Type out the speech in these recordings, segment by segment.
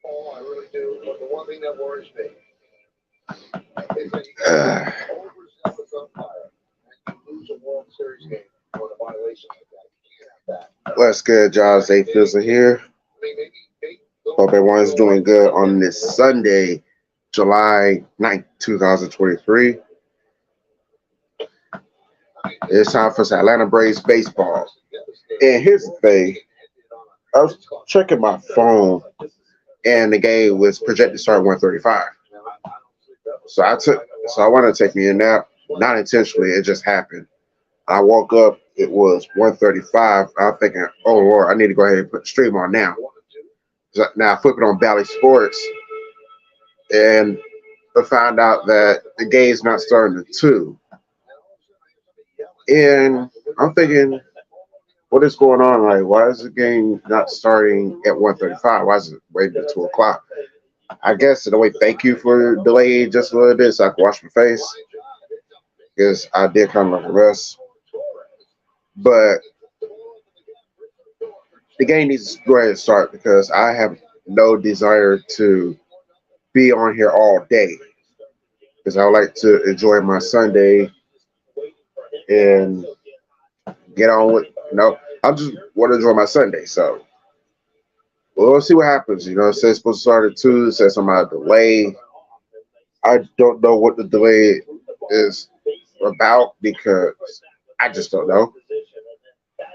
Oh, I really do. But the one thing that worries me is that you get overzealous umpire and you lose a World Series game for a violation like that. You can't have that. What's good, y'all? A-Fizzle here. I mean, maybe Hope those everyone's feel doing like good on this Sunday, July 9th, 2023. It's time for some Atlanta Braves baseball. And here's the thing. I was checking my phone and the game was projected to start at 1:35. So I wanted to take me a nap. Not intentionally, it just happened. I woke up, it was 1:35. I'm thinking, oh Lord, I need to go ahead and put the stream on now. So now I flip it on Bally Sports and I found out that the game's not starting at 2. And I'm thinking, what is going on? Like, why is the game not starting at 1:35? Why is it waiting at 2 o'clock? I guess in a way, thank you for delaying just a little bit so I can wash my face because I did kind of like a rest. But the game needs to go ahead and start because I have no desire to be on here all day because I like to enjoy my Sunday and get on with, I just want to enjoy my Sunday. So we'll see what happens. It says it's supposed to start at 2, it says something about a delay. I don't know what the delay is about because I just don't know.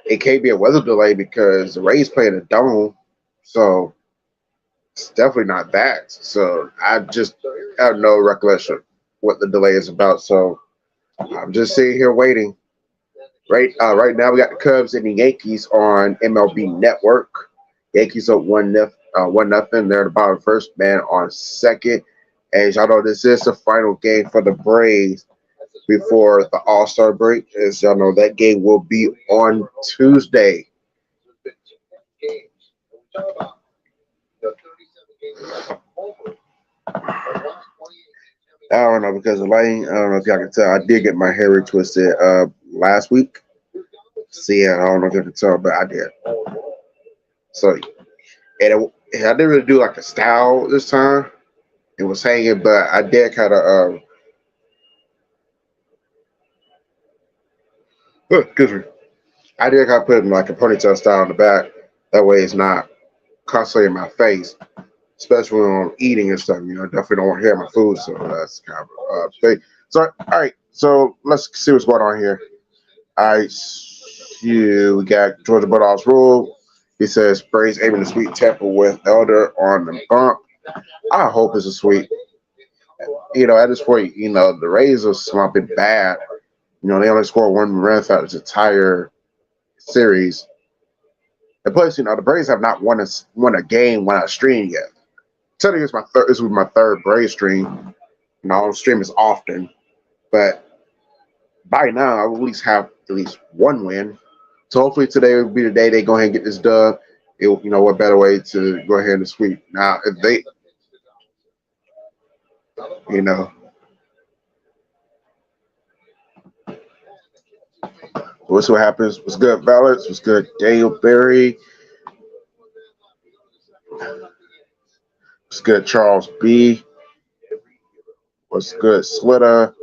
It can't be a weather delay because the Rays play in a dome. So it's definitely not that. So I just have no recollection what the delay is about. So I'm just sitting here waiting. Right now we got the Cubs and the Yankees on MLB Network. Yankees up 1-0. They're the bottom first, man on second. As y'all know, this is the final game for the Braves before the All Star break. As y'all know, that game will be on Tuesday. I don't know because of lighting. I don't know if y'all can tell. I did get my hair retwisted last week. See, I don't know if you can tell, but I did. So, I didn't really do like a style this time. It was hanging, but I did kind of excuse me. I did kind of put it in like a ponytail style in the back. That way, it's not constantly in my face, especially when I'm eating and stuff. Definitely don't want to hear my food, so that's kind of thing. So, all right, so let's see what's going on here. All right, we got Georgia Bulldogs rule. He says Braves aiming to sweep Tampa with Elder on the bump. I hope it's a sweep. At this point, the Rays are slumping bad. They only scored 1 run throughout this entire series. And plus, the Braves have not won a game, won a stream yet. Technically, this was my third Braves stream. I don't stream as often, but by now I will at least have at least one win. So hopefully today will be the day they go ahead and get this dub. What better way to go ahead and sweep? Now, if they, you know, we'll see what happens. What's good, Balance? What's good, Daniel Berry? What's good, Charles B? What's good, Slitter?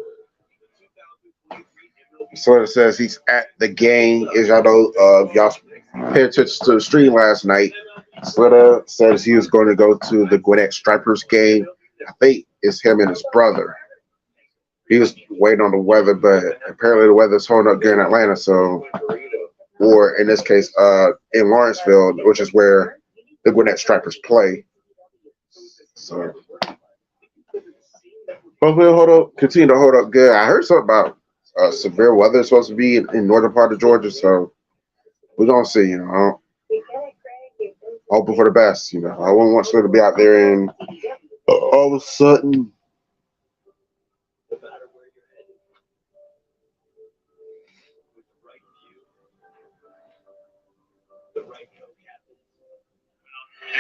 Slitter says he's at the game. As y'all know, y'all paid attention to the stream last night. Slitter says he was going to go to the Gwinnett Stripers game. I think it's him and his brother. He was waiting on the weather, but apparently the weather's holding up here in Atlanta. So, or in this case, in Lawrenceville, which is where the Gwinnett Stripers play. So, hopefully, continue to hold up good. I heard something about severe weather supposed to be in northern part of Georgia, so we're gonna see. Hoping for the best. I wouldn't want Slitter to be out there and all of a sudden.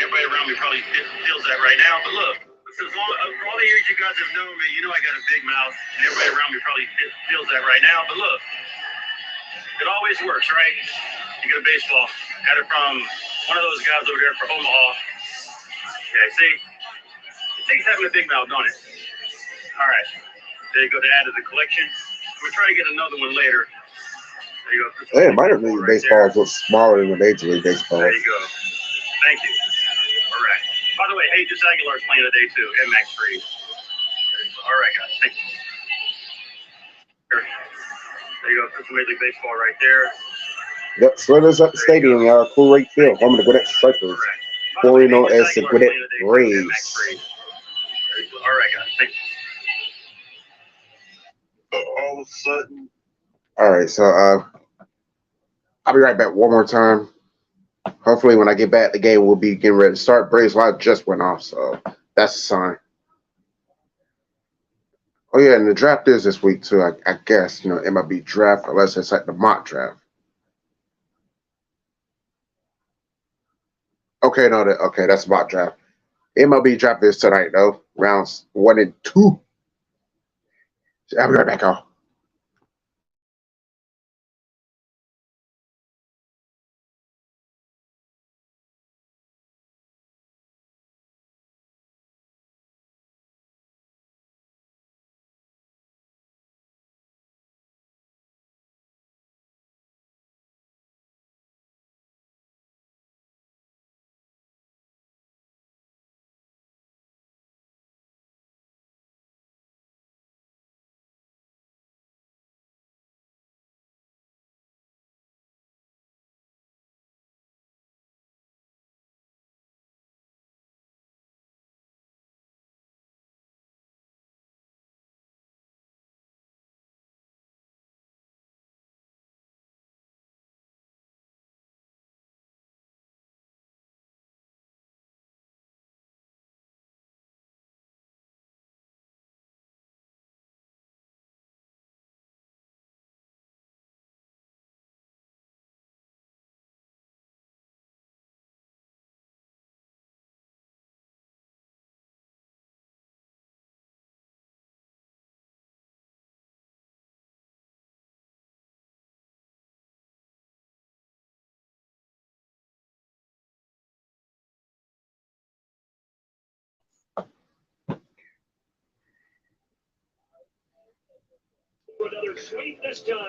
everybody around me probably feels that right now. But look, for all the years you guys have known me, you know I got a big mouth, and everybody around me probably feels that right now. But look, it always works, right? You get a baseball. Had it from one of those guys over there for Omaha. Yeah, see? It takes having a big mouth, don't it? All right. There you go to add to the collection. We'll try to get another one later. There you go. Put some Hey, Major minor League Baseball league right there. baseballs look smaller than the major league baseball. There you go. Thank you. All right. By the way, Hayes Aguilar's playing today too, and Max Freeze. All right, guys. Thank you. There you go. Put some Major League Baseball right there. Yep, Slithers at the stadium, y'all. Cool Rate Field, home of the Gwinnett Stripers, formerly known as the Gwinnett Braves. All right, guys. Thank you. All of a sudden. All right, so I'll be right back one more time. Hopefully, when I get back, the game will be getting ready to start. Braves live just went off, so that's a sign. Oh yeah, and the draft is this week too. I guess MLB draft, unless it's like the mock draft. Okay, no, that's mock draft. MLB draft is tonight though, rounds 1 and 2. I'll be right back, y'all.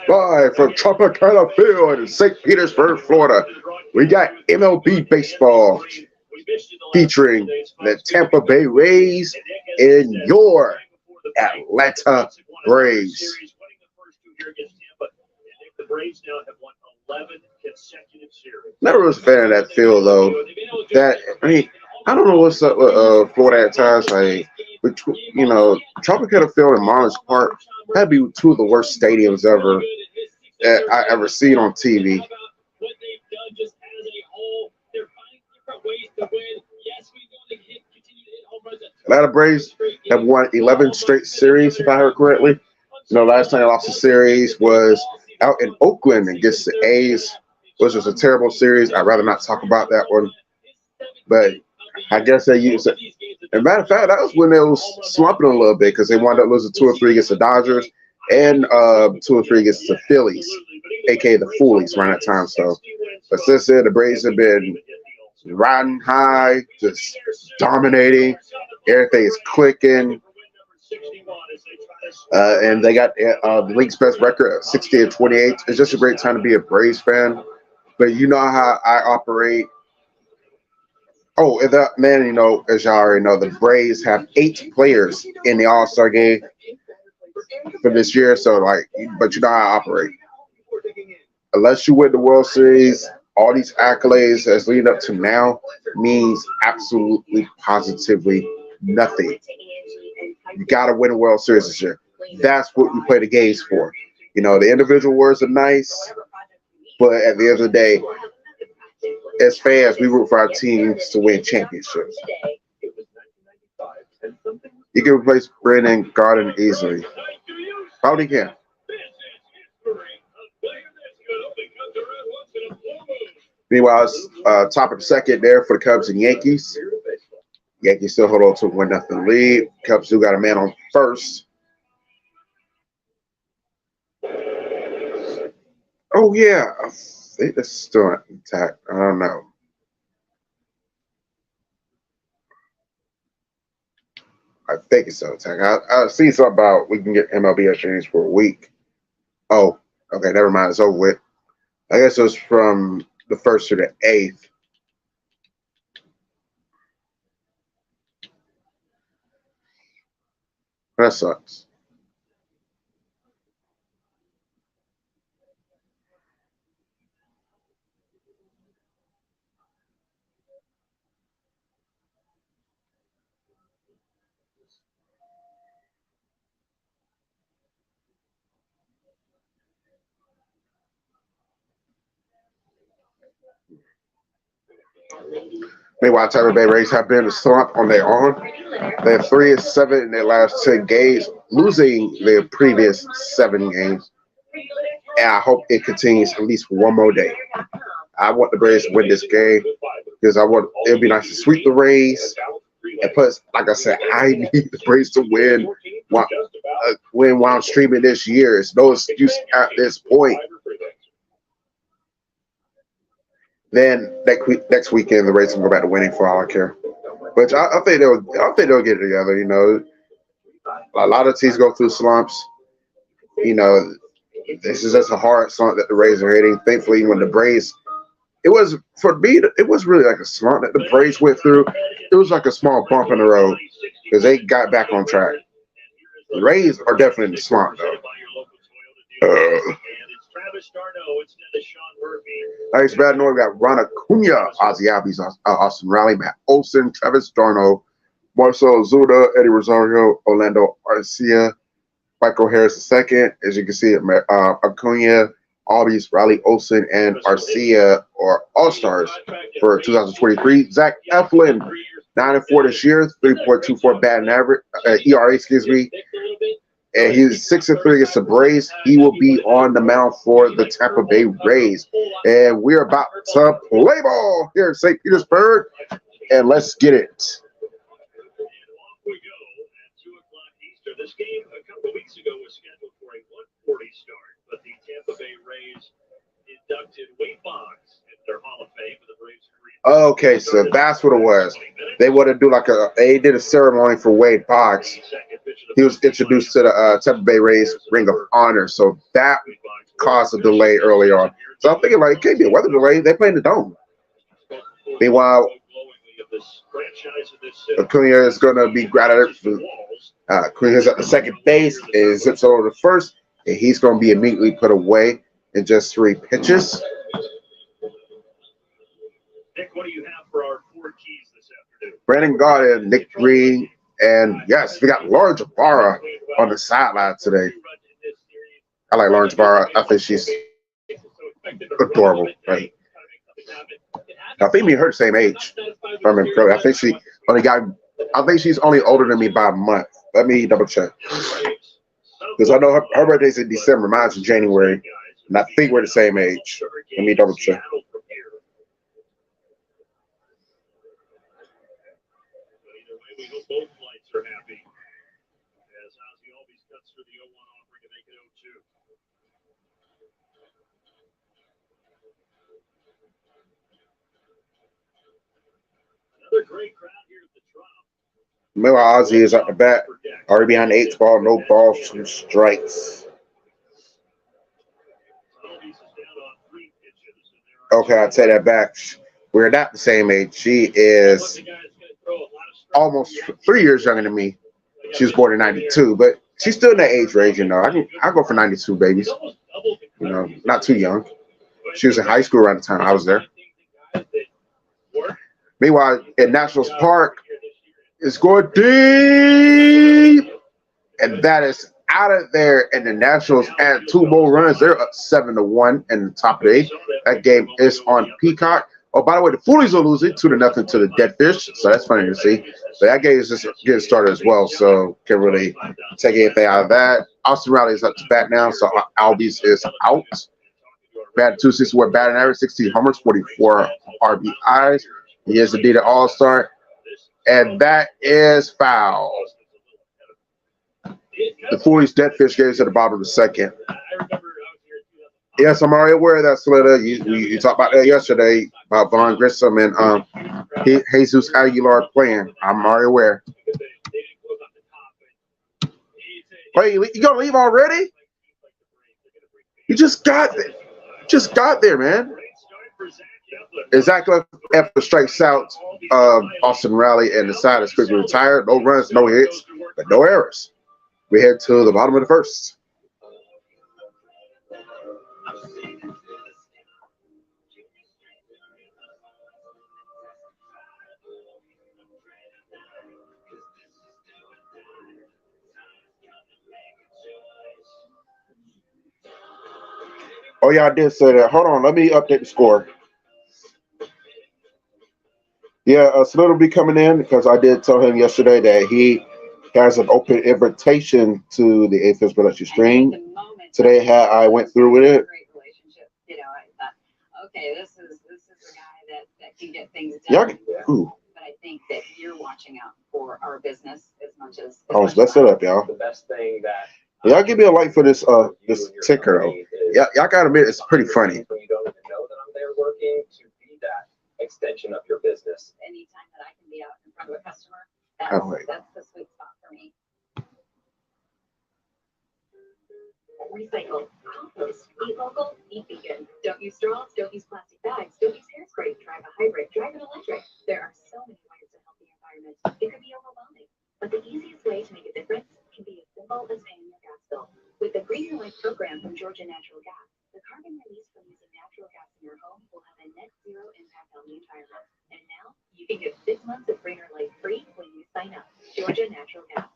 Live from Tropicana Field in St. Petersburg, Florida, we got MLB baseball featuring the Tampa Bay Rays and your Atlanta Braves. Never was a fan of that field though. I don't know what's up with Florida at times. Like, Tropicana Field and Marlins Park had to be two of the worst stadiums ever that I ever seen on TV. Atlanta Braves have won 11 straight series, if I heard correctly. Last time I lost a series was out in Oakland against the A's, which was a terrible series. I'd rather not talk about that one. But I guess they used it. As a matter of fact, that was when they was slumping a little bit because they wound up losing 2 or 3 against the Dodgers and 2 or 3 against the Phillies, aka the Foolies, around that time. So, but since then, the Braves have been riding high, just dominating. Everything is clicking. And they got the league's best record of 60-28. It's just a great time to be a Braves fan. But you know how I operate. Oh, and that man, as y'all already know, the Braves have 8 players in the All-Star game for this year. So, but you know how I operate. Unless you win the World Series, all these accolades that's leading up to now means absolutely, positively nothing. You got to win a World Series this year. That's what we play the games for. The individual awards are nice, but at the end of the day, as fans, we root for our teams to win championships. You can replace Brandon Garden easily. Probably can. Meanwhile, it's top of the second there for the Cubs and Yankees. Yankees still hold on to a 1-0 lead. Cubs still got a man on first. Oh, yeah. I think it's still intact. I don't know. Thank you so, Tech. I see something about we can get MLB exchange for a week. Oh, okay, never mind. It's over with. I guess it was from the 1st to the 8th. That sucks. Meanwhile, Tampa Bay Rays have been a slump on their own. They're 3-7 in their last 10 games, losing their previous 7 games. And I hope it continues at least for one more day. I want the Braves to win this game because I want it would be nice to sweep the Rays. And plus, like I said, I need the Braves to win while I'm streaming this year. It's no excuse at this point. Then next weekend, the Rays can go back to winning for all I care. But I think they'll get it together. You know, a lot of teams go through slumps. You know, this is just a hard slump that the Rays are hitting. Thankfully, when the Braves, it was for me, it was really like a slump that the Braves went through. It was like a small bump in the road because they got back on track. The Rays are definitely in the slump though. Nice bad noise. We got Ron Acuna, Ozzy Albies, Austin Riley, Matt Olson, Travis Darno, Marcelo Zuna, Eddie Rosario, Orlando Arcia, Michael Harris II. As you can see, Acuna, Albies, Riley Olson, and Arcia are all-stars for 2023. Zach Eflin, 9-4 this year, 3.24 batting average, ERA, excuse me. And he's 6-3 against the Braves. He will be on the mound for the Tampa Bay Rays. And we're about to play ball here in St. Petersburg. And let's get it. This game a couple of weeks ago was scheduled for a 1:40 start, but the Tampa Bay Rays inducted Wade Boggs into their Hall of Fame for the Braves' career. Okay, so that's what it was. They want to do they did a ceremony for Wade Boggs. He was introduced to the Tampa Bay Rays Ring of Honor, so that caused a delay early on. So I'm thinking, like, it can't be a weather delay. They play in the dome. Meanwhile, Acuna is going to be graded. Acuna's at the second base, and zips over to first, and he's going to be immediately put away in just 3 pitches. Nick, what do you have for our 4 keys this afternoon? Brandon Gaudin, Nick Green, and yes, we got Lauren Jabara on the sideline today. I like Lauren Jabara. I think she's adorable. Right? I think me and her the same age. I think she's only older than me by a month. Let me double check. Because I know her birthday's in December, mine's in January. And I think we're the same age. Let me double check. Great crowd here at the Trop. Meanwhile, Ozzy is at the bat, already behind the 8th ball, no balls, 2 strikes. Okay, I'll take that back. We're not the same age. She is almost 3 years younger than me. She was born in '92, but she's still in that age range. You know, I go for '92 babies. You know, not too young. She was in high school around the time I was there. Meanwhile, at Nationals Park, it's going deep, and that is out of there. And the Nationals add 2 more runs. They're up 7-1 in the top of the 8th. That game is on Peacock. Oh, by the way, the Foolies are losing 2-0 to the Deadfish, so that's funny to see. So that game is just getting started as well, so can't really take anything out of that. Austin Riley is up to bat now, so Albies is out. Batting 261 batting average, 16 homers, 44 RBIs. He is indeed an all-star, and that is foul. The Foolies Deadfish game is at the bottom of the 2nd. Yes, I'm already aware of that, Slitter. You talked about that yesterday, about Vaughn Grissom and Jesus Aguilar playing. I'm already aware. Wait, you gonna leave already? You just got there. Just got there, man. Exactly after strikes out Austin Riley and decided to quickly retire. No runs, no hits, but no errors. We head to the bottom of the first. Oh yeah, I did say that. Hold on, let me update the score. Yeah, Smith will be coming in because I did tell him yesterday that he has an open invitation to the A-Fizzle production stream. Today, I went through with it. You know, I thought, okay, this is a guy that can get things done. Yeah. But I think that you're watching out for our business as much as. Oh, let's set up, y'all. The best thing that y'all give me a like for this this ticker though. Yeah, y'all gotta admit it's pretty funny. When you don't even know that I'm there working to be that extension of your business. Anytime that I can be out in front of a customer, that's the sweet spot for me. Recycle, compost, eat local, eat vegan. Don't use straws, don't use plastic bags, don't use hairspray, drive a hybrid, drive an electric. There are so many ways to help the environment. It could be overwhelming, but the easiest way to make a difference can be as simple as paying your gas bill. With the Greener Life program from Georgia Natural Gas, the carbon released from using natural gas in your home will have a net zero impact on the environment. And now you can get 6 months of Greener Life free when you sign up. Georgia Natural Gas.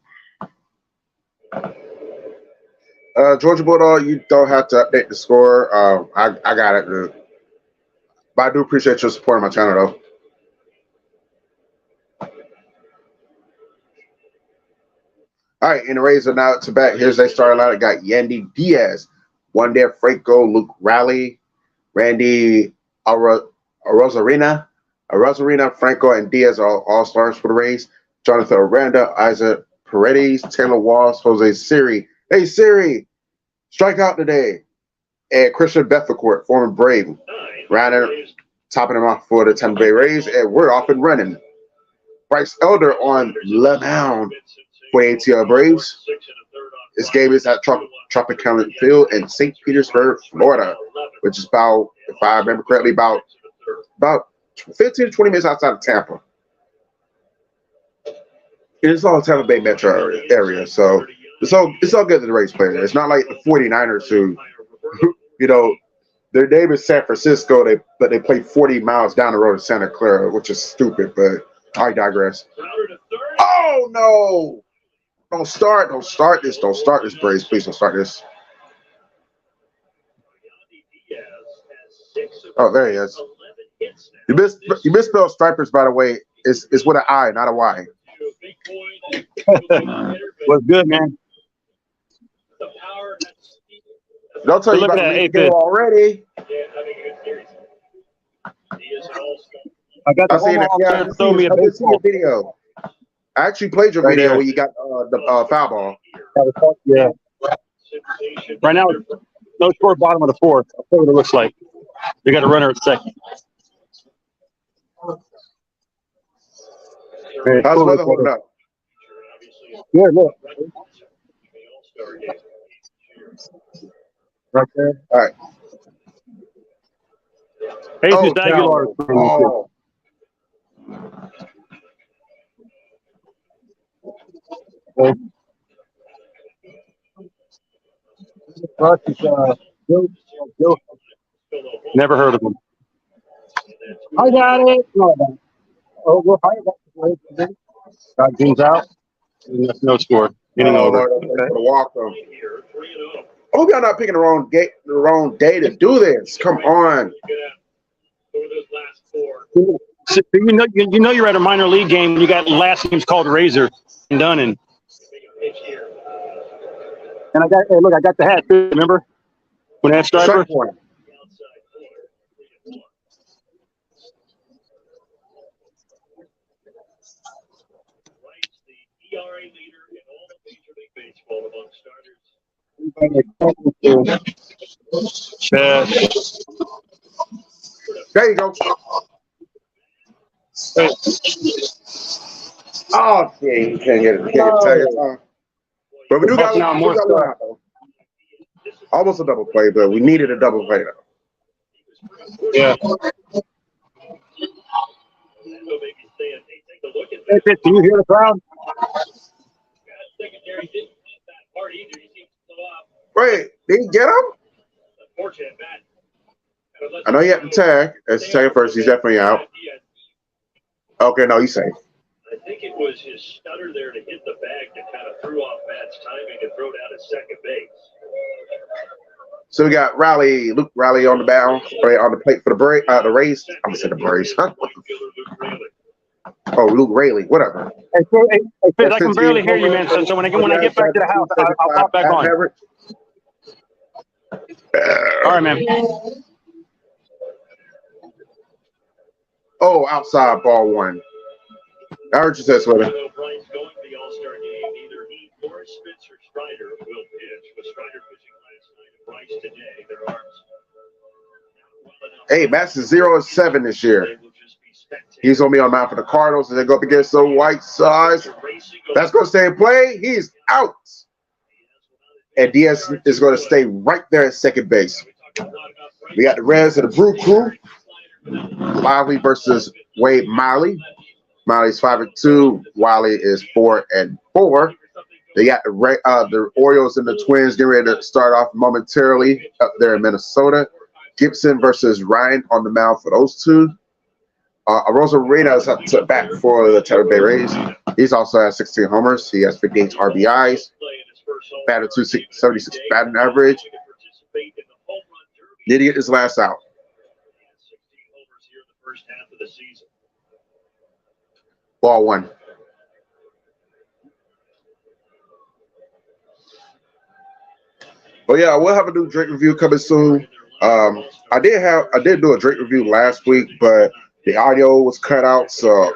Georgia Bulldog, you don't have to update the score. I got it, dude. But I do appreciate your support on my channel, though. All right, in the Rays are now to back. Here's their starting line. I got Yandy Diaz, Wander Franco, Luke Riley, Randy Arozarena, Franco, and Diaz are all stars for the Rays. Jonathan Aranda, Isaac Paredes, Taylor Walls, Jose Siri. Hey, Siri, strike out today. And Christian Bethencourt, former Brave. Ryder topping him off for the Tampa Bay Rays, and we're off and running. Bryce Elder on the mound for the ATL Braves. This game is at Tropicana Field in St. Petersburg, Florida, which is about, if I remember correctly, about 15 to 20 minutes outside of Tampa. It's all Tampa Bay metro area, so it's all good to the Rays player. It's not like the 49ers who, you know, their name is San Francisco, but they play 40 miles down the road in Santa Clara, which is stupid, but I digress. Oh, no! Don't start this, Braves. Please don't start this. Oh, there he is. You misspelled Stripers, by the way. It's with an I, not a Y. What's good, man? Don't tell you about the game already. I got the seen your video. I actually played your video where you got the foul ball. Yeah. Right now, no score, bottom of the fourth. I'll tell you what it looks like. They got a runner at second. How's the weather holding up? Good, look. Right there. All right. Jesus Aguilar. Oh. Never heard of him. I got it. Oh, we're high. Got James out. No score. Inning over. Okay. For the walk-off. I hope y'all not picking the wrong day to do this. Come on. So, you know you're at a minor league game and you got last names called Razor and Dunn and I got the hat too, remember? When I had Striper? There you go. Oh, yeah, you can't get it. But we do got Busting out more one stuff. out though. Almost a double play, but we needed a double play though. Yeah. So maybe saying, hey, take a look at Hey, this. Fitz, can you hear the crowd? Secondary didn't have that part either. He seems to blow up. Wait, did he get him? Unfortunate, Matt. I know he had the tag. That's the tag first. He's definitely out. Okay, no, he's safe. I think it was his stutter there to hit the bag that kind of threw off Matt's timing and throw down his second base. So we got Luke Riley on the bound, on the plate for the Rays. I'm gonna say the Braves. Oh, Luke Rayleigh, whatever. Hey, Fitz, I can barely hear you, man. So when I get back to the house, I'll pop back on. All right, man. Oh, outside ball one. I heard you say so. Brian's going to the All-Star game. Neither he nor Spencer Strider will pitch. With Strider pitching last night and Bryce today, their arms. Hey, Matt's is 0-7 this year. He's gonna be on mound for the Cardinals, and they go up against the White Sox. That's gonna stay in play. He's out, and Diaz is gonna stay right there at second base. We got the Reds and the Brew Crew. Lively versus Wade Miley. Miley's 5-2. Wiley is 4-4. They got the Orioles and the Twins getting ready to start off momentarily up there in Minnesota. Gibson versus Ryan on the mound for those two. Rosarena is up to bat for the Tampa Bay Rays. He's also has 16 homers. He has 58 RBIs. Batted 276 batting average. Did he get his last out? Ball one. Oh yeah, we'll have a new Drake review coming soon. I did do a Drake review last week, but the audio was cut out, so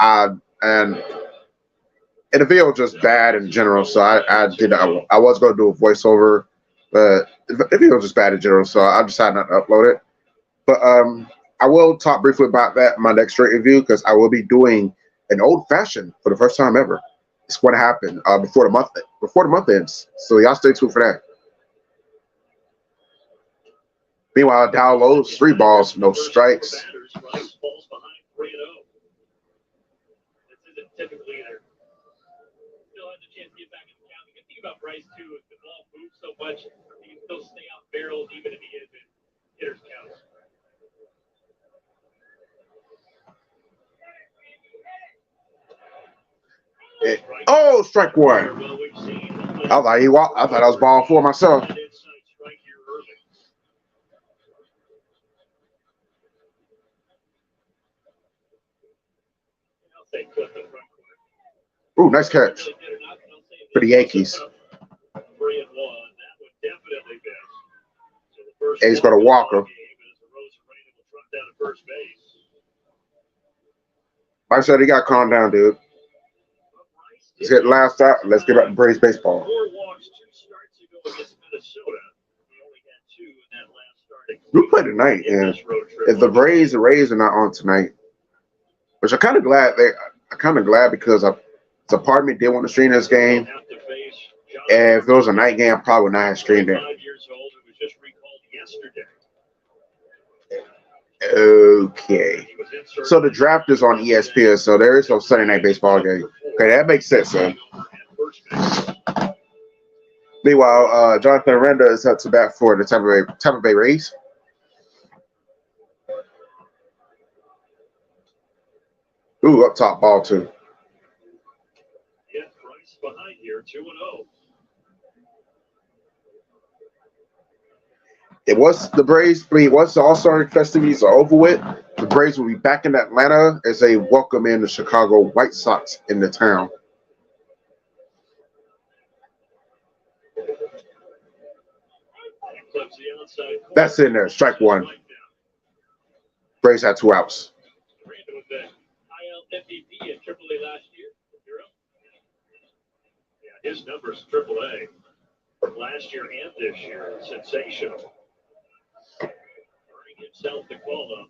and the video was just bad in general. So I was going to do a voiceover, but the video was just bad in general, so I decided not to upload it. But I will talk briefly about that in my next Drake review, because I will be doing an old fashioned for the first time ever. It's going to happen before the month ends. So y'all stay tuned for that. Meanwhile, downloads 3 balls, no strikes. Typically, they're still have the chance to get back in the count. The good thing about Bryce too is the ball moves so much, he can still stay out barrels even if he is in hitter's counts. Oh, strike one. I thought he walked. I thought I was ball 4 myself. Ooh, nice catch for the Yankees. And he's going to walk him. Like I said, he got to calm down, dude. Let's get last out. Let's get back to Braves baseball. We play tonight, and if the Rays are not on tonight, which I'm kind of glad because it's a part of me did want to stream this game. And if it was a night game, I probably would not have streamed it. Okay. So the draft is on ESPN, so there is no Sunday night baseball game. Okay, that makes sense, then. Meanwhile, Jonathan Renda is up to bat for the Tampa Bay Rays. Ooh, up top, ball 2. Yeah, Bryce behind here, 2-0. Once the All-Star festivities are over with, the Braves will be back in Atlanta as they welcome in the Chicago White Sox in the town. That's in there, strike one. Braves had 2 outs. MVP in AAA last year. Yeah, his numbers in AAA from last year and this year, sensational. Earning himself the call up.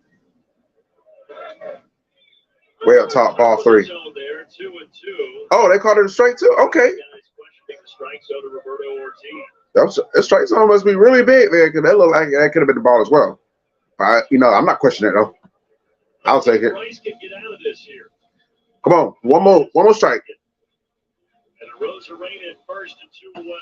Way up top, ball 3. There, 2-2. Oh, they called it a strike too. Okay. That strike zone must be really big there because that looked like that could have been the ball as well. I'm not questioning it though. I'll take it. Come on, one more strike. And a Rosa Rain at first and 2 away.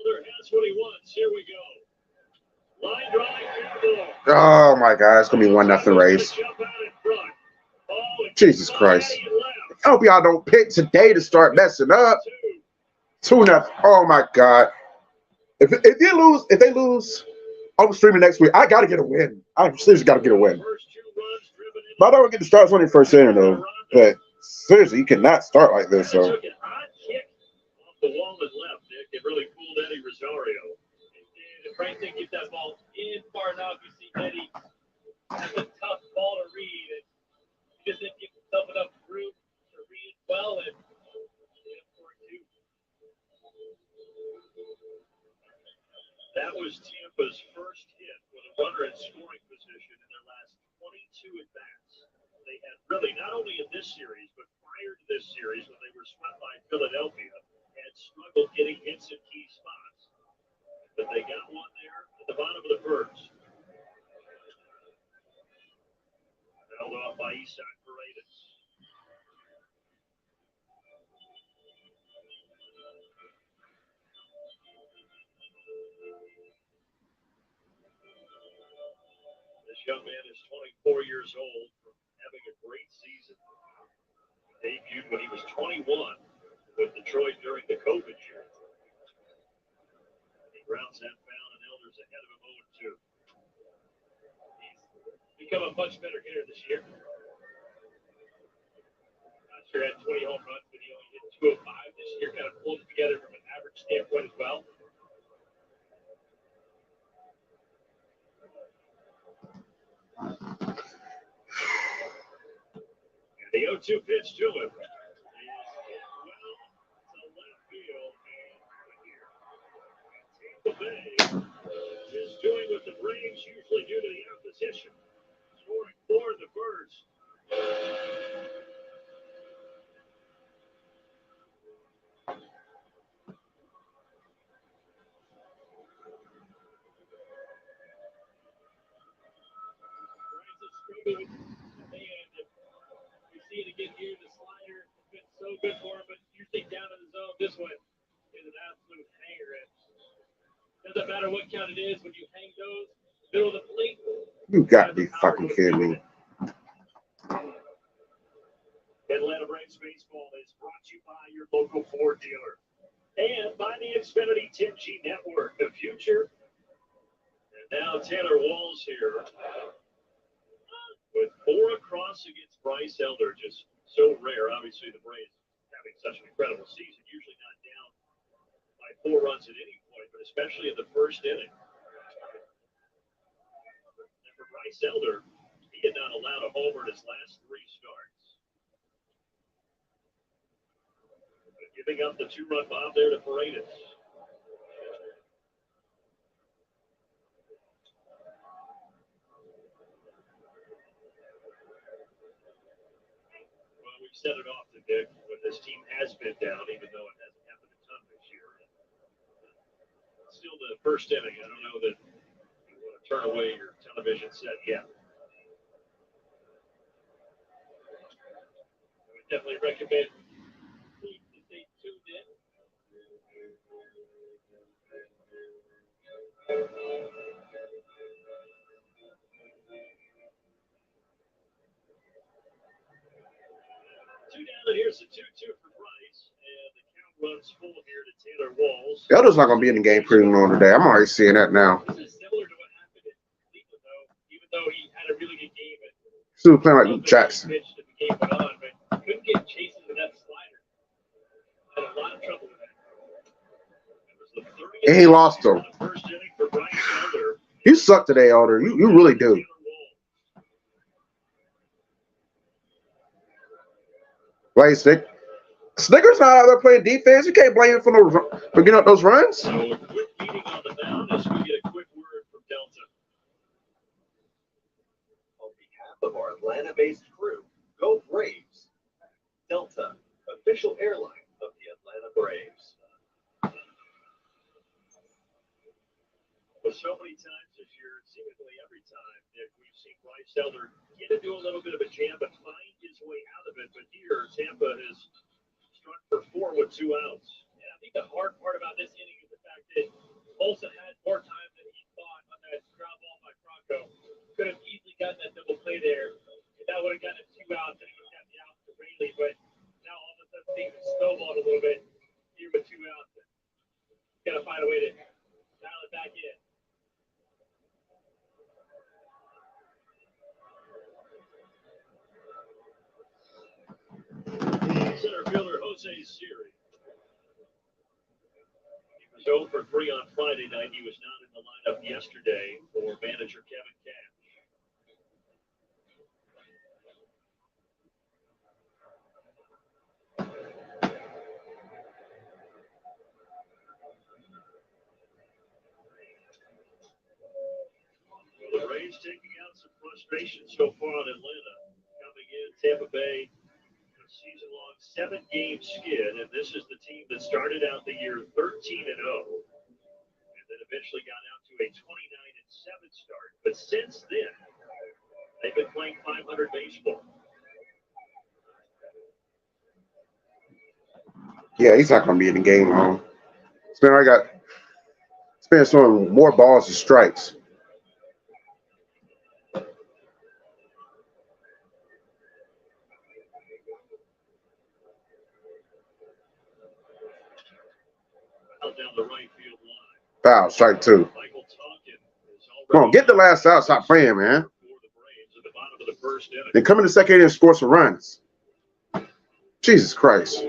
Elder has what he wants. Here we go. Line drive. Oh my God, it's gonna be 1-0 Rays. Jesus Christ! I hope y'all don't pick today to start messing up. 2-0. Oh my God! If they lose, I'm streaming next week. I gotta get a win. I seriously gotta get a win. But I don't get to start 21st inning though. But seriously, you cannot start like this. So. The wall and left, Nick. It really fooled Eddie Rosario. If Frank didn't get that ball in far enough, you see Eddie has a tough ball to read. And he just didn't give himself enough room to read well and get him for 2. That was Tampa's first hit with a runner in scoring position in their last 22 at-bats. They had really, not only in this series, but prior to this series when they were swept by Philadelphia, had struggled getting hits in key spots. But they got one there at the bottom of the first. Held off by Isaac Paredes. This young man is 24 years old, from having a great season. He debuted when he was 21 with Detroit during the COVID year. He grounds that foul, and Elder's ahead of him 0-2. He's become a much better hitter this year. Last year had 20 home runs, but he only hit 205 this year. Kind of pulled it together from an average standpoint as well. And the 0-2 pitch to him. Is doing what the Braves usually do to the opposition, scoring 4 in the first. And we see it again here, the slider has been so good for him, but usually down in the zone, this one is an absolute hanger. Doesn't matter what count it is, when you hang those, middle of the plate. You got to be fucking kidding me. Atlanta Braves baseball is brought to you by your local Ford dealer and by the Xfinity 10G network, the future. And now Taylor Walls here with 4 across against Bryce Elder. Just so rare. Obviously, the Braves having such an incredible season, usually not down by 4 runs at any point, but especially in the first inning. And for Bryce Elder, he had not allowed a homer in his last 3 starts. But giving up the 2-run bomb there to Paredes. Well, we've set it off to Nick when this team has been down, even though it hasn't happened a ton this year. Still the first inning. I don't know that you want to turn away your television set yet. I would definitely recommend to stay tuned in. Two down, and here's the 2-2 for Bryce, and the count runs full here to Taylor Walls. Elder's not gonna be in the game pretty long today. I'm already seeing that now. This is similar to what happened in Cleveland, though. Even though he had a really good game, Still playing like Luke Jackson. pitched as the game went on, but couldn't get chases with that slider. Had a lot of trouble with that. It was the 30th And he lost him. in the first inning for Bryce Elder. You suck today, Elder. You really do. Like Snicker's not out there playing defense. You can't blame him for getting up those runs. So a quick meeting Atlanta-based crew. Go Braves! Delta, official airline of the Atlanta Braves. Well, so many times this year, seemingly every time, Nick, we've seen Bryce Elder get into a little bit of a jam, but find his way out of it. But here, Tampa has struck for 4 with 2 outs. And I think the hard part about this inning is the fact that Olsen had more time than he thought on that ground ball by Franco. Could have easily gotten that double play there. If that would have gotten 2 outs, and he would have got the out to Rayleigh. But now all of a sudden things have snowballed a little bit here with 2 outs. Got to find a way to dial it back in. Center fielder Jose Siri. He was 0 for 3 on Friday night. He was not in the lineup yesterday for manager Kevin Cash. Well, the Rays taking out some frustration so far in Atlanta. Coming in, Tampa Bay, a season-long 7-game skid, and this is the team that started out the year 13-0, and then eventually got out to a 29-7 start. But since then, they've been playing 500 baseball. Yeah, he's not going to be in the game long. Spence throwing more balls than strikes. Out down the right field line. Foul, strike 2. Michael Tonkin is Come on, get the last out. Stop playing, man. for the Braves at the bottom of the first inning. Then come in the second inning and score some runs. Jesus Christ.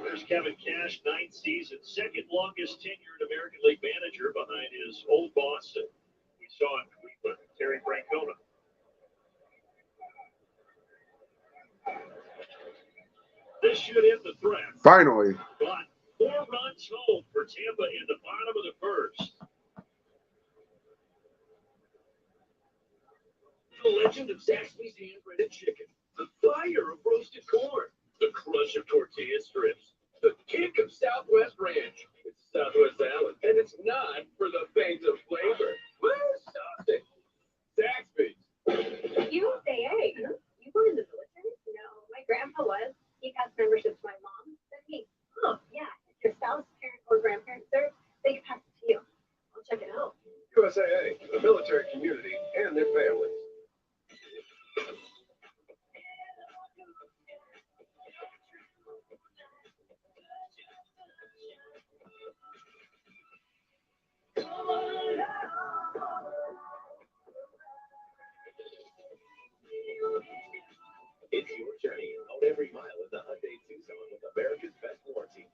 There's Kevin Cash, 9th season, second longest tenured American League manager behind his old boss that we saw in Cleveland, Terry Francona. This should end the threat. Finally. But 4 runs home for Tampa in the bottom of the first. The legend of Zaxby's hand-breaded chicken, the fire of roasted corn, the crush of tortilla strips, the kick of Southwest Ranch. It's Southwest salad, and it's not for the faint of flavor. Where's sausage? Zaxby's. You say, hey, you were in the military? No, my grandpa was. He passed membership to my mom. Then he, yeah, if your spouse, parent, or grandparent served, they can pass it to you. I'll check it out. USAA, the military community, and their families. It's your journey. Own every mile of the Hyundai Tucson with America's best warranty.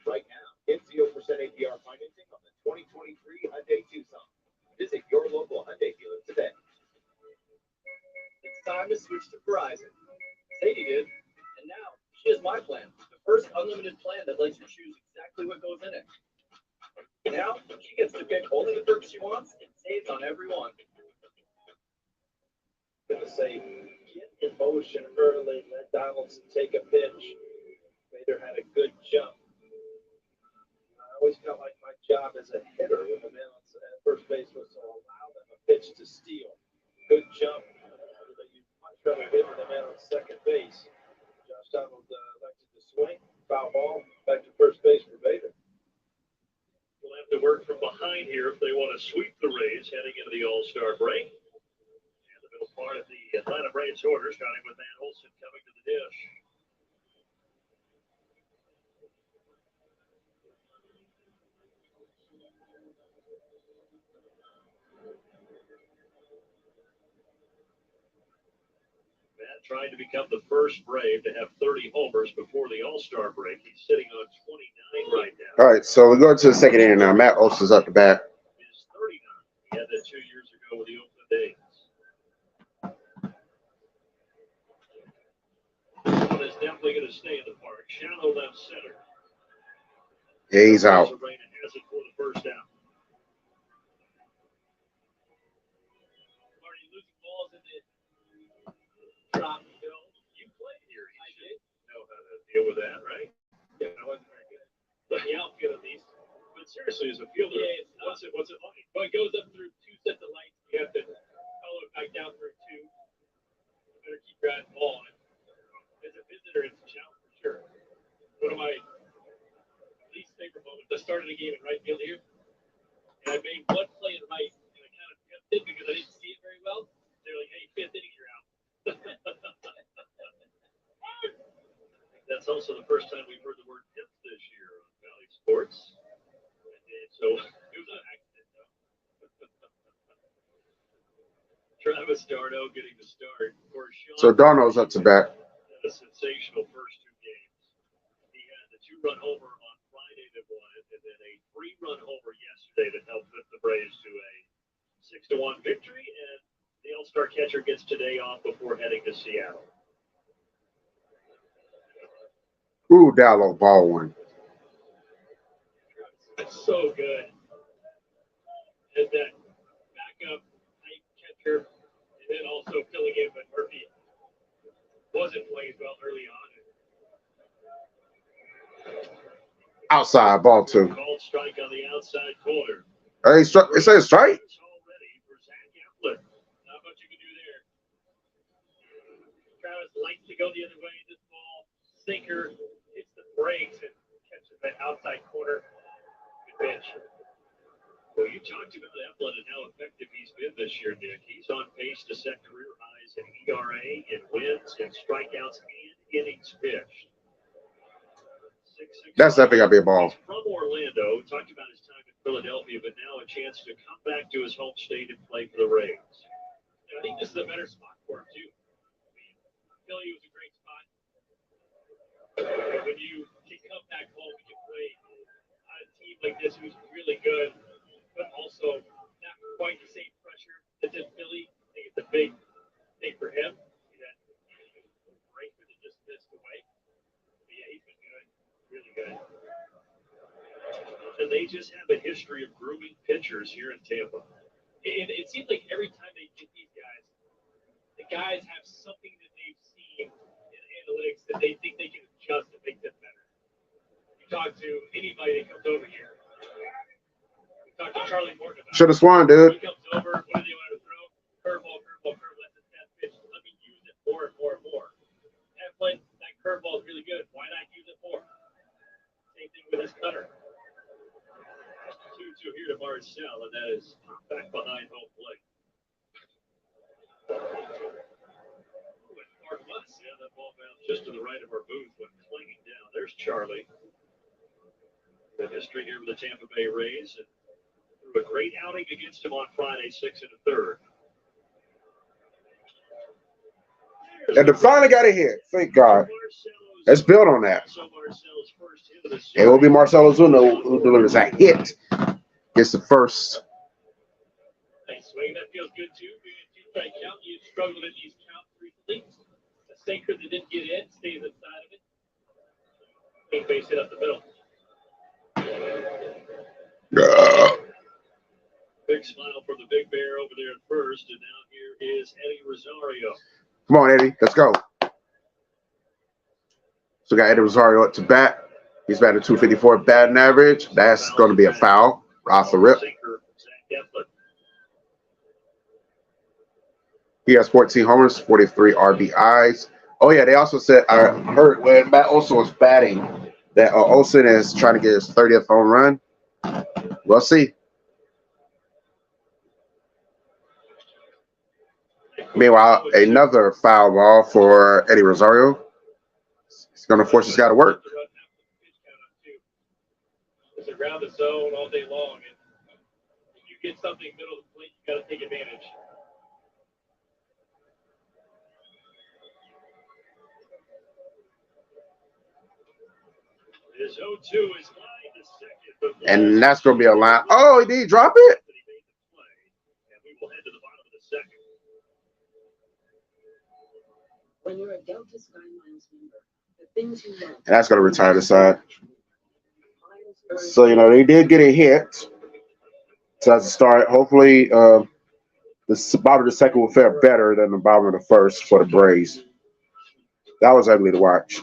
Right now, get 0% APR financing on the 2023 Hyundai Tucson. Visit your local Hyundai dealer today. It's time to switch to Verizon. Sadie did, and now she has my plan, the first unlimited plan that lets you choose exactly what goes in it. Now she gets to pick only the perks she wants and saves on every one. Gonna say, get in motion early. Let Donaldson take a pitch. Vader had a good jump. I always felt like my job as a hitter with the man on first base was to allow them a pitch to steal. Good jump. You'd much rather hit with the man on second base. Josh Donald elected to swing. Foul ball. Back to first base for Vader. We'll have to work from behind here if they want to sweep the Rays heading into the All-Star break. And the middle part of the Atlanta Braves order, starting with Matt Olson coming to the dish. Matt trying to become the first Brave to have 30 homers before the All-Star break. He's sitting on 29 right now. All right, so we go to the second inning now. Matt Olson's up the bat. Is 39. He had that 2 years ago with the Oakland A's. One is definitely going to stay in the park. Shallow left center. Yeah, he's out. Arena has it for the first out. Already losing balls in the You played here. I did know how to deal with that, right? Yeah, I wasn't very good. But the outfit at least. But seriously, as a fielder, what's it like? Well, it goes up through 2 sets of lights. You have to follow it back down through 2. You better keep your eyes ball on it. As a visitor, it's a challenge for sure. One of my least favorite moments, I started a game in right field here, and I made one play in right, and I kind of kept it because I didn't see it very well. They're like, hey, 5th inning, you're out. That's also the first time we've heard the word pimp this year on Valley Sports. And so It was an accident, though. Travis Darno getting the start for Sean. So Darno's up to bat. A sensational first 2 games. He had the 2-run homer on Friday that won it, and then a 3-run homer yesterday that helped lift the Braves to a 6-1 victory. And the All-Star catcher gets today off before heading to Seattle. Ooh, Dallo, ball one. It's so good. As that backup type catcher, and then also filling in when Murphy wasn't playing well early on. Outside, ball 2. Called strike on the outside corner. Hey, it says strike. Already for Zach Eflin. Not much you can do there. Travis likes to go the other way. This ball, sinker, hits the brakes and catches that outside corner. Good pitch. Well, you talked about Eflin and how effective he's been this year, Nick. He's on pace to set career highs in ERA, in wins, in strikeouts, and innings pitched. That's definitely got to be a ball. He's from Orlando. Talked about his time in Philadelphia, but now a chance to come back to his home state and play for the Rays. And I think this is a better spot for him, too. I mean, Philly was a great spot. When you can come back home and you play on a team like this who's really good, but also not quite the same pressure that's in Philly, I think it's a big thing for him. See that Raymond that just missed away. But yeah, he's been good. Really good. And they just have a history of grooming pitchers here in Tampa. And it seems like every time they get these guys, the guys have something that they've seen in analytics that they think they can adjust to make them better. You talk to anybody that comes over here. We talked to Charlie Morton about it. Should have swung, dude. He comes over, what do they want to throw? Curveball, that's his best pitch. Let me use it more and more and more. Eflin, that curveball is really good. Why not use it more? Same thing with his cutter. 2-2 here to Marcel, and that is back behind home plate. Yeah, that ball bounced just to the right of our booth, went clinging down. There's Charlie. The history here with the Tampa Bay Rays, and threw a great outing against him on Friday, 6 1/3. And they finally got a hit. Thank God. Let's build on that. It will be Marcelo Zuna who delivers a hit. Gets the first. Nice swing. That feels good, too. Being a 2-strike count, you struggled in these counts recently. A sinker that didn't get in stays inside of it. Clean base hit up the middle. Big smile for the big bear over there at first, and now here is Eddie Rosario. Come on, Eddie. Let's go. So we got Eddie Rosario up to bat. He's batting 254 batting average. That's going to be a foul. Off the rip. He has 14 homers, 43 RBIs. Oh, yeah, they also said, I heard when Matt Olson was batting, that Olson is trying to get his 30th home run. We'll see. Meanwhile, another foul ball for Eddie Rosario. He's going to force this guy to work. It's around the zone all day long, and if you get something middle of the plate, you got to take advantage. His 0-2 is line to second. And that's going to be a line. Oh, did he drop it? And we will head to the bottom of the second. When you're a Delta SkyMiles member, the things you learn. And that's going to retire the side. So, they did get a hit. So that's a start. Hopefully, the bottom of the second will fare better than the bottom of the first for the Braves. That was ugly to watch.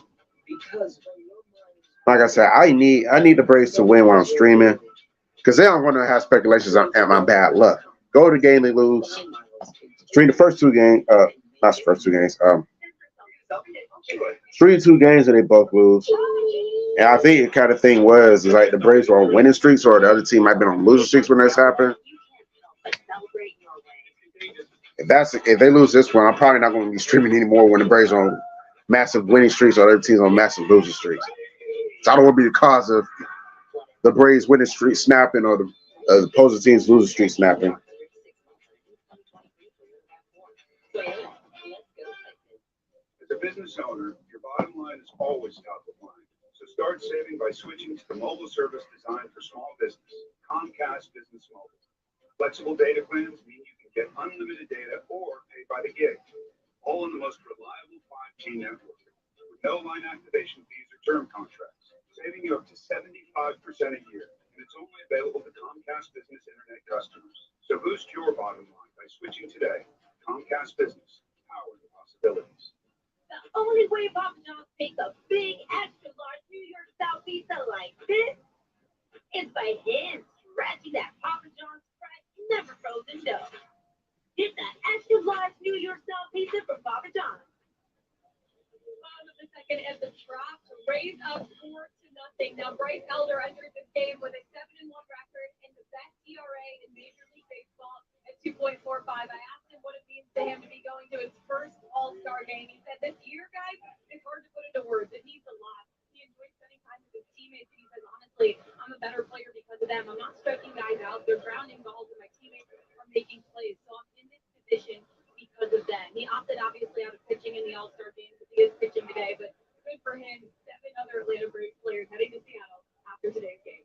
Like I said, I need the Braves to win while I'm streaming because they don't want to have speculations at my bad luck. Go to the game, they lose. Stream the first two games. Not the first two games. Stream 2 games and they both lose. And I think the kind of thing is like the Braves were on winning streaks or the other team might have been on losing streaks when this happened. If they lose this one, I'm probably not going to be streaming anymore when the Braves are on massive winning streaks or the other teams on massive losing streaks. So I don't want to be the cause of the Braves winning streak snapping or the opposing team's losing streak snapping. As a business owner, your bottom line is always top of mind. So start saving by switching to the mobile service designed for small business, Comcast Business Mobile. Flexible data plans mean you can get unlimited data or pay by the gig, all in the most reliable 5G network, with no line activation fees or term contracts, saving you up to 75% a year. And it's only available to Comcast Business Internet customers. So boost your bottom line by switching today. Comcast Business, power the possibilities. The only way Papa John's makes a big extra large New York style pizza like this is by hand scratching that Papa John's fresh, never frozen dough. Get that extra large New York style pizza from Papa John's. Bottom of the second at the drop, Rays up 4-0. Now Bryce Elder entered this game with a 7-1 record and the best ERA in Major League Baseball at 2.45. I asked him what it means to him to be going to his first All-Star game. He said, "This year, guys, it's hard to put into words. It means a lot. He enjoys spending time with his teammates, and he says, honestly, I'm a better player because of them. I'm not striking guys out. They're grounding balls, and my teammates are making plays. So I'm in this position because of them." He opted, obviously, out of pitching in the All-Star game because he is pitching today, but good for him. 7 other Atlanta Braves players heading to Seattle after today's game.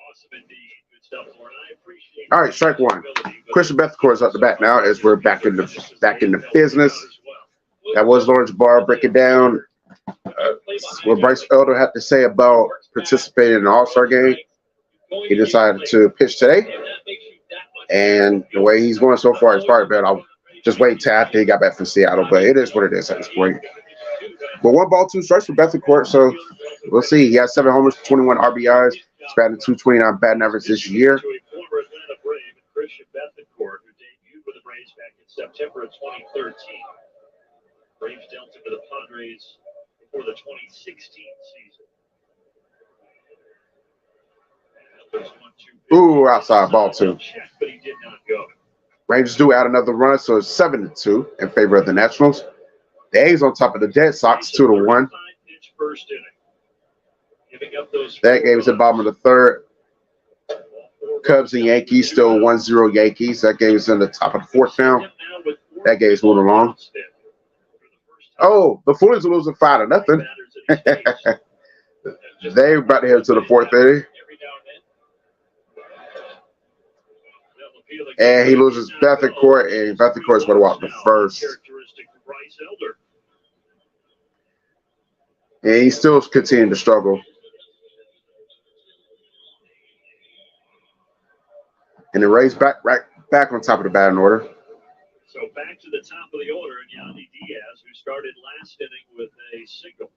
Awesome indeed. Good stuff, Lauren. I appreciate. All right, strike one. Christian Bethencourt is up the bat now as we're back in the business. That was Lawrence Barr breaking down what Bryce Elder had to say about participating in the All-Star game. He decided to pitch today, and the way he's going so far is probably better. I'll just wait till after he got back from Seattle, but it is what it is at this point. But 1 ball, 2 strikes for Bethencourt, so we'll see. He has 7 homers, 21 RBIs. He's batting 229 batting average this year. Former Atlanta Brave, Christian Bethencourt, who debuted with the Braves back in September of 2013. Braves dealt him to the Padres before the 2016 season. Ooh, outside ball 2. But he did not go. Rangers do add another run, so it's 7-2 in favor of the Nationals. The A's on top of the Dead Sox, 2-1. That game is at the bottom of the third. Cubs and Yankees still 1-0 Yankees. That game is in the top of the fourth now. That game is moving along. Oh, the Phillies are losing 5-0. They're about to head to the fourth inning. And he loses Bethencourt, and Bethencourt is going to walk the first. And he's still continuing to struggle. And the Rays back on top of the batting order. So back to the top of the order, and Yandy Diaz, who started last inning with a single.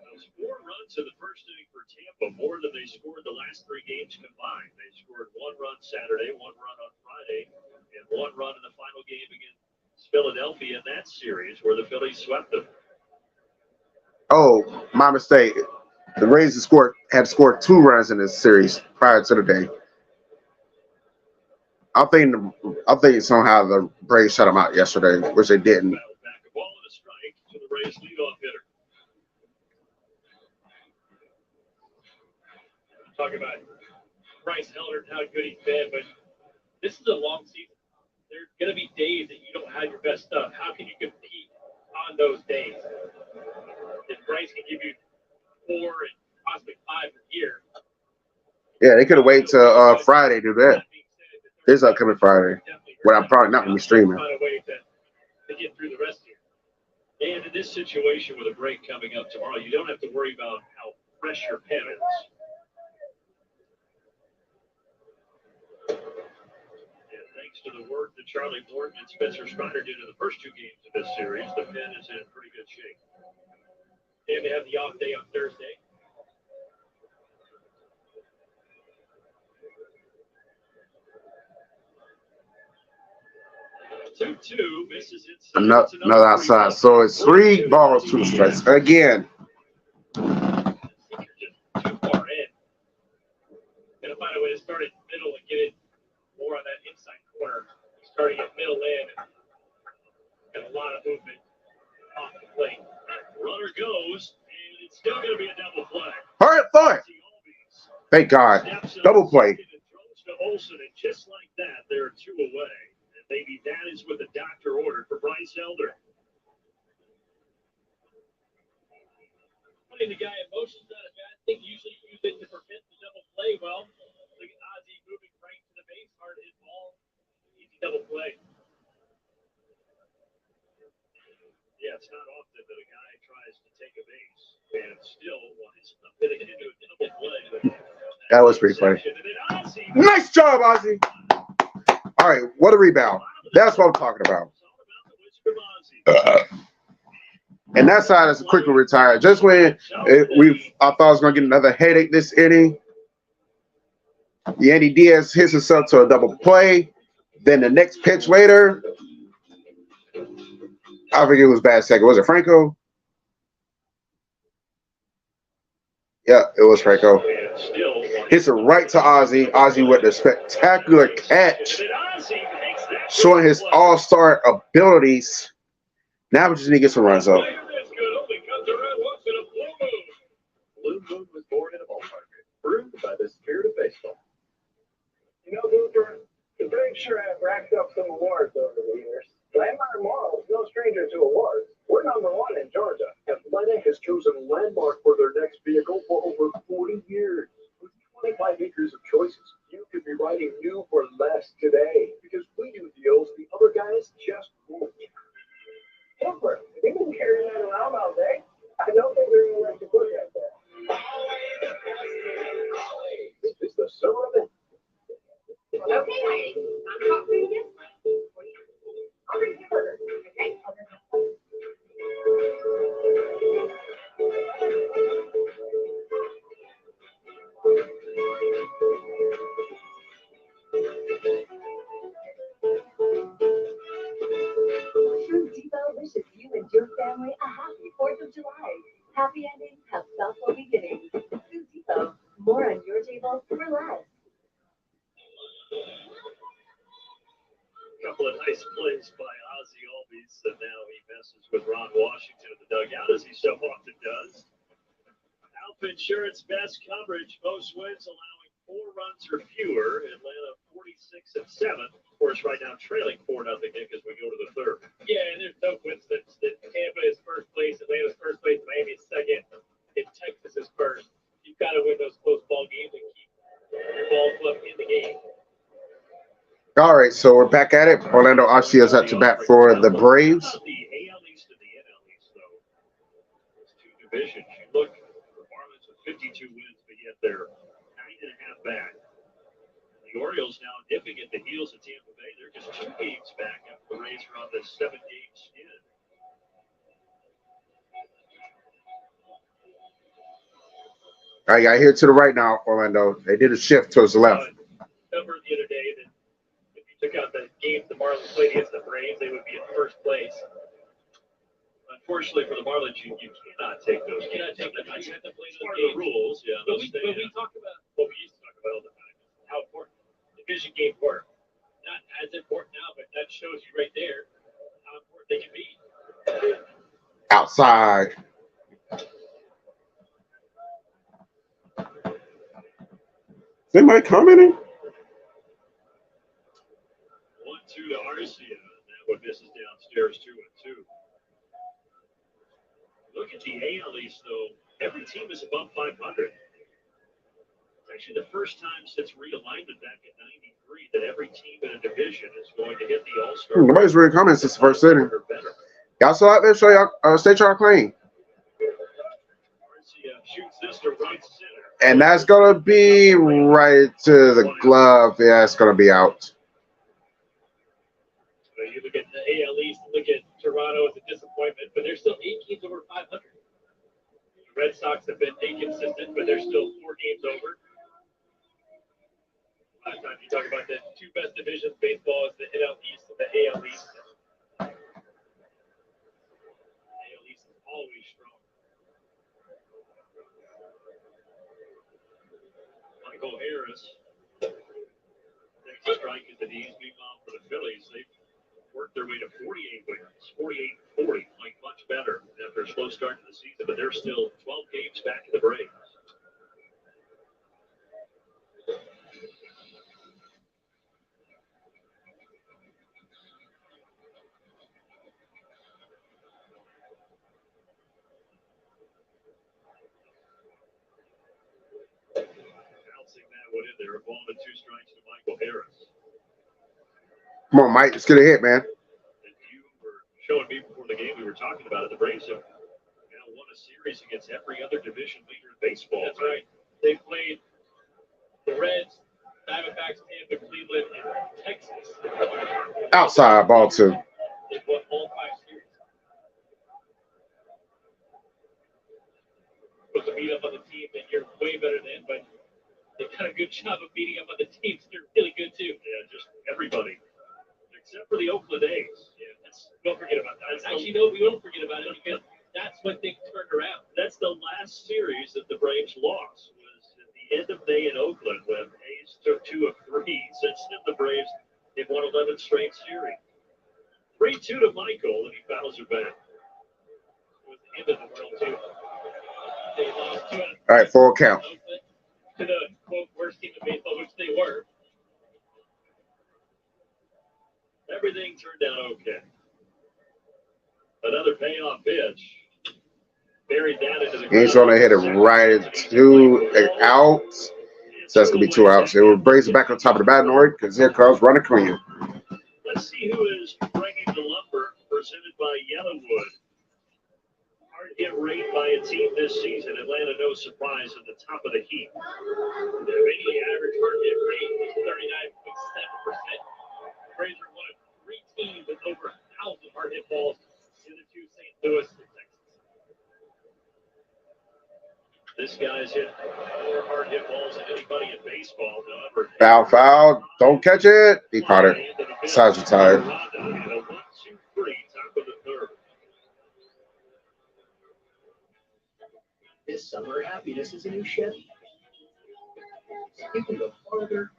Those 4 runs in the first inning for Tampa, more than they scored the last 3 games combined. They scored 1 run Saturday, 1 run on Friday, and 1 run in the final game against Philadelphia in that series where the Phillies swept them. Oh, my mistake. The Rays had scored 2 runs in this series prior to the day. I think somehow the Braves shut them out yesterday, which they didn't. Back a ball and a strike to the Rays leadoff hitter. Talking about Bryce Elder and how good he's been, but this is a long season. There's going to be days that you don't have your best stuff. How can you compete on those days? If Bryce can give you 4 and possibly 5 a year. Yeah, they could have waited till Friday to do that. This upcoming Friday, when I'm probably not going to be streaming. Find a way to get through the rest of the year. And in this situation with a break coming up tomorrow, you don't have to worry about how fresh your pen is. the work that Charlie Morton and Spencer Strider did in the first 2 games of this series, the Pen is in pretty good shape. And they have the off day on Thursday. 2-2 misses inside. Another outside. So it's 3 balls, 2 strikes. Again. You're just too far in. Gotta find a way to start it middle and get it more on that inside corner. Starting at middle in. Got a lot of movement off the plate. Runner goes, and it's still gonna be a double play. Hard for it. Thank God. Double play. To Olsen, and just like that, they're 2 away. And maybe that is what the doctor ordered for Bryce Elder. Putting the guy in motion is not a bad thing. Usually use it to prevent the double play. Well, look at Ozzie moving right to the base, hard hit ball. Easy double play. Yeah, it's not often that a guy tries to take a base and still winds up hitting it into a double play. That was pretty funny. Nice job, Ozzie. All right, what a rebound. That's what I'm talking about. And that side is quickly retired. Just when I thought I was going to get another headache this inning, Yandy Diaz hits himself to a double play. Then the next pitch later, I think it was bad second. Was it Franco? Yeah, it was Franco. Hits it right to Ozzie. Ozzie with a spectacular catch, showing his all-star abilities. Now we just need to get some runs up. Blue Moon was born in a ballpark, brewed by the spirit of baseball. You know, Luther, the Braves sure have racked up some awards over the years. Landmark Mall is no stranger to awards. We're #1 in Georgia. Athletic has chosen Landmark for their next vehicle for over 40 years. With 25 acres of choices, you could be riding new for less today because we do deals the other guys just won't. Super. You've been carrying that around all day. I don't think they're going to let you put that there. This is the summer event. Okay, ladies, I'm hot for you. I'll bring you a burger. Okay? Fruit Depot wishes you and your family a happy 4th of July. Happy endings have thoughtful beginnings. Fruit Depot, more on your table for less. A couple of nice plays by Ozzie Albies, and now he messes with Ron Washington in the dugout, as he so often does. Alpha Insurance best coverage, most wins, allowing 4 runs or fewer. Atlanta 46-7. Of course, right now trailing 4-0, Nick, as we go to the 3rd. Yeah, and there's no coincidence that Tampa is first place, Atlanta's first place, Miami is second, and Texas is first. You've got to win those close ball games and keep your ball club in the game. All right, so we're back at it. Orlando Arcia is up to bat for the Braves. The AL East and the NL East, though. Those 2 divisions. You look for Marlins with 52 wins, but yet they're 9.5 back. The Orioles now nipping at the heels of Tampa Bay. They're just 2 games back after the Rays are on the 7-game skid. All right, here to the right now, Orlando. They did a shift towards the left. Number the other day that if you took out the game the Marlins played against the Braves, they would be in first place. Unfortunately for the Marlins, you cannot take those. You cannot take them. You have to play Part those of the games. rules, yeah. But we talk about what we used to talk about all the time. How important division games were. Not as important now, but that shows you right there how important they can be. Outside. Is anybody commenting? 1-2 to Arcia. That one misses downstairs 2-2. Look at the AL East, though. Every team is above 500. It's actually the first time since realignment back in '93 that every team in a division is going to hit the All-Star. Nobody's really commenting since the first inning. Y'all still out there? Show y'all, state y'all claim. Arcia shoots this to right center. And that's going to be right to the glove. Yeah, it's going to be out. You look at the AL East, look at Toronto as a disappointment, but they're still 8 games over 500. The Red Sox have been inconsistent, but they're still 4 games over. Last time you talk about the 2 best divisions baseball is the NL East and the AL East. AL East is always strong. Michael Harris takes a strike at the knees. Meanwhile, for the Phillies, they've worked their way to 48 wins, 48-40, like much better after a slow start to the season, but they're still 12 games back in the Braves. Bouncing that one in there, a ball and 2 strikes to Michael Harris. Come on, Mike. Let's get a hit, man. And you were showing me before the game we were talking about it. The Braves have now won a series against every other division leader in baseball. That's right. They played the Reds, Diamondbacks, Tampa, Cleveland, and Texas. Outside ball 2. They've won all 5 series. Supposed to beat up on the team that you're way better than, but they've done a good job of beating up on the teams that are really good too. Yeah, just everybody. Except for the Oakland A's. Yeah, don't forget about that. Actually, no, we won't forget about it because that's when things turned around. That's the last series that the Braves lost. Was at the end of May in Oakland when A's took 2 of 3. Since then, the Braves they've won 11 straight series. 3-2 to Michael, and he fouls her back. It was the end of the world too. They lost 2 out of 3. All right, full count. To the quote worst team in baseball, which they were. Everything turned out okay. Another payoff pitch. Buried down into the ground. He's going to hit it right 2 out. So that's going to be 2 outs. It will brace it back on top of the batting order because here comes running clean. Let's see who is bringing the lumber, presented by Yellowwood. Hard hit rate by a team this season. Atlanta, no surprise, at the top of the heap. The immediately average hard hit rate is 39.7%. Braves are one of 3 teams with over 1,000 hard hit balls in the 2 St. Louis and Texas. This guy's hit more hard hit balls than anybody in baseball. However, Foul. Don't catch it. He caught it. Sides retired. And a 1-2-3, top of the 3rd. This summer, happiness is a new Chevy. You can go farther,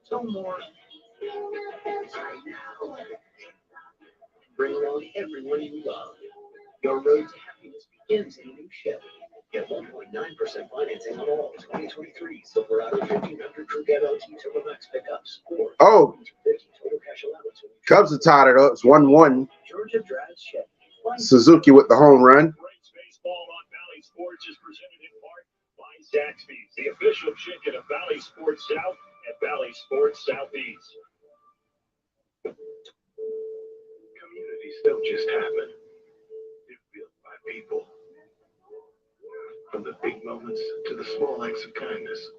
so more. Bring along everyone you love. Your road to happiness begins in a new Chevy. Get 1.9% financing on all 2023 Silverado 1500 Crew Cab LT Turbomax pickups. Or Oh, 50 total cash allowance. Cubs are tied it up. It's 1-1. Georgia drives Chevy. Suzuki with the home run. Braves baseball on Valley Sports is presented in part by Zaxby's, the official chicken of Valley Sports South and Valley Sports Southeast. Communities don't just happen. They're built by people. From the big moments to the small acts of kindness,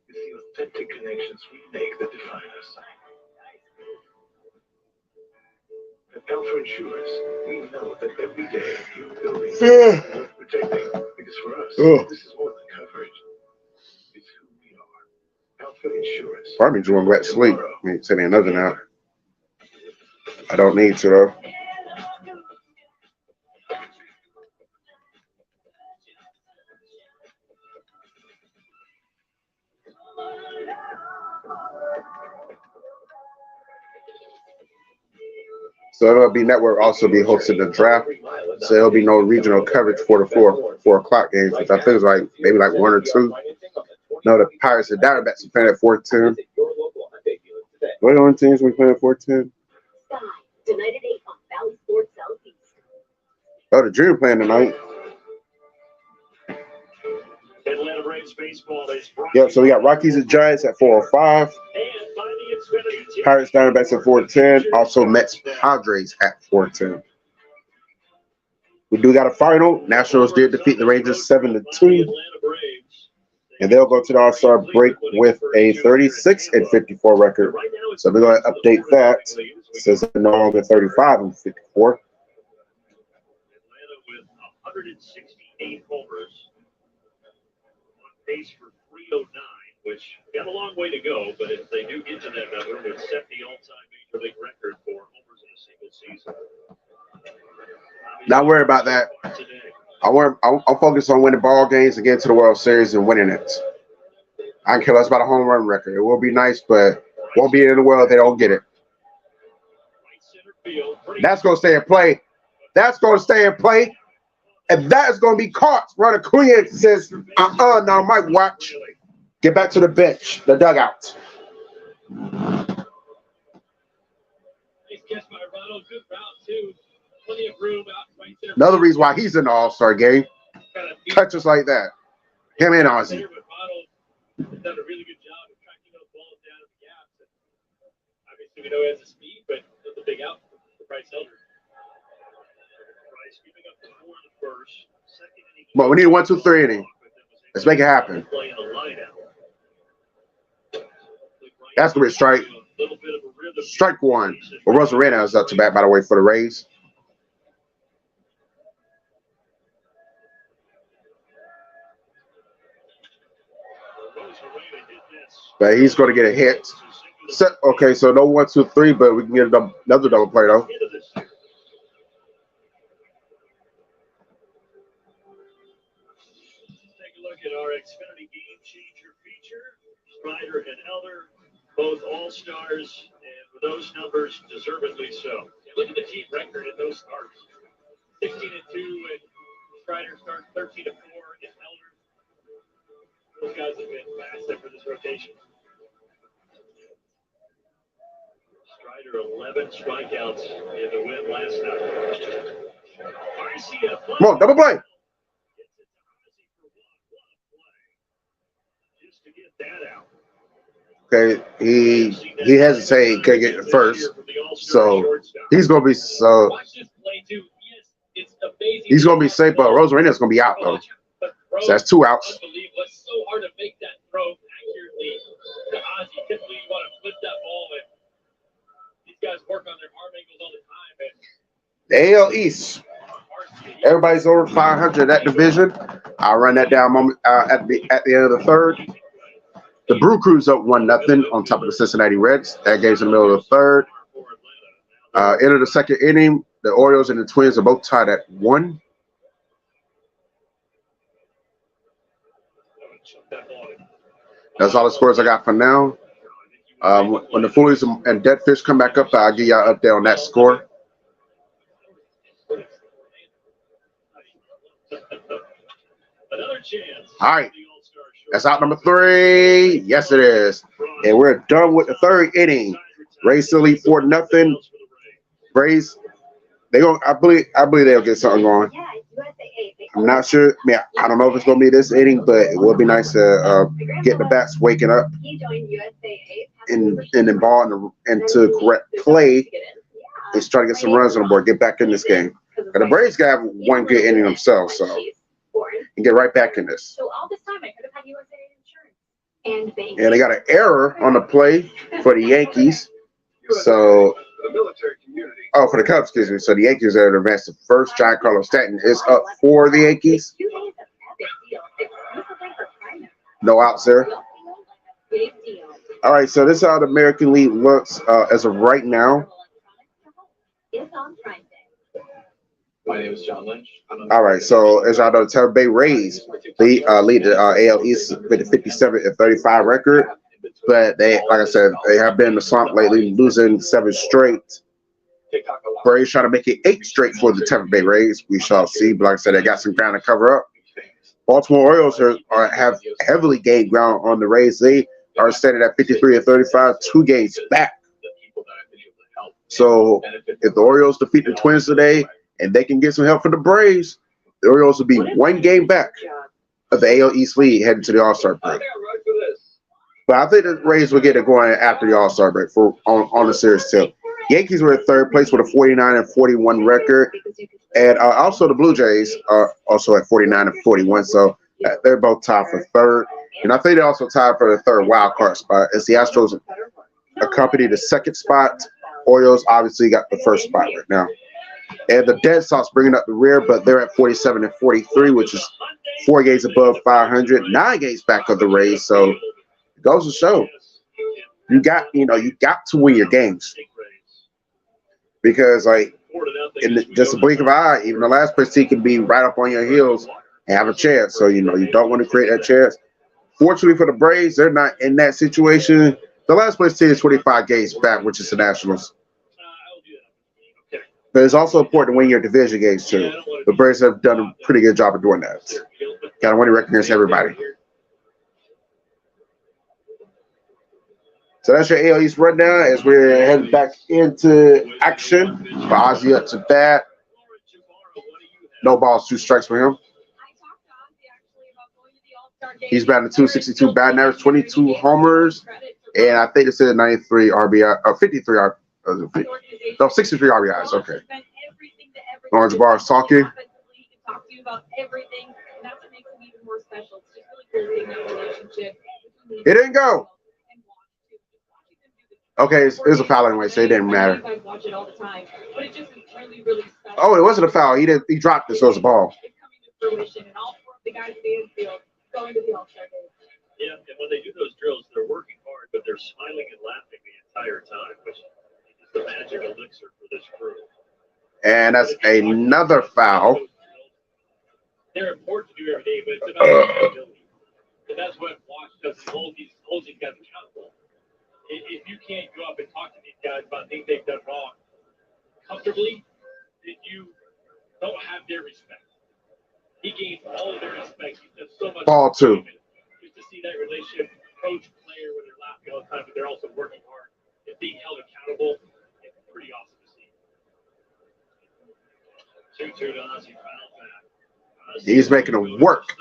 it's the authentic connections we make that define us. At Alpha Insurance, we know that every day you're building worth protecting, because for us, this is more than coverage. It's who we are. Alpha Insurance. Probably doing wet sleep. I mean, sending another now. I don't need to though. So MLB Network also be hosting the draft. So there'll be no regional coverage for the 4 o'clock games, which I think is like maybe like 1 or 2. No, the Pirates and Diamondbacks are playing at 4:10. What are the only teams we playing at 4:10? Tonight at 8 on Valley Sports Southeast. Oh, the Dream playing tonight. Atlanta Braves baseball is brought Yep, so we got Rockies and Giants at 4:05. and by the Xfinity team. Pirates Diamondbacks at 4:10. Also Mets Padres at 4:10. We do got a final. Nationals did defeat the Rangers 7-2. Atlanta Braves. They and they'll go to the All-Star break with a 36-54 record. So we're going to update that since they're no longer 35-54. Atlanta with 168 homers, on pace for 309, which got a long way to go, but if they do get to that number, it would set the all-time major league record for homers in a single season. Not worry about that. I'm focused on winning ball games and getting to the World Series and winning it. I don't care less about a home run record. It will be nice, but won't be in the world if they don't get it. That's going to stay in play. That's going to stay in play. And that is going to be caught. Ronald Acuna says, now Mike, watch. Get back to the bench, the dugout. Nice catch by Ronald. Good route, too. Plenty of room out right there. Another reason why he's in the All-Star game. Touches like that. Him and Ozzie. Ronald has done a really good job of tracking those balls down in the gaps. And obviously, we know he has the speed, but that's a big out for Bryce Elder. Bryce giving up the 4 in the first, second inning. But we need a 1-2-3 inning. Let's make it happen. Playing a lineout. That's going to be a strike. Strike one. Well, Rosarena is up to bat, by the way, for the Rays. But he's going to get a hit. Okay, so no 1-2-3, but we can get another double play, though. Take a look at our Xfinity Game Changer feature. Strider and Elder, both all-stars, and with those numbers, deservedly so. Look at the team record in those starts. 16-2, and Strider starts 13-4, and Elder. Those guys have been massive for this rotation. Strider 11 strikeouts in the win last night. Garcia, Come on, double play. just to get that out. Okay, he hesitated, he couldn't get the first. So he's going to be so. Watch this play, too. Yes, it's amazing. He's going to be safe, but Rosarena's going to be out, though. So that's 2 outs. Unbelievable. It's so hard to make that throw accurately to Ozzie. Typically, you want to flip that ball, and these guys work on their arm angles all the time. And The AL East. Everybody's over 500 in that division. I'll run that down at the end of the third. The Brew Crew's up 1-0 on top of the Cincinnati Reds. That game's in the middle of the third. End of the second inning, the Orioles and the Twins are both tied at 1. That's all the scores I got for now. When the Foolies and Deadfish come back up, I'll give y'all an update on that score. Another chance. All right. That's out number 3. Yes, it is. And we're done with the third inning. Rays still lead 4-0. Rays, I believe they'll get something going. I'm not sure. Yeah, I don't know if it's gonna be this inning, but it will be nice to get the bats waking up and the ball into correct play. Is try to get some runs on the board, get back in this game. And the Braves got one good inning themselves, so and get right back in this. So all this time I could have had USA insurance and bank. And they got an error on the play for the Yankees. So, for the Cubs, excuse me. So the Yankees are to advance to first. John Carlos Stanton is up for the Yankees. No outs there. All right, so this is how the American League looks as of right now. My name is John Lynch. All right, so as y'all know, the Tampa Bay Rays lead the AL East with a 57-35 record. But they, like I said, they have been in the slump lately, losing 7 straight. Braves trying to make it 8 straight for the Tampa Bay Rays. We shall see. But like I said, they got some ground to cover up. Baltimore Orioles have heavily gained ground on the Rays. They are standing at 53-35, 2 games back. So if the Orioles defeat the Twins today and they can get some help from the Braves, the Orioles will be 1 game back of the AL East lead heading to the All-Star break. But I think the Rays will get it going after the All-Star break on the series too. Yankees were in third place with a 49-41 record, and also the Blue Jays are also at 49-41. So they're both tied for third. And I think they're also tied for the third wild card spot. As the Astros accompany the second spot, Orioles obviously got the first spot right now. And the Dead Sox bringing up the rear, but they're at 47 and 43, which is 4 games above 500, 9 games back of the Rays. So it goes to show you got to win your games, because like in just a blink of an eye, even the last place team can be right up on your heels and have a chance. So you don't want to create that chance. Fortunately for the Braves, they're not in that situation. The last place team is 25 games back, which is the Nationals. But it's also important to win your division games too. The Braves have done a pretty good job of doing that. Got to win record against everybody. So that's your AL East rundown as we're heading back into action. Ozzy up to bat. No balls, 2 strikes for him. He's batting 262 batting average, 22 homers, and I think they said 93 RBI, 53 RBI. No, 63 RBIs. Okay. Orange Bar is talking. It didn't go. Okay, it was a foul anyway, so it didn't matter. Oh, it wasn't a foul. He dropped it, so it's a ball. Yeah, and when they do those drills, they're working hard, but they're smiling and laughing the entire time, which is the magic elixir for this crew. And that's another foul. They're important to do every day, but it's about accountability. And that's what Wash does. He holds these guys accountable. If you can't go up and talk to these guys about things they've done wrong comfortably, then you don't have their respect. He gains all of their respect. He does so much. Ball 2. Just to see that relationship, coach, player, where they're laughing all the time, but they're also working hard and being held accountable. It's pretty awesome to see. 2-2 to Ozzy, final back. He's making them work.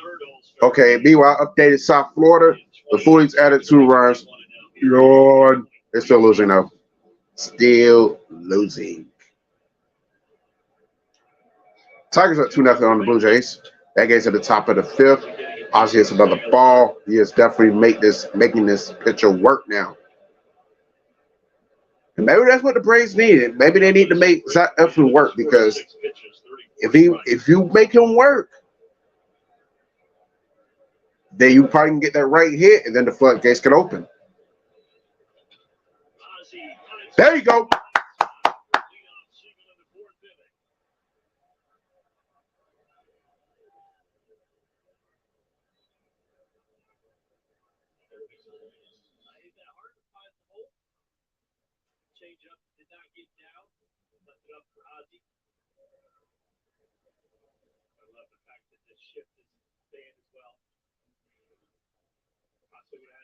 Okay, meanwhile, updated South Florida. The Phillies added 2 runs. Lord, they're still losing though. Still losing. Tigers up 2-0 on the Blue Jays. That game's at the top of the 5th. Ozzy hits another ball. He is definitely making this pitcher work now. And maybe that's what the Braves needed. Maybe they need to make Zach Eflin work, because if you make him work, then you probably can get that right hit, and then the floodgates can open. There you go.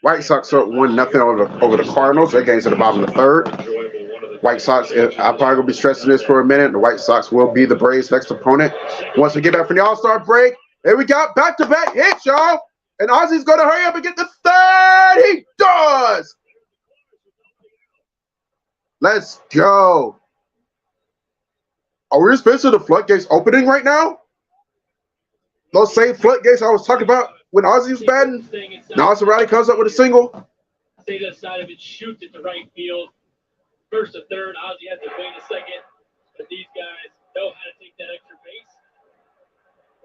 White Sox up 1-0 over the Cardinals. That game's at the bottom of the 3rd. White Sox, I'm probably going to be stressing this for a minute. The White Sox will be the Braves' next opponent. Once we get back from the All-Star break, here we got back-to-back hits, y'all. And Ozzy's going to hurry up and get the 3rd. He does. Let's go. Are we supposed to the floodgates opening right now? Those same floodgates I was talking about when Ozzy was batting. Now Ozzy comes up with a single. Stay to the side of it, shoots at the right field. First to third, Ozzy has to wait a second. But these guys know how to take that extra base.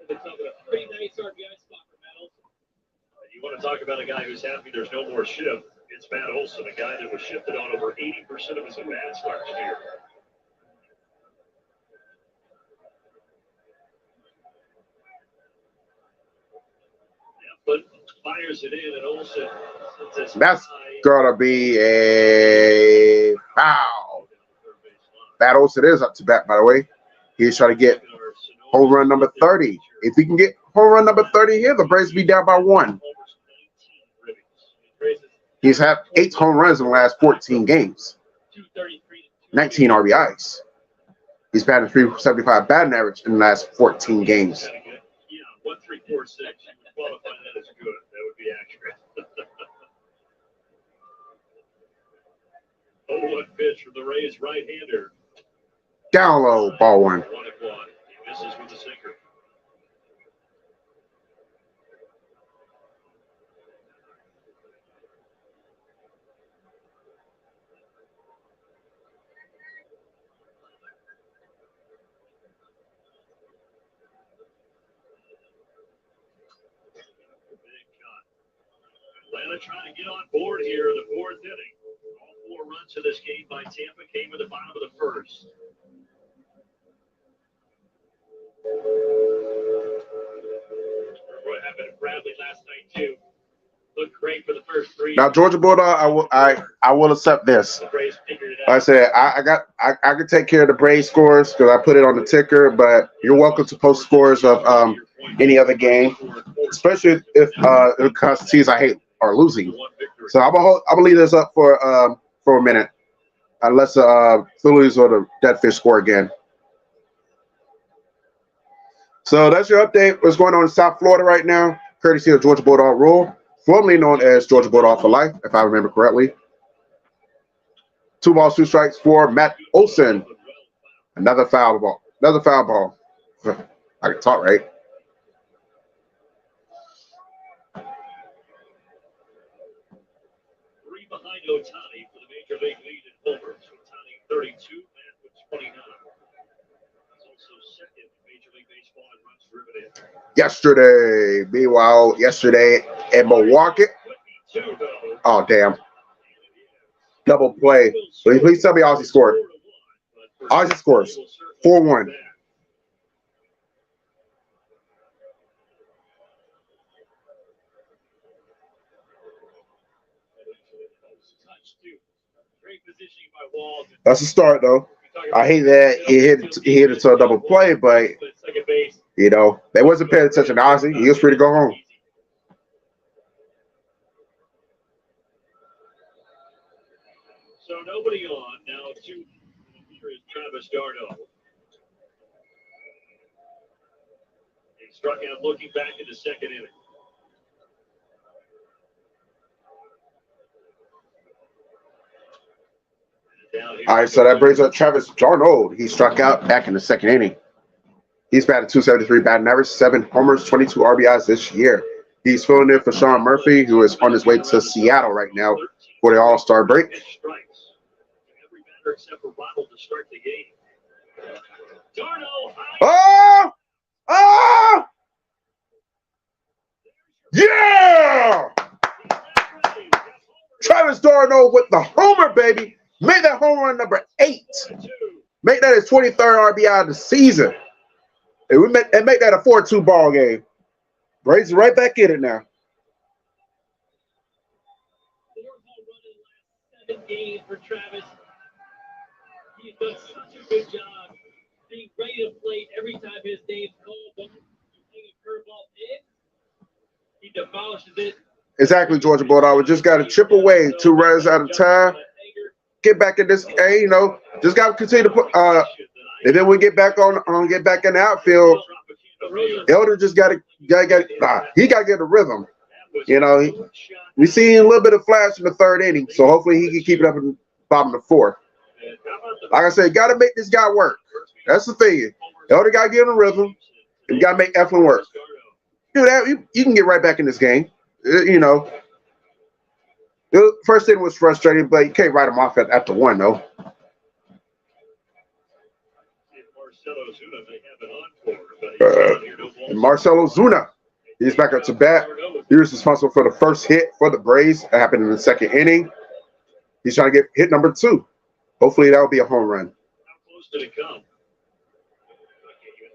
It's a pretty nice RBI spot for Matt Olson. You want to talk about a guy who's happy there's no more shift. It's Matt Olson, a guy that was shifted on over 80% of his at-bats last year. But fires it in, and Olsen. That's gonna be a foul. Matt Olson is up to bat, by the way. He's trying to get home run number 30. If he can get home run number 30 here, the Braves be down by 1. He's had 8 home runs in the last 14 games. 19 RBIs. He's batting 375 batting average in the last 14 games. Yeah, 1-3-4-6. Qualify that as good. That would be accurate. 0-1 pitch from the Rays right-hander. Down low, ball 1. 1-1. He misses with the sinker. Atlanta trying to get on board here in the fourth inning. All 4 runs to this game by Tampa came in the bottom of the first. What happened to Bradley last night too? Looked great for the first 3. Now Georgia Bulldog, I will accept this. The Braves figured it Like I out. said, I can take care of the Braves scores because I put it on the ticker, but you're welcome to post scores of any other game, especially if because teams I hate are losing. So I'm gonna leave this up for a minute, unless Phillies or the Deadfish score again. So that's your update. What's going on in South Florida right now? Courtesy of Georgia Bulldog Rule, formerly known as Georgia Bulldog for Life, if I remember correctly. 2 balls, 2 strikes for Matt Olson. Another foul ball. Another foul ball. I can talk, right? Three behind Otani for the major league lead in homers. Otani 32, Matt with 29. He's also second in Major League Baseball in runs driven in. Yesterday. Meanwhile, yesterday in Milwaukee. Oh, damn. Double play. Please tell me Ozzy scored. Ozzy scores. 4-1. That's a start, though. I hate that he hit it to a double play, but, you know, they wasn't paying attention to Ozzy. He was free to go home. So nobody on. Now 2 here is Travis d'Arnaud. He struck out looking back in the second inning. All right, so that brings up Travis d'Arnaud. He struck out back in the second inning. He's batted .273 batting average, 7 homers, 22 RBIs this year. He's filling in for Sean Murphy, who is on his way to Seattle right now for the All-Star break. Every batter except for Ronald to start the game. d'Arnaud. Oh! Oh! Yeah! Travis d'Arnaud with the homer, baby. Make that home run number 8. Make that his 23rd RBI of the season. And make that a 4-2 ball game. Braves right back in it now. 4 home run in the last 7 games for Travis. He's done such a good job being ready to plate every time his name's called. But you hang a curveball in, he demolishes it. Exactly, Georgia Bulldog. We just got to chip away 2 runs at a time. Get back in this game, you know. Just got to continue to put. And then we get back in the outfield. Elder just got to he got to get a rhythm. You know, we seen a little bit of flash in the 3rd inning, so hopefully he can keep it up in the bottom of the 4th. Like I said, got to make this guy work. That's the thing. Elder got to get in a rhythm, and you got to make Eflin work. Do that, you can get right back in this game. You know. The first inning was frustrating, but you can't write him off after 1, though. And Marcelo Zuna, he's back up to bat. He was responsible for the first hit for the Braves. That happened in the 2nd inning. He's trying to get hit number 2. Hopefully that will be a home run. How close did it come?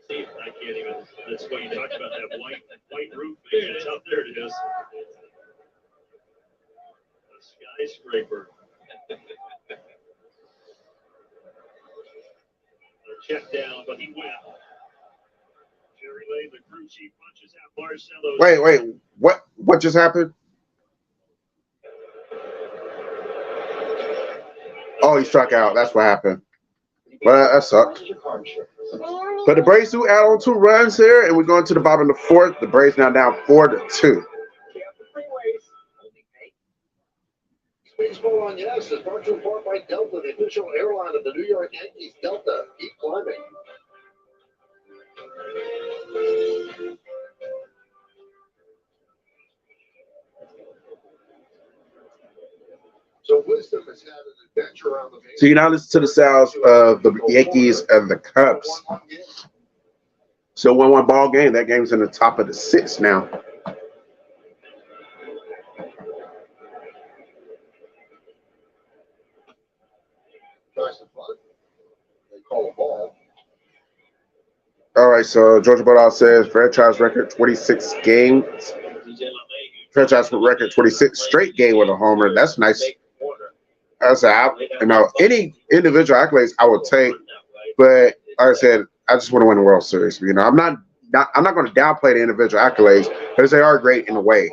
I can't even. That's what you talked about, that white roof. It's out there. It is. A skyscraper. Check down, but he went. Jerry Lane, the crew chief, punches out Marcelo. Wait. What just happened? Oh, he struck out. That's what happened. Well, that sucked. But the Braves do add on 2 runs here, and we're going to the bottom of the 4th. The Braves now down 4-2. Baseball on Yes is brought to you in part by Delta, the official airline of the New York Yankees. Delta, keep climbing. So Wisdom has had an adventure around the base. So you now listen to the sounds of the Yankees and the Cubs. So 1-1 ball game. That game's in the top of the 6th now. All right, so Georgia Bulldog says franchise record 26 games. Franchise record 26 straight game with a homer. That's nice. As any individual accolades I would take, but like I said, I just want to win the World Series. You know, I'm not going to downplay the individual accolades because they are great in a way.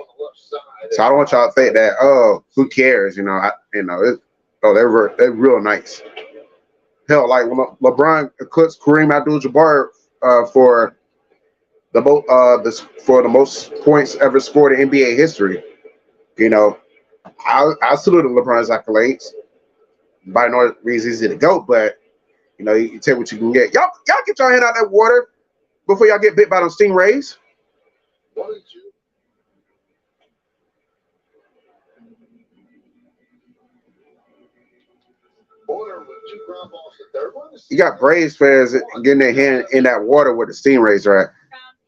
So I don't want y'all to think that, oh, who cares? You know, they're real nice. Hell, like when LeBron eclipsed Kareem Abdul-Jabbar for the most points ever scored in NBA history. You know, I salute LeBron's accolades. By no reason easy to go, but you know, you take what you can get. Y'all get your hand out that water before y'all get bit by those stingrays. You got Braves fans getting their hand in that water where the stingrays are at.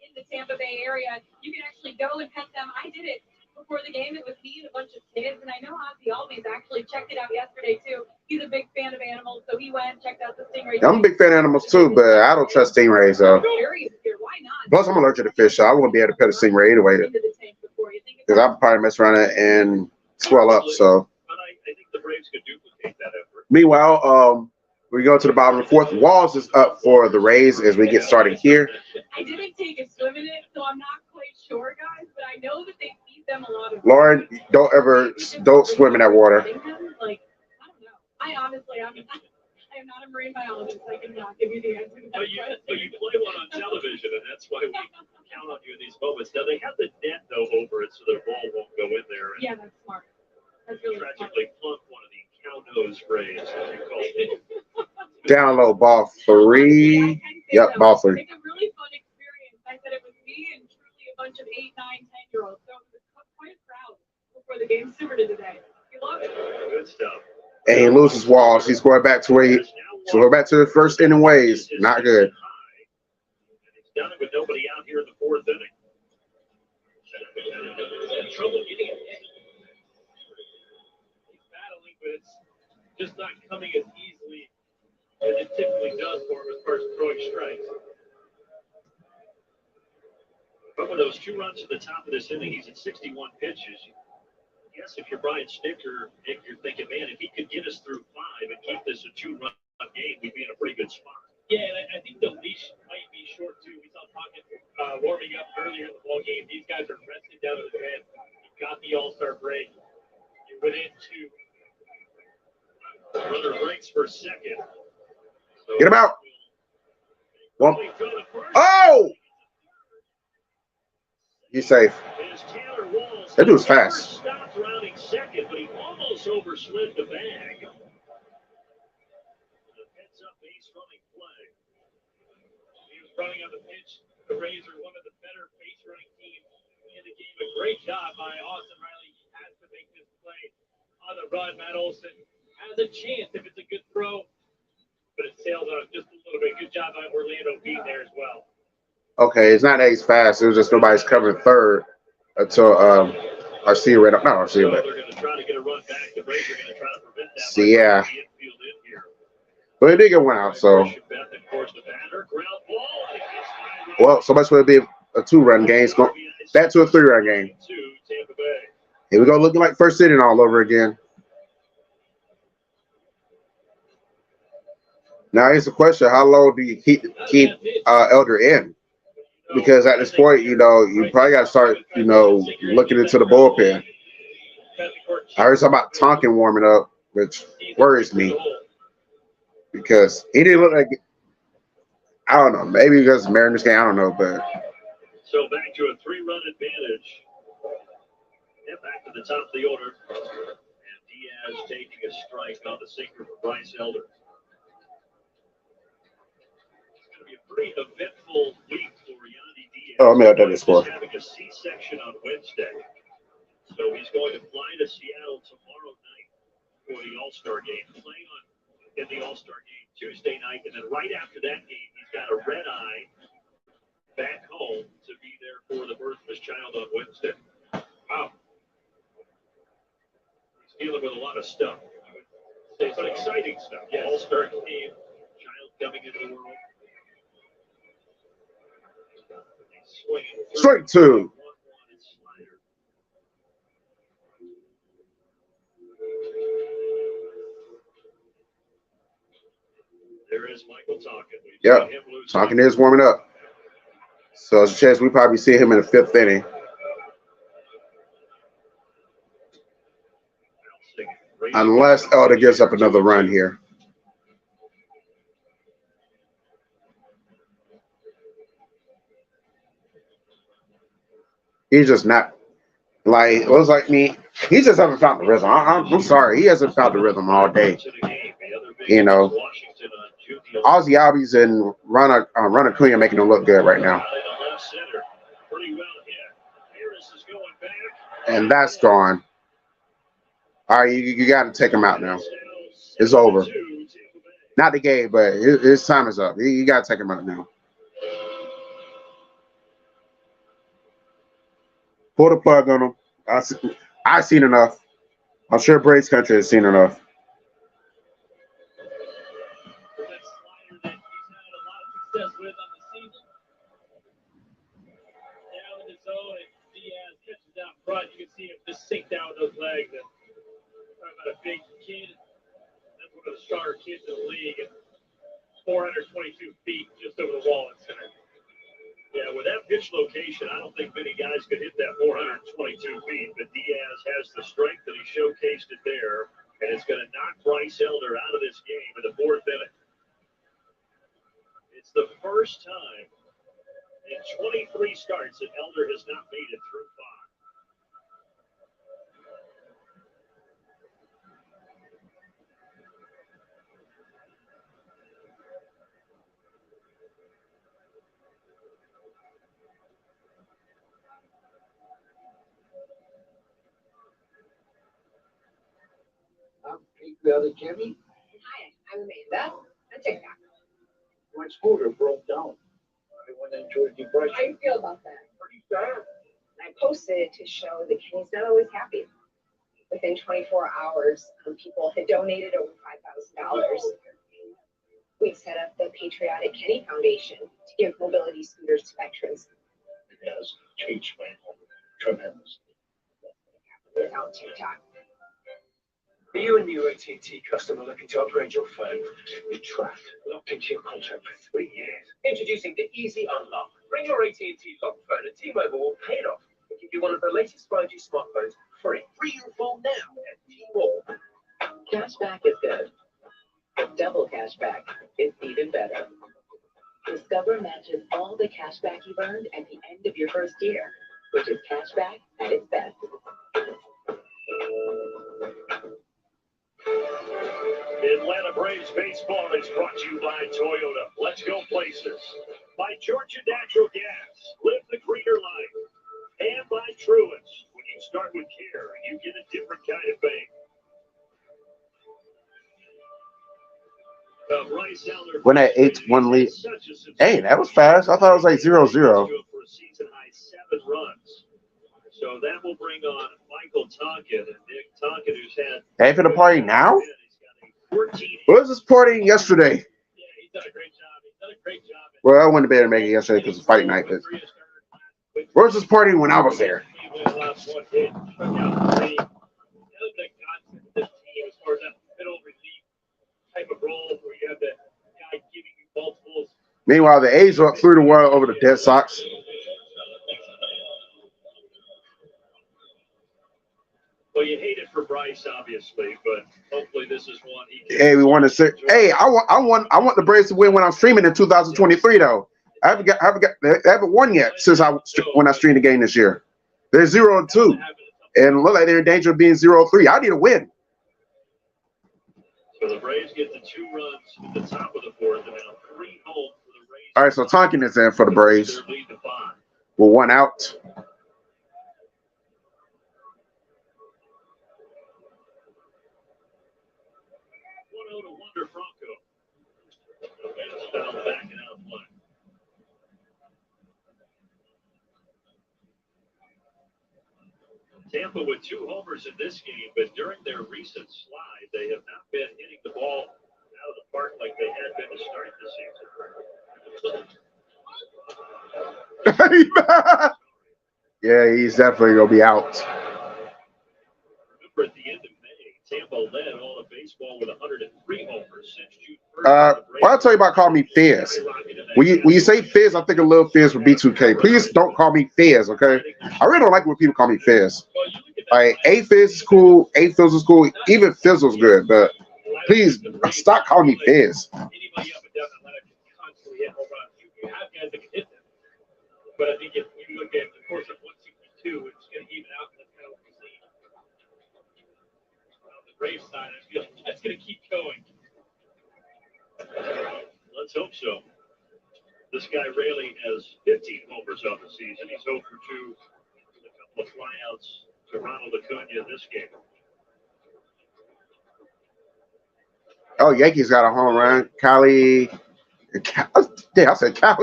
In the Tampa Bay area, you can actually go and pet them. I did it before the game. It was me and a bunch of kids, and I know Ozzy Albies actually checked it out yesterday too. He's a big fan of animals, so he went and checked out the stingrays. I'm a big fan of animals too, but I don't trust stingrays though. Why not? Plus, I'm allergic to fish, so I wouldn't be able to pet a stingray anyway. Because I'll probably mess around it and swell up. So. But I think the Braves could duplicate that effort. Meanwhile, we go to the bottom of the fourth. Walls is up for the Rays as we get started here. I didn't take a swim in it, so I'm not quite sure, guys. But I know that they feed them a lot of. Lauren, don't swim in that water. Like, I don't know. I honestly, I am not a marine biologist. I cannot give you the answer to that question. But you play one on television, and that's why we count on you in these moments. Now they have the net though over it, so their ball won't go in there. Yeah, that's smart. That's really tragically plunk one of the cow nose Rays, as you call it. Down low, ball 3. Yep, ball 3. It's a really fun experience. I said it was me and truly a bunch of 8, 9, 10-year-olds. So it was quite proud before the game started today. You love it. Good stuff. And he loses Walls. He's going back to the first inning ways. Not good. And he's done it with nobody out here in the fourth inning. Trouble getting it. He's battling, but it's just not coming as easily as it typically does for him as far as throwing strikes. But with those 2 runs at the top of this inning, he's at 61 pitches. Yes, if you're Brian Snicker, Nick, you're thinking, man, if he could get us through 5 and keep this a 2-run game, we'd be in a pretty good spot. Yeah, and I think the leash might be short too. We saw Pocket warming up earlier in the ball game. These guys are rested down to the bed. You got the All-Star break. You went into Runner breaks for second. So Get him out. Well, oh! He's safe. That dude's fast. Stopped rounding second, but he almost overslid the bag. Heads up base running play. He was running on the pitch. The Rays are one of the better base running teams in the game. A great job by Austin Riley. He has to make this play on the run. Matt Olson has a chance if it's a good throw, but it sails on just a little bit. Good job by Orlando being there as well. Okay, it's not that he's fast. It was just nobody's covering third until Arcia right up. Not Arcia, but they're going to try to get a run back. The Rays are going to try to prevent that. see, yeah. But they did get one out, so. Well, so much for it be a 2-run game. It's going back to a 3-run game. Here we go, looking like first inning all over again. Now here's the question: how long do you keep Elder in? Because at this point, you probably got to start, looking into the bullpen. I heard something about Tonkin warming up, which worries me because he didn't look like. I don't know. Maybe because of Mariners game. I don't know, but. So back to a 3-run advantage. And back to the top of the order. And Diaz taking a strike on the sinker for Bryce Elder. It's going to be a pretty eventful week for Yandy Diaz. Oh, I may have done this score. He's having a C-section on Wednesday. So he's going to fly to Seattle tomorrow night for the All-Star game. Playing in the All-Star game Tuesday night. And then right after that game, he's got a red eye back home to be there for the birth of his child on Wednesday. Wow. He's dealing with a lot of stuff. But exciting stuff. Yeah, all-star game, child coming into the world. Straight two. There is Michael Tonkin. Yep, Tonkin is warming up. So there's a chance we probably see him in the 5th inning. Unless Elder gives up another run here. He's just not like it was like me. He just hasn't found the rhythm. I'm sorry, he hasn't found the rhythm all day. You know, Ozzy Albies and Ron Acuna making him look good right now. And that's gone. All right, you got to take him out now. It's over. Not the game, but his time is up. You got to take him out now. Pull the plug on him. I've seen enough. I'm sure Braves Country has seen enough. You can see him just sink down with those legs. And talking about a big kid. That's one of the stronger kids in the league. And 422 feet just over the wall at center. Yeah, with that pitch location, I don't think many guys could hit that 422 feet. But Diaz has the strength that he showcased it there. And it's going to knock Bryce Elder out of this game in the 4th inning. It's the first time in 23 starts that Elder has not made it through 5. I'm Brother Jimmy. Hi, I'm Amanda. I'm TikTok. My scooter broke down. I went and enjoyed the brush. How do you feel about that? Pretty sad. I posted it to show that Kenny's not always happy. Within 24 hours, people had donated over $5,000. We've set up the Patriotic Kenny Foundation to give mobility scooters to veterans. It has changed my home tremendously. Without TikTok. Are you a new AT&T customer looking to upgrade your phone? You're trapped, locked into your contract for 3 years. Introducing the Easy Unlock. Bring your AT&T locked phone and T-Mobile will pay it off and give you one of the latest 5G smartphones free. Free your phone now at T-Mobile. Cashback is good, but double cashback is even better. Discover matches all the cashback you've earned at the end of your first year, which is cashback at its best. Atlanta Braves baseball is brought to you by Toyota. Let's go places. By Georgia Natural Gas. Live the greener life. And by Truist. When you start with care, you get a different kind of bank. Bryce Elder. When that 8-1 lead. Hey, that was fast. I thought it was like 0-0. For a season high 7 runs. So that will bring on Michael Tonkin and Nick Tonkin, who's had. Hey, for the party now? What was this party yesterday? Yeah, he's done a great job. He's done a great job. Well, I wouldn't have been able to make it yesterday because it's fight night. But where was this party when I was there? Meanwhile, the A's are up 3-1 over the Dead Sox. Well, you hate it for Bryce, obviously, but hopefully this is one he can. Hey, we want to say. Hey, I want the Braves to win when I'm streaming in 2023. Though they haven't won yet since when I streamed the game this year. They're 0-2, and look like they're in danger of being 0-3. I need a win. So the Braves get the 2 runs at the top of the 4th, and now 3 home for the Braves. All right, so Tonkin is in for the Braves. With 1 out. To Wonder Franco. It's foul back and out of play. Tampa with 2 homers in this game, but during their recent slide, they have not been hitting the ball out of the park like they had been to start the season. Yeah, he's definitely gonna be out. Remember, at the end of May, Tampa led all of baseball with 103 homers since June 1st. Well, I'll tell you about call me Fizz. When you say Fizz, I think a little Fizz would be 2K. Please don't call me Fizz, okay? I really don't like when people call me Fizz. Like A-Fizz is cool, A-Fizzle is cool, even Fizzle's good, but please stop calling me Fizz. But I think if you look at the course of 162, it's going to even out in the penalty scene. On the Braves side, I feel like that's going to keep going. Let's hope so. This guy Rayleigh has 15 homers on the season. He's 0 for 2 with a couple of flyouts to Ronald Acuna in this game. Oh, Yankees got a home run. I said Cal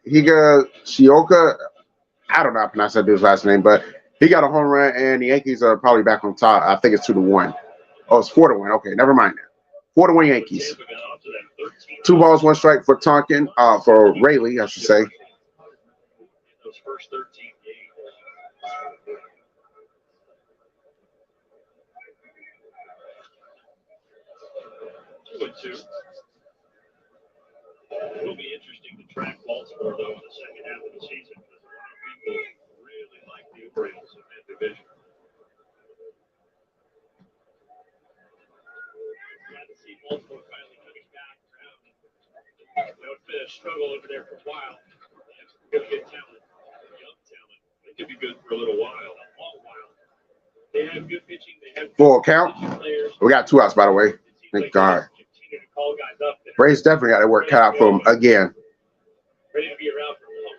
Higashioka. I don't know how to pronounce that dude's last name, but he got a home run, and the Yankees are probably back on top. I think it's 2-1. Oh, it's 4-1. Okay, never mind that. 4-1 Yankees. 2 balls, 1 strike for Tonkin, for Rayleigh, I should say. Those first 13 games. 2-2. It will be interesting to track Baltimore, though, in the second half of the season, because a lot of people really like the Orioles in that division. Glad to see Baltimore finally coming back around. It's been a struggle over there for a while. They have some good talent, young talent. They could be good for a little while, a long while. They have good pitching. They have full count. We got 2 outs, by the way. Thank God. Braves definitely got to work cut out for him again. Ready to be around for a long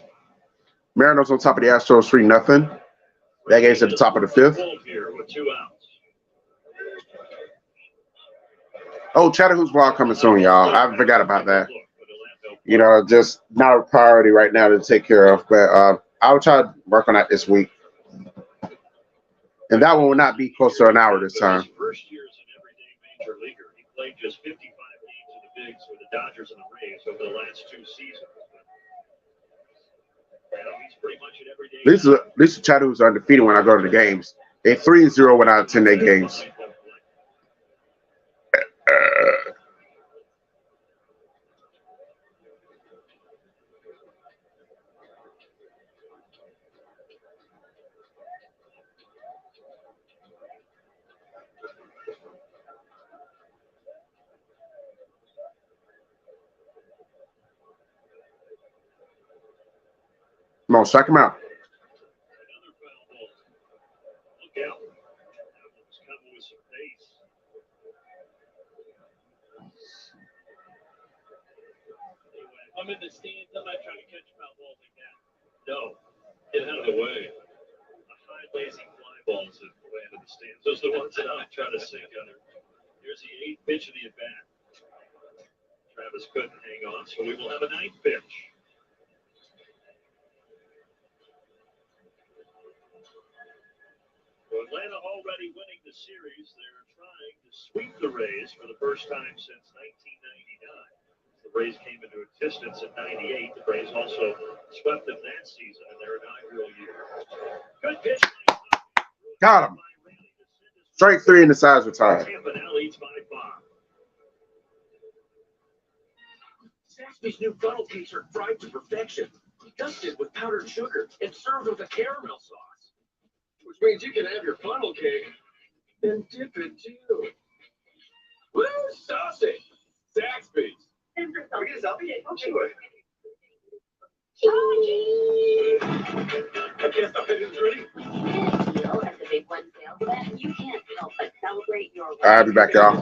time. Mariners on top of the Astros 3-0. That game's at the top of the 5th. Here with 2 outs. Oh, Chattahoochee Ball coming soon, y'all. I forgot about that. You know, just not a priority right now to take care of, but I'll try to work on that this week. And that one will not be close to an hour this time. First year as an everyday major leaguer, he played just 55 games in the bigs with the Dodgers and the Rays over the last 2 seasons. He's pretty much an everyday. At least the Chattahoochees are undefeated when I go to the games. They're 3-0 when I attend their games. Come on, strike him out. Another foul ball. Look out. That one's coming with some pace. Anyway, I'm in the stands. I'm not trying to catch foul balls like that. No. Get out of the way. The high, lazy fly balls that land in the stands. Those are the ones that I'm trying to sink under. Here's the 8th pitch of the at-bat. Travis couldn't hang on, so we will have a 9th pitch. So Atlanta already winning the series. They're trying to sweep the Rays for the first time since 1999. The Rays came into existence in 98. The Rays also swept them that season in their inaugural year. Good pitch. Got him. Strike 3 in the size retired. Tampa now leads 5-5. Zaxby's new funnel cakes are fried to perfection, dusted with powdered sugar, and served with a caramel sauce. Which means you can have your funnel cake and dip it too. Woo, saucy! Zaxby's. Can we get a selfie? Sure. I can't stop it. It's ready. A-Fizzle has a big one sale plan. You can't help but celebrate your. I'll be back, y'all.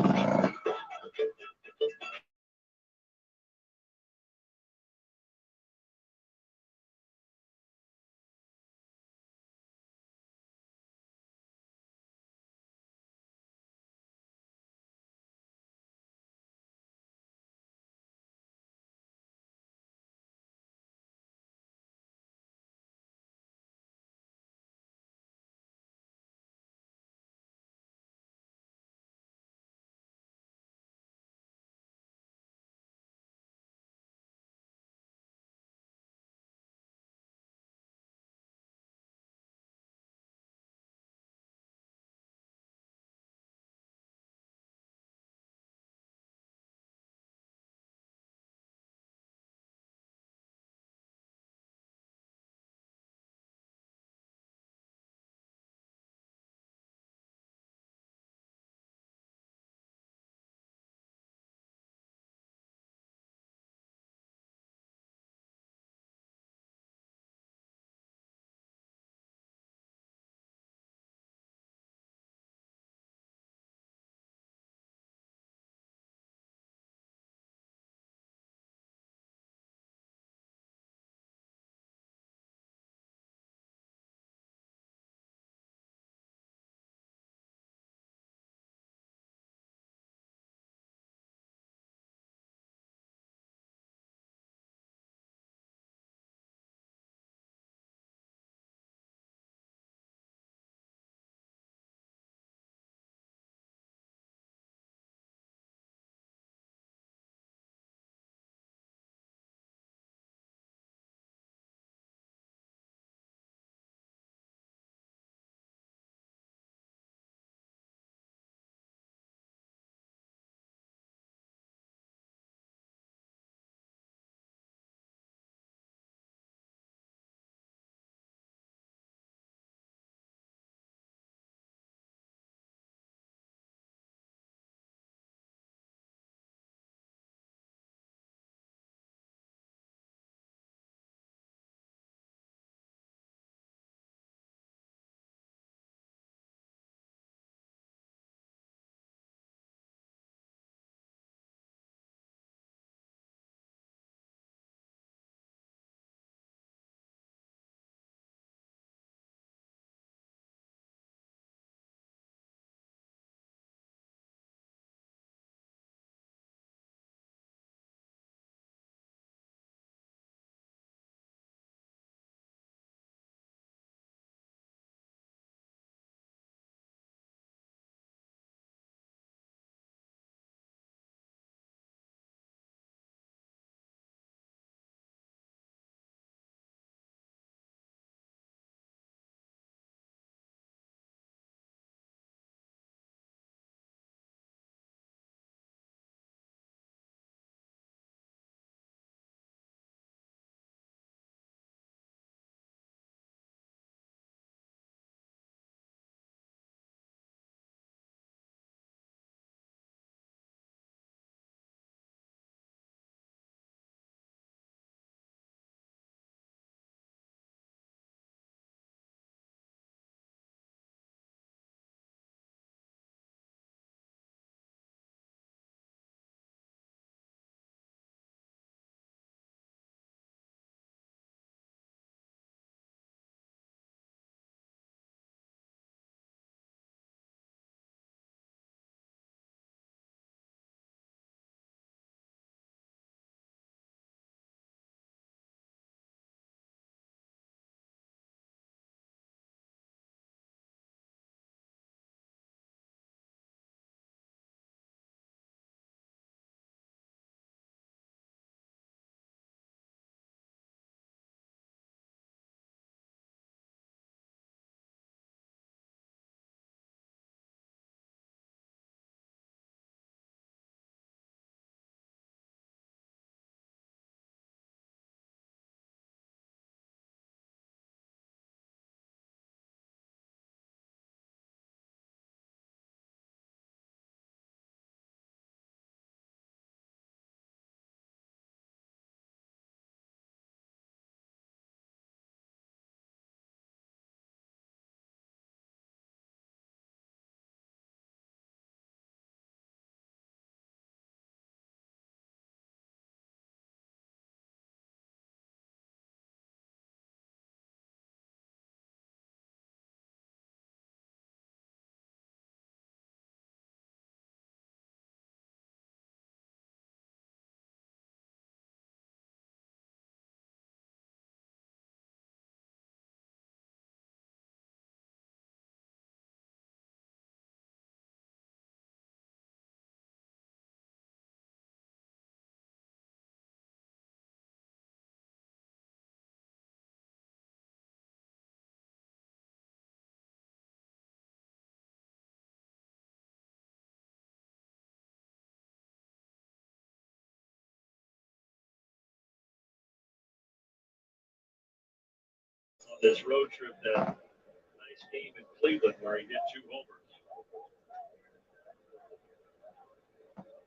this road trip, that nice game in Cleveland where he hit 2 homers.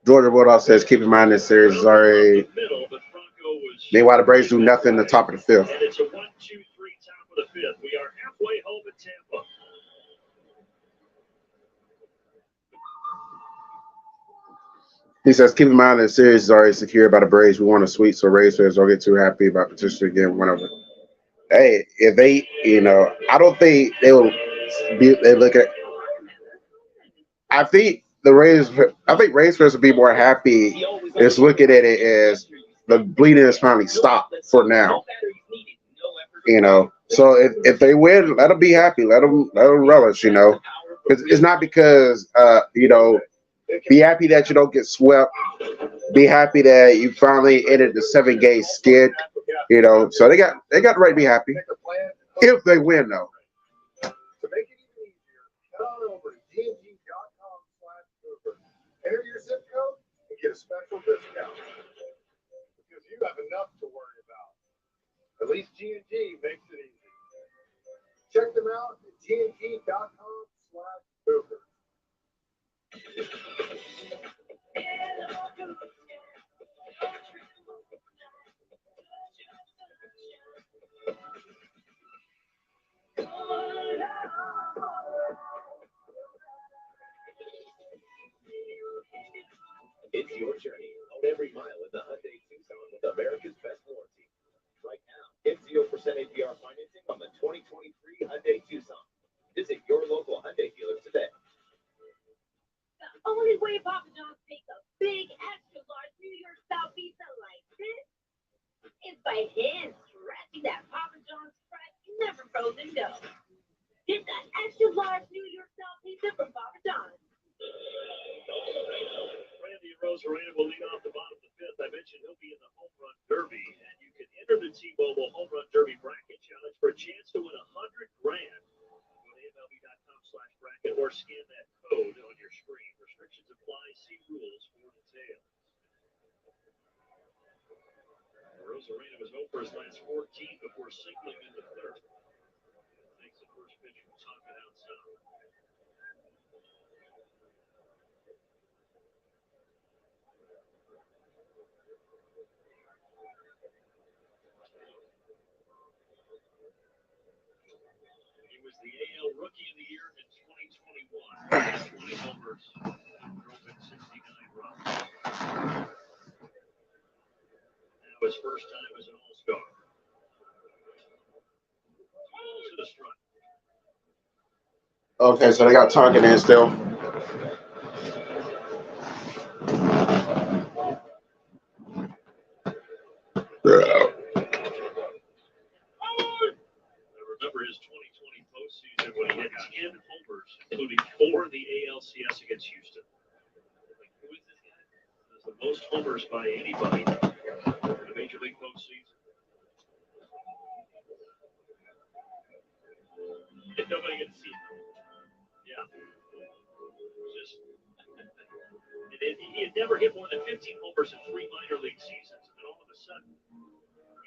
Georgia Bulldog says, keep in mind this series is already. Meanwhile, the Braves do nothing in the top of the fifth. And it's a 1-2-3 top of the fifth. We are halfway home in Tampa. He says, keep in mind that the series is already secured by the Braves. We want a sweep, so Braves fans don't get too happy about potentially getting one of them. Hey, if they, I don't think they will be. They look at. I think Rays fans will be more happy is looking at it as the bleeding has finally stopped for now. So if they win, let them be happy. Let them relish. It's not because be happy that you don't get swept. Be happy that you finally ended the 7-game skid. So they got the right to be happy if they win though. To make it even easier, head on over to dng.com/Uber. Enter your zip code and get a special discount. Because you have enough to worry about. At least G&G makes it easy. Check them out at dng.com/Uber. It's your journey on every mile in the Hyundai Tucson with America's best warranty. Right now, get 0% APR financing on the 2023 Hyundai Tucson. Visit your local Hyundai dealer today. The only way Papa John's makes a big extra large New York style pizza like this is by hand stretching that Papa John's fresh, never frozen dough. Get that extra large New York style pizza from Papa John's. Randy Rosarena will lead off the bottom of the fifth. I mentioned he'll be in the Home Run Derby, and you can enter the T-Mobile Home Run Derby Bracket Challenge for a chance to win $100,000. Go to MLB.com/bracket or scan that code on your screen. Restrictions apply. See rules for details. Rosarena was 0 for his last 14 before singling in the third. Takes the first pitch from Tonkin outside. He was the AL Rookie of the Year in 2021. 20 homers, drove in 69 runs. Now his first time as an All-Star. To the strike. Okay, so they got Tonkin in still. Remember his 2020 postseason when he had 10 homers, including 4 in the ALCS against Houston. Like, who is this guy? This is the most homers by anybody in a Major League postseason. And nobody gets to see him. Yeah. Just, he had never hit more than 15 homers in 3 minor league seasons, and then all of a sudden,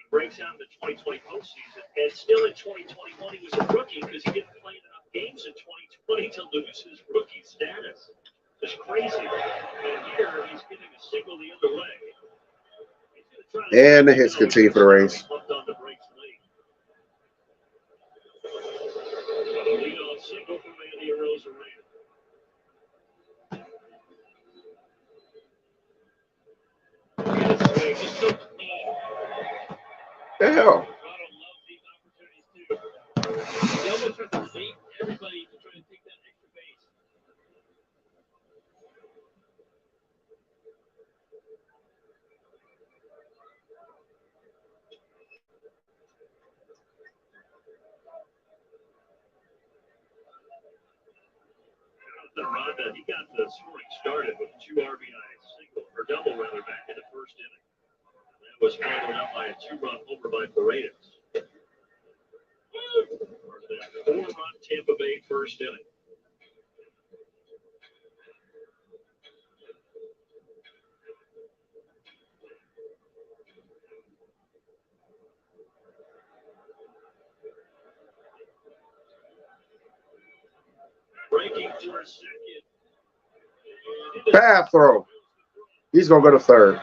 breaks out in the 2020 postseason, and still in 2021 he was a rookie because he didn't play enough games in 2020 to lose his rookie status. Just crazy. And here he's getting a single the other way. And the hits continue for the Rays. Pumped on the brakes late. A leadoff single from Randy Rosarena. And it's swing just so clean. The hell? Toronto loves these opportunities too. They almost have to save everybody to try to take that extra base. Jonathan Ronda, he got the scoring started with 2 RBI single, or double rather, back in the first inning. That was followed up by a 2-run homer by Paredes. Or that 4-run Tampa Bay first inning. a second. Bad throw. He's going to go to third.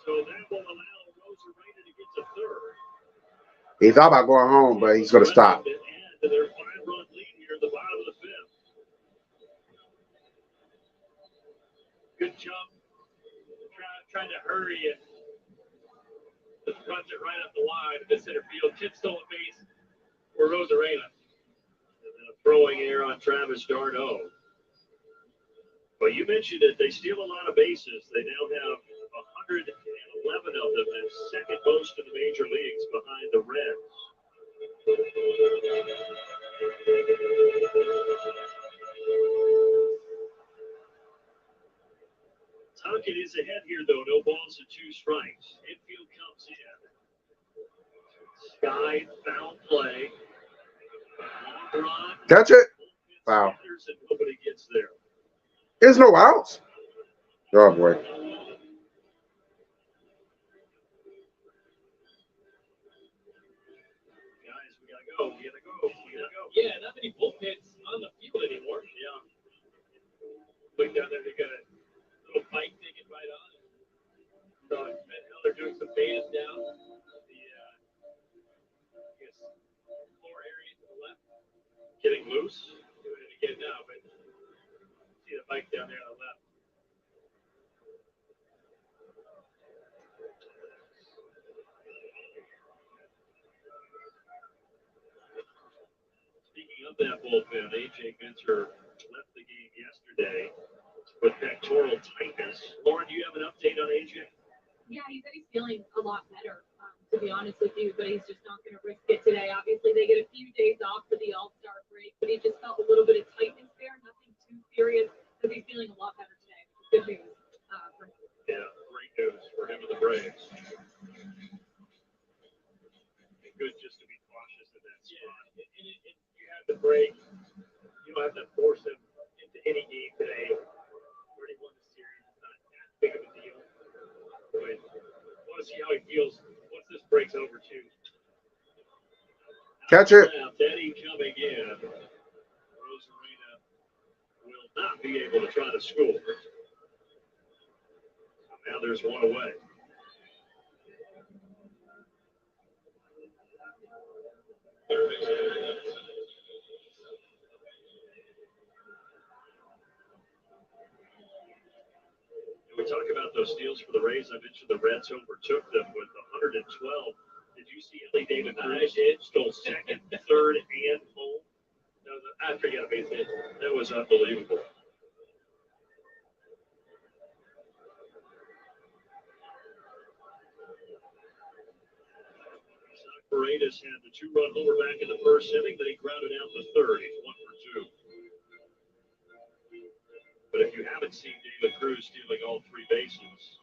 So that will allow Rosarena to get to third. He thought about going home, but he's going to stop. To add to their 5-run lead here at the bottom of the fifth. Good jump. Trying to hurry it. Just runs it right up the line to center field. Tip stolen base for Rosarena. And then a throwing error on Travis Darno. But you mentioned it. They steal a lot of bases. They now have 111 of them, and second most in the major leagues behind the Reds. Tonkin is ahead here, though. No balls and 2 strikes. Infield comes in. Sky, foul play. Run. Catch it. Foul. And nobody gets there. There's no outs. Oh, boy. Guys, we gotta go. Yeah, not many bullpens on the field anymore. Yeah. Look down there, they got a little bike taken right on. So now they're doing some betas down. The I guess floor area to the left. Getting loose. Doing it again now, but see the bike down there on the left. Speaking of that bullpen, A.J. Minter left the game yesterday with pectoral tightness. Lauren, do you have an update on A.J.? Yeah, he said he's feeling a lot better, to be honest with you, but he's just not going to risk it today. Obviously, they get a few days off for the All-Star break, but he just felt a little bit of tightness there, nothing too serious, but he's feeling a lot better today. Good news for him. Yeah, great news for him and the Braves. Good just to be cautious in that spot. And you have the break. You don't have to force him into any game today. Already won the series. It's not that big of a deal. But I want to see how he feels once this break's over, too. Catch it. Eddie coming in. Rosarena will not be able to try to score. Now there's one away. We talk about those steals for the Rays. I mentioned the Reds overtook them with 112. Did you see Ellie David Cruz stole second, third, and home? No, after he got a base hit. That was unbelievable. Paredes had the 2-run homer back in the first inning, then he grounded out the third. He's 1 for 2. But if you haven't seen David Cruz stealing all 3 bases,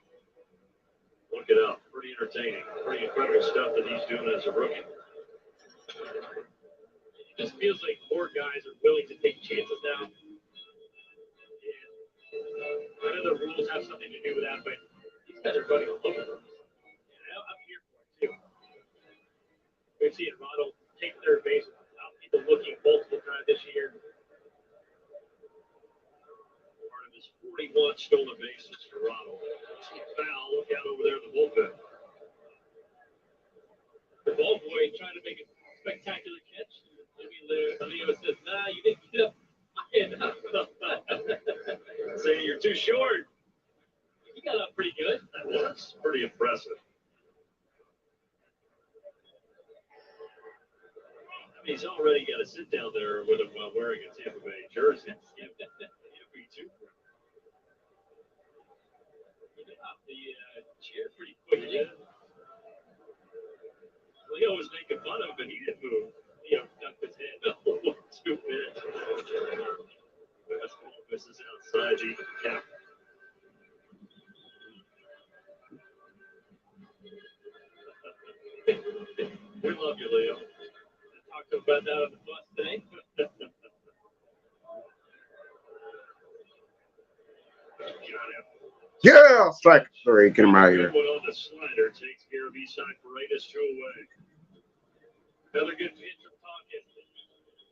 look it up. Pretty entertaining. Pretty incredible stuff that he's doing as a rookie. It just feels like more guys are willing to take chances now. And I know the rules have something to do with that, but these guys are running all over them. I'm here for it, too. We've seen Ronald take third base without people looking multiple times this year. Part of his 41 stolen bases for Ronald. See a foul. Look out over there in the bullpen. The ball boy trying to make a spectacular catch. Leo says, nah, you didn't get up high enough. Saying you're too short. He got up pretty good. That was pretty impressive. He's already got to sit down there with him while wearing a Tampa Bay jersey. It'd be too quick. He got off the chair pretty quick. Yeah. Leo was making fun of him, but he didn't move. Leo ducked his head. 2 minutes. Basketball misses outside. He cap. We love you, Leo. Talked about that on the bus today. Yeah, strike 3. Get him out of here. One on the slider takes care of Eastside Paredes 2 away. Another good pitch from Tonkin.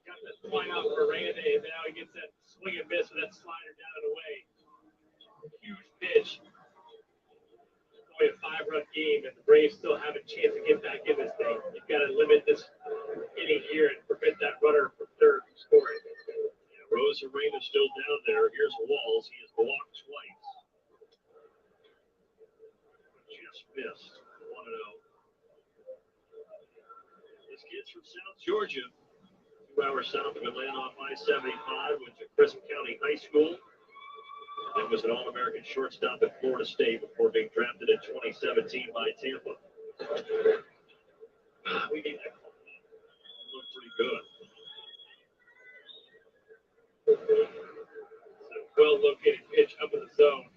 Got That's flying out for Miranda, and now he gets that swing and miss with that slider down and away. Huge pitch. Only a 5-run game, and the Braves still have a chance to get back in this thing. You've got to limit this inning here and prevent that runner from third from scoring. Yeah, Rose Arena's still down there. Here's Walls. He has walked twice. Just missed. 1-0. This kid's from South Georgia. 2 hours south of Atlanta on I-75. Went to Crisp County High School. And was an All-American shortstop at Florida State before being drafted in 2017 by Tampa. We need that call. Looked pretty good. It's a well-located pitch up in the zone.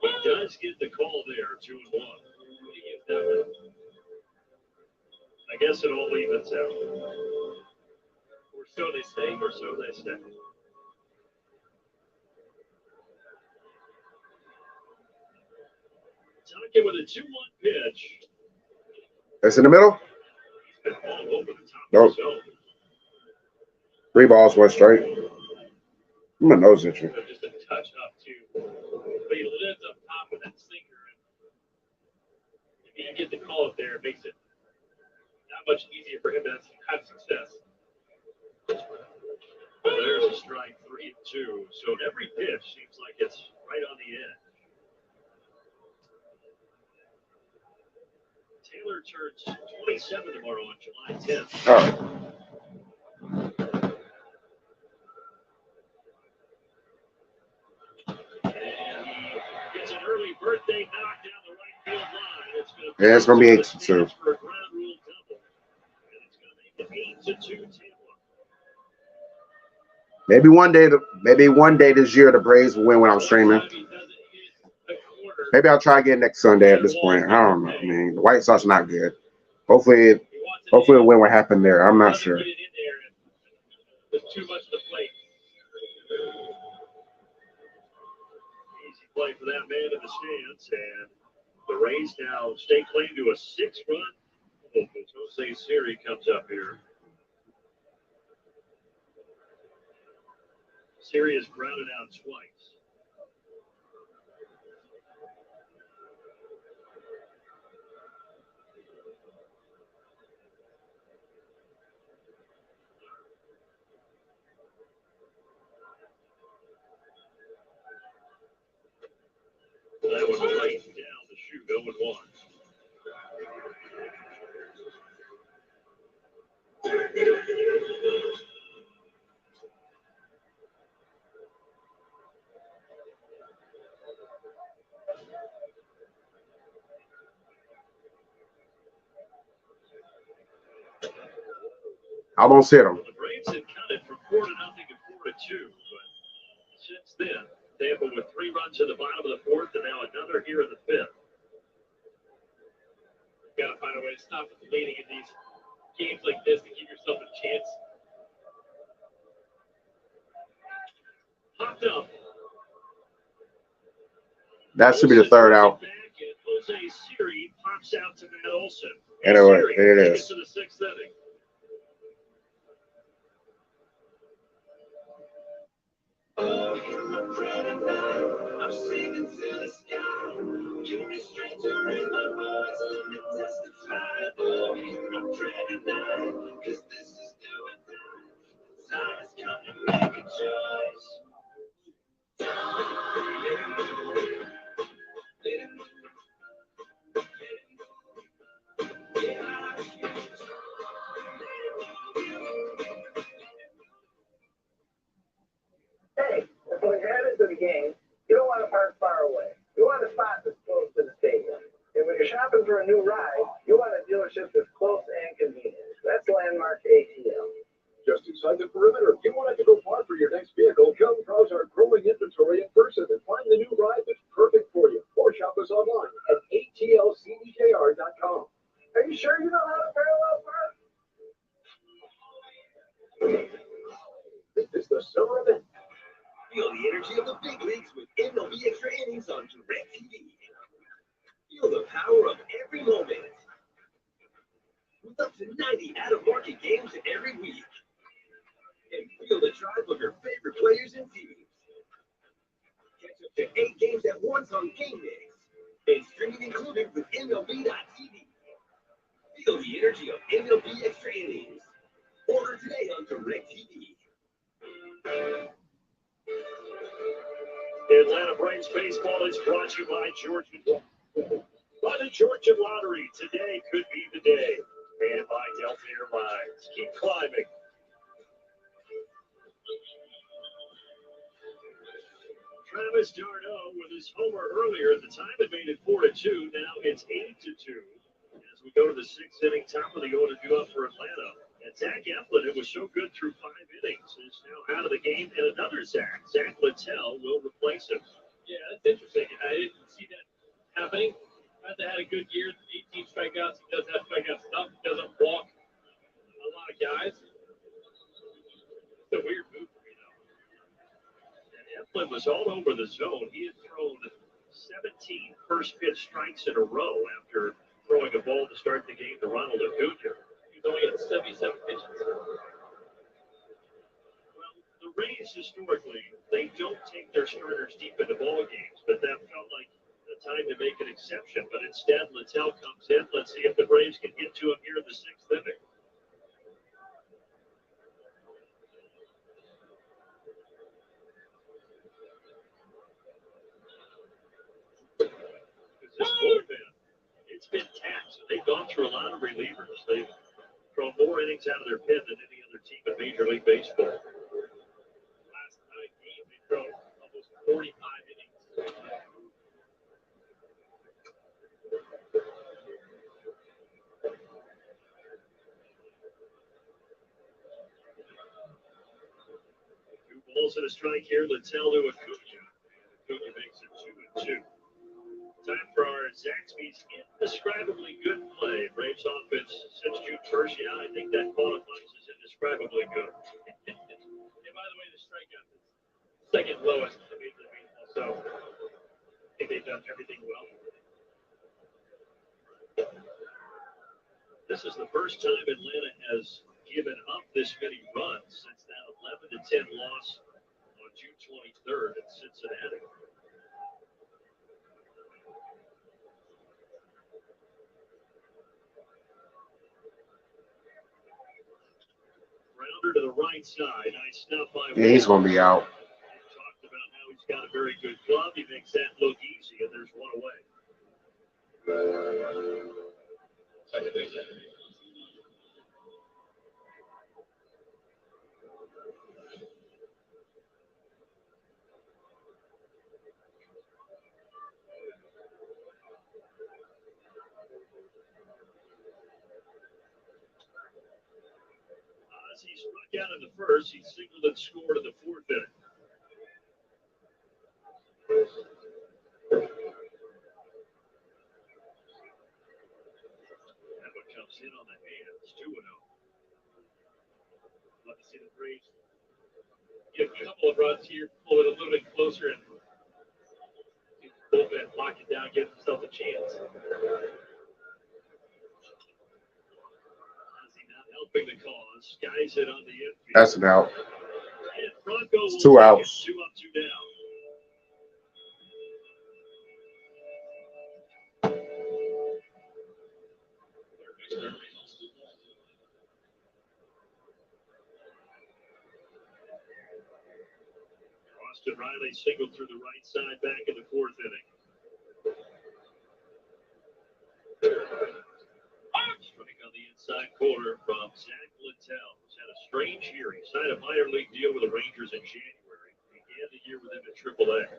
He does get the call there, 2-1. I guess it all evens out. Or so they say. Or so they say. Talking with a 2-1 pitch. That's in the middle? He's been all over the top Nope. of the zone. 3 balls, 1 strike. My nose itching. Just a touch up, too. But he lives up top with that sinker. And if he can get the call up there, it makes it not much easier for him to have success. Well, there's a strike, 3-2. So every pitch seems like it's right on the edge. Taylor turns 27 tomorrow on July 10th. Oh. And he gets an early birthday knock down the right field line. Yeah, it's going to be 8-2. For a ground rule double. And it's going to make it 8-2 Tampa. Maybe one day this year the Braves will win when I'm streaming. Maybe I'll try again next Sunday at this point. I don't know. I mean, the White Sox are not good. Hopefully it'll win what happened there. I'm not sure. There's too much to play. Easy play for that man in the stands. And the Rays now stake claim to a 6-run. Jose Siri comes up here. Siri is grounded out twice. That was right down the chute, 0-1. I won't sit them. The Braves had counted from 4-0 to 4-2, but since then, Tampa with 3 runs in the bottom of the 4th and now another here in the 5th. You've got to find a way to stop the leading in these games like this to give yourself a chance. Popped up. That should be the 3rd out. Back and Jose Siri pops out to Matt Olson. Anyway, Siri there it takes is. to the 6th inning. I'm singing to the sky. You're a stranger in my voice. Let me testify. Oh, I'm dreading night. 'Cause this is do or die. Time has come to make a choice. Hey, when you're headed to the game, you don't want to park far away. You want a spot that's close to the stadium. And when you're shopping for a new ride, you want a dealership that's close and convenient. That's Landmark ATL. Just inside the perimeter. You want to go far for your next vehicle? Come browse our growing inventory in person and find the new ride that's perfect for you. Or shop us online at atlcdkr.com. Are you sure you know how to parallel park? This is the summer event. Feel the energy of the big leagues with MLB Extra Innings on DirecTV. Feel the power of every moment. With up to 90 out-of-market games every week. And feel the drive of your favorite players and teams. Catch up to 8 games at once on Game Mix. And streaming included with MLB.tv. Feel the energy of MLB Extra Innings. Order today on DirecTV. Atlanta Braves baseball is brought to you by Georgia. By the Georgia Lottery, today could be the day. And by Delta Airlines. Keep climbing. Travis d'Arnaud with his homer earlier. At the time it made it 4-2. Now it's 8-2. As we go to the 6th inning, top of the order due up for Atlanta. And Zach Eflin, who was so good through 5 innings, is now out of the game. And another Zach Littell, will replace him. Yeah, that's interesting. I didn't see that happening. Hasn't had a good year. 18 strikeouts. He does have strikeout stuff. He doesn't walk a lot of guys. It's a weird move for me, though. And Eflin was all over the zone. He had thrown 17 first pitch strikes in a row after throwing a ball to start the game to Ronald Acuna. He's only at 77 pitches. Well, the Rays historically, they don't take their starters deep into ball games, but that felt like the time to make an exception. But instead, Littell comes in. Let's see if the Braves can get to him here in the 6th inning. This bullpen, it's been taxed. They've gone through a lot of relievers. They've thrown more innings out of their pen than any other team in Major League Baseball. Last 9 games, they throw almost 45 innings. Two balls and a strike here. Littell to Acuna. Acuna makes it 2-2. Time for our Zaxby's indescribably good play. Braves offense since June 1st. Yeah, I think that qualifies as indescribably good. And by the way, the strikeout is second lowest in the Major League Baseball. So I think they've done everything well. This is the first time Atlanta has given up this many runs since that 11-10 loss on June 23rd in Cincinnati. Rounder to the right side. Nice stuff by Yeah, he's going to be out. Talked about how he's got a very good glove. He makes that look easy, and there's one away. As he struck out in the first, he signaled and scored in the 4th inning. That one comes in on the hands, 2-0. Love to see the Braves get a couple of runs here, pull it a little bit closer, and bullpen lock it down, give themselves a chance. Helping the cause. Skies it on the infield. That's an out. And Bronco It's 2 outs. 2 up, 2 down. Austin Riley singled through the right side back in the 4th inning. Strike on the inside corner from Zach Littell, who's had a strange year. He signed a minor league deal with the Rangers in January. Began the year with him at AAA.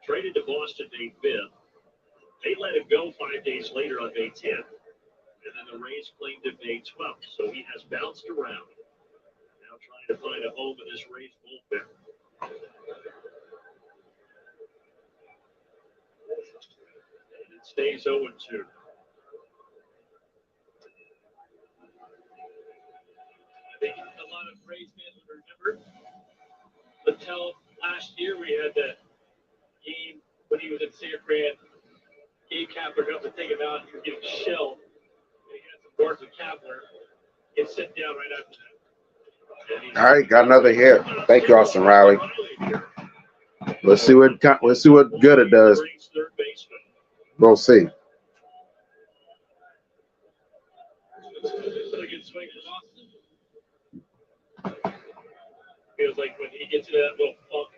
Traded to Boston May 5th. They let him go 5 days later on May 10th. And then the Rays claimed him May 12th. So he has bounced around. Now trying to find a home in this Rays bullpen. And it stays 0-2. I think a lot of Braves fans would remember Littell last year we had that game when he was in San Fran. Gabe Kapler got to take him out. He was getting shelled. And he had some words with Kapler. Get sit down right after that. All right, got another hit. Thank you, Austin Riley. Let's see what good it does. We'll see. Feels like when he gets into that little funk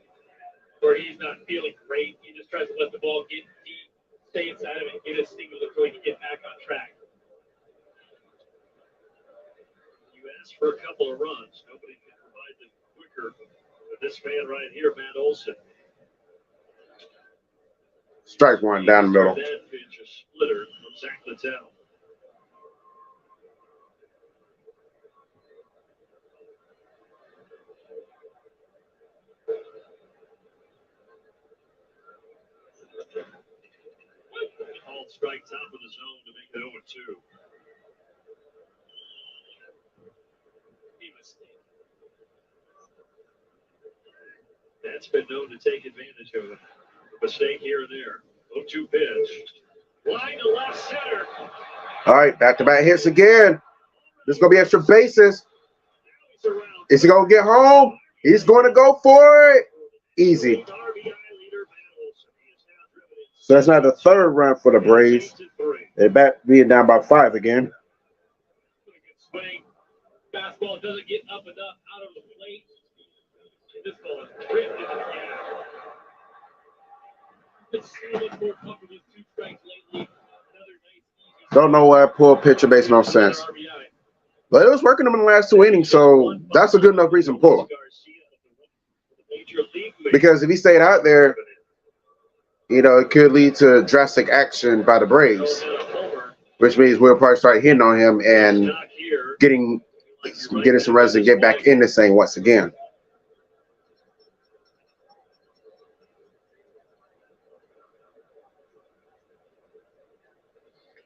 where he's not feeling great, he just tries to let the ball get deep, stay inside of it, and get his single so he can get back on track. You asked for a couple of runs. Nobody can provide them quicker than this man right here, Matt Olson. Strike one down the middle. That pitch, a splitter from Zach Littell. Called strike top of the zone to make it 0-2. That's been known to take advantage of a mistake here and there. 0-2 pitch. Line to left center. All right, back-to-back hits again. There's going to be extra bases. Is he going to get home? He's going to go for it. Easy. So that's not the third run for the Braves. They're back being down by 5 again. Swing. Fastball doesn't get up enough out of the plate. This ball is ripped into the gap. It's so much more comfortable with 2 strikes lately. Another nice, easy. Don't know why I pull a pitcher makes no sense. But it was working him in the last 2 innings, so that's a good enough reason to pull him. Because if he stayed out there, it could lead to drastic action by the Braves, which means we'll probably start hitting on him and getting some runs and get back in this thing once again.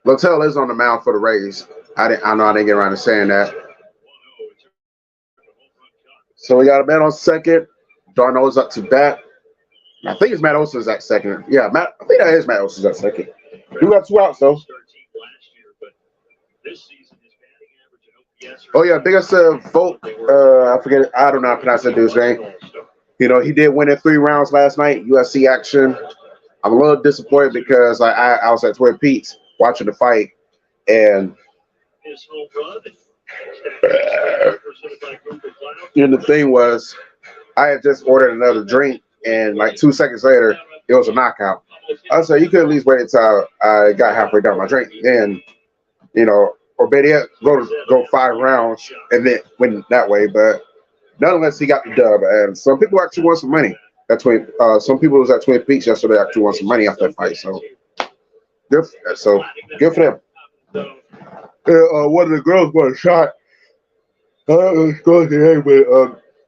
Littell is on the mound for the Rays. I know I didn't get around to saying that. So we got a man on second. Darno's up to bat. I think it's Matt Olson's at second. Yeah, I think that is Matt Olson's at second. We got 2 outs though. Oh yeah, biggest vote. I forget. I don't know how to pronounce that dude's name. He did win in 3 rounds last night. UFC action. I'm a little disappointed because I was at Twin Peaks watching the fight, and the thing was, I had just ordered another drink, and like 2 seconds later, it was a knockout. I said, you could at least wait until I got halfway down my drink, and or better yet, go 5 rounds and then win that way. But nonetheless, he got the dub, and some people actually want some money. Some people was at Twin Peaks yesterday actually want some money off that fight. So good for them. One of the girls got a shot. It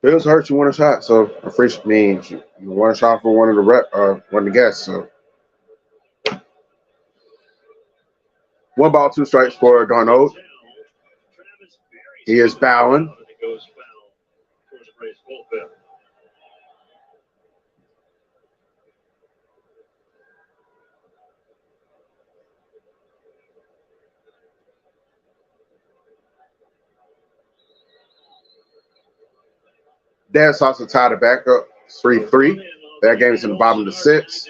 was hurt. She won a shot, so I appreciate me. She won a shot for one of the guests. So 1 ball, 2 strikes for Darno. He is bowing. Dan Sosa tied it back up 3-3. That game is in the bottom of the 6th.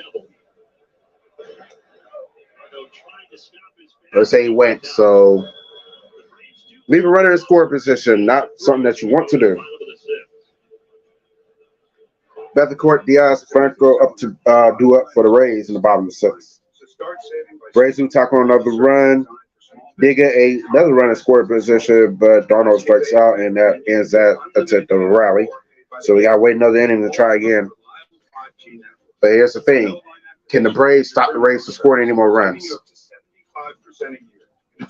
Let's say he went, so leave a runner in score position, not something that you want to do. Bethencourt, Diaz, Franco up to do up for the Rays in the bottom of the 6th. Braves do tackle another run. They get another run in score position, but Darno strikes out, and that ends that attempt of a rally. So we got to wait another inning to try again. But here's the thing. Can the Braves stop the Rays from scoring any more runs?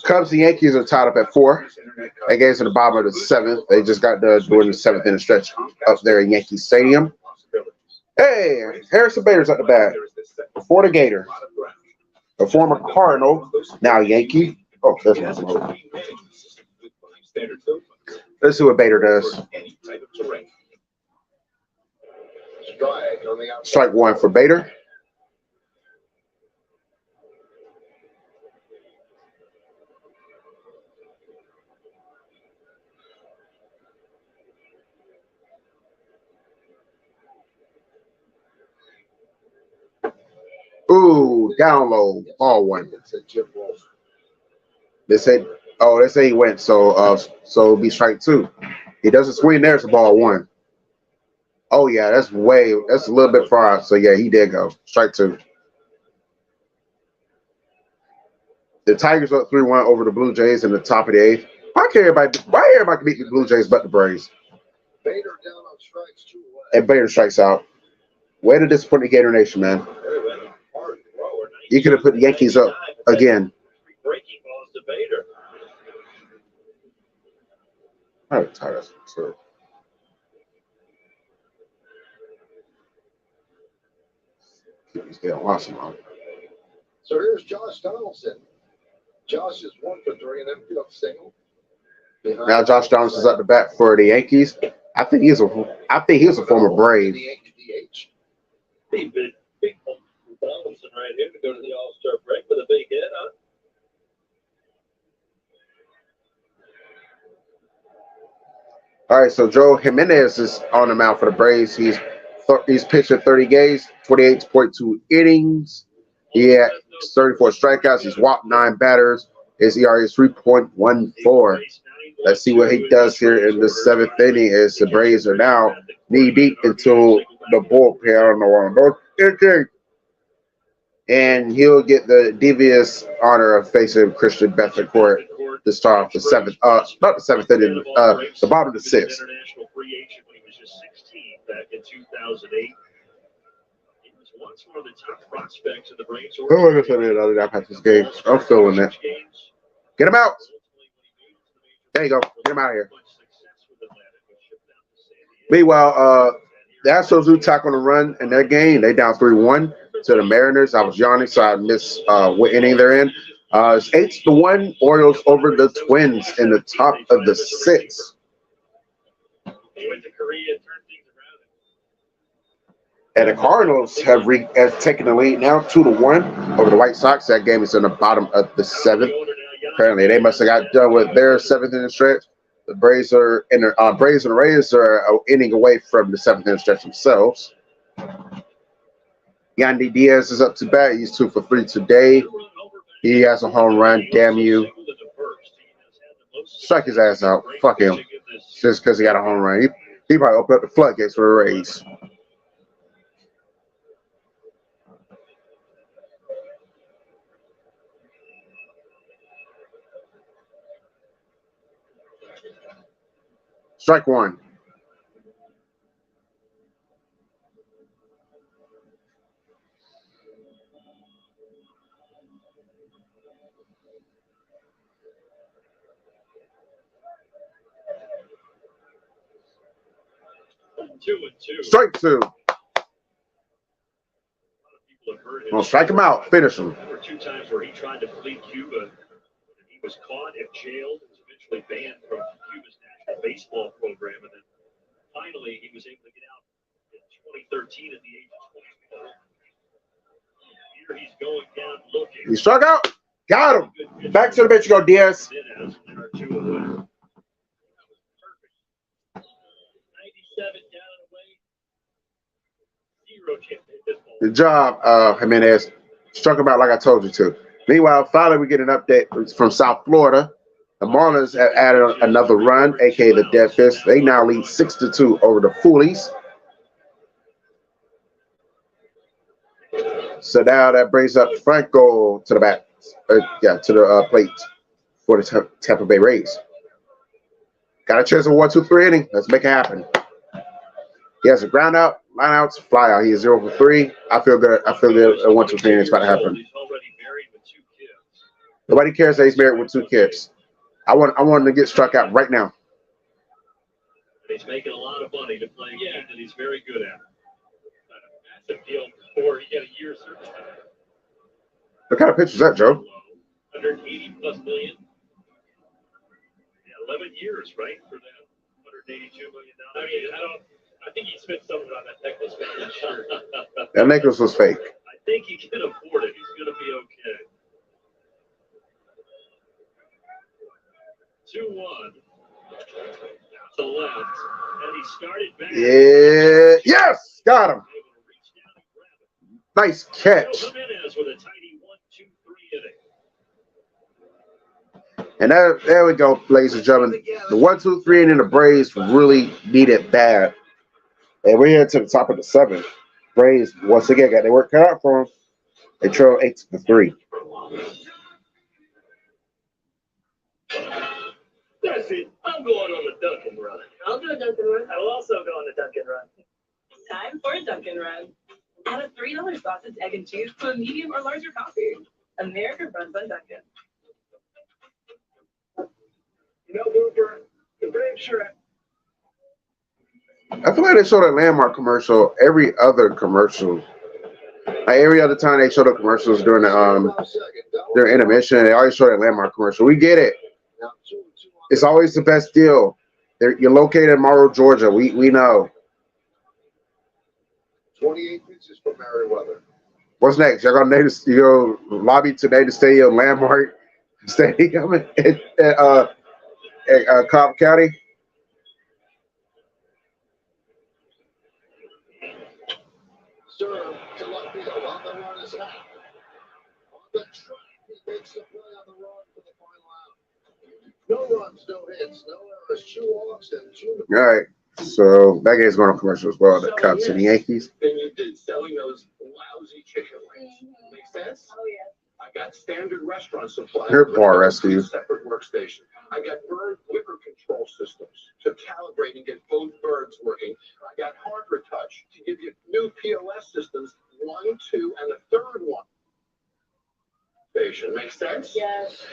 Cubs and Yankees are tied up at 4. That game's in the bottom of the 7th. They just got done doing the 7th inning stretch up there in Yankee Stadium. Hey, Harrison Bader's at the bat for the Gator. A former Cardinal, now Yankee. Oh, that's not smoke. Let's see what Bader does. strike on the outside. Strike one for Bader. Ooh, down low, ball one. They say, oh, they say he went, so it'll be strike two. He doesn't swing there, it's a ball one. Oh yeah, that's a little bit far out. So yeah, he did go. Strike two. The Tigers up 3-1 over the Blue Jays in the top of the eighth. Why everybody beat the Blue Jays but the Braves? Bader down on strikes 2 away. And Bader strikes out. Way to disappoint the Gator Nation, man. You could have put the Yankees up again. Breaking balls to Bader. I'm tired of it. He's getting awesome, man. So here's Josh Donaldson. Josh is 1 for 3 and infield single. Now Josh Donaldson's up the bat for the Yankees. I think he was a former Brave. Big Donaldson right here to go to the All-Star break with a big hit, huh? All right, so Joe Jimenez is on the mound for the Braves. He's pitched in 30 games, 28.2 innings. He had 34 strikeouts. He's walked 9 batters. His ERA is 3.14. Let's see what he does here in the 7th inning as the Braves are now knee-deep into the bullpen on the one. And he'll get the devious honor of facing Christian Bethancourt to start off the 7th, not the 7th inning, the bottom of the 6th. International free agent when he was just 16 back in 2008. He was once one of the top prospects of the Braves. Oh, I said the other day I passed this game. I'm feeling that. Get him out. There you go. Get him out of here. Meanwhile, the Astros do tackle the run in their game. They down 3-1 to the Mariners. I was yawning, so I missed what inning they're in. It's 8-1 Orioles over the Twins in the top of the 6th. And the Cardinals have taken the lead now 2-1 over the White Sox. That game is in the bottom of the 7th. Apparently, they must have got done with their 7th inning stretch. The Braves and the Rays are an inning away from the 7th inning stretch themselves. Yandy Diaz is up to bat. He's 2 for 3 today. He has a home run. Damn you. Strike his ass out. Fuck him. Just because he got a home run. He probably opened up the floodgates for the Rays. Strike one. Strike two. Well, strike him out. Finish him. There were 2 times where he tried to flee Cuba, and he was caught and jailed. Was eventually banned from Cuba's national baseball program, and then finally he was able to get out in 2013 at the age of 24. Here he's going down looking. He struck out. Got him. Back to the bench you go, Diaz. Good job, Jimenez. Struck him out like I told you to. Meanwhile, finally we get an update from South Florida. The Marlins have added another run, a.k.a. the Dead Fist. They now lead 6-2 over the Foolies. So now that brings up Franco to the bat, to the plate for the Tampa Bay Rays. Got a chance of 1-2-3 inning. Let's make it happen. He has a ground out, line outs, fly out. He is 0 for 3. I feel good. I feel good. A 1-2-3 inning is about to happen. Nobody cares that he's married with 2 kids. I want him to get struck out right now. He's making a lot of money to play a game that he's very good at. Massive deal for he got a year search time. What kind of pitch is that, Joe? 180+ million. Yeah, 11 years, right, for that $182 million. I mean, I think he spent something on that necklace. That necklace was fake. I think he can afford it. He's going to be okay. 2-1. To left. And he started back. Yeah. Yes. Got him. Nice catch. Jimenez with a tidy 1-2-3 inning. And there we go, ladies and gentlemen. The 1-2-3 inning the Braves really need it bad. And we're here to the top of the 7th. Braves once again got their work cut out for them. They trail 8-3. That's it. I'm going on a Dunkin' run. I'll do a Dunkin' run. I will also go on a Dunkin' run. Time for a Dunkin' run. Add a $3 sausage, egg, and cheese to a medium or larger coffee. America runs on Dunkin'. You know, Booper, the Braves sure. I feel like they show that landmark commercial every other commercial. Like every other time they show the commercials during their intermission, they always show that landmark commercial. We get it. It's always the best deal. You're located in Morrow, Georgia. We know. 28 pitches for Merriweather. What's next? You're gonna lobby today to stay in landmark stadium at Cobb County. Serve to left field. On the run is out. On the track, he makes the play on the run for the final out. No runs, no hits, no errors, 2 walks, and 2. All right. So that game's going on commercial as well. The Cubs and the Yankees. Then you did selling those lousy chicken wings. Make sense? Oh, yeah. I got standard restaurant supplies. Your bar rescue. Separate workstation. I got bird liquor control systems to calibrate and get both birds working. I got hardware touch to give you new POS systems, 1, 2, and a third one. Station. Make sense? Yes.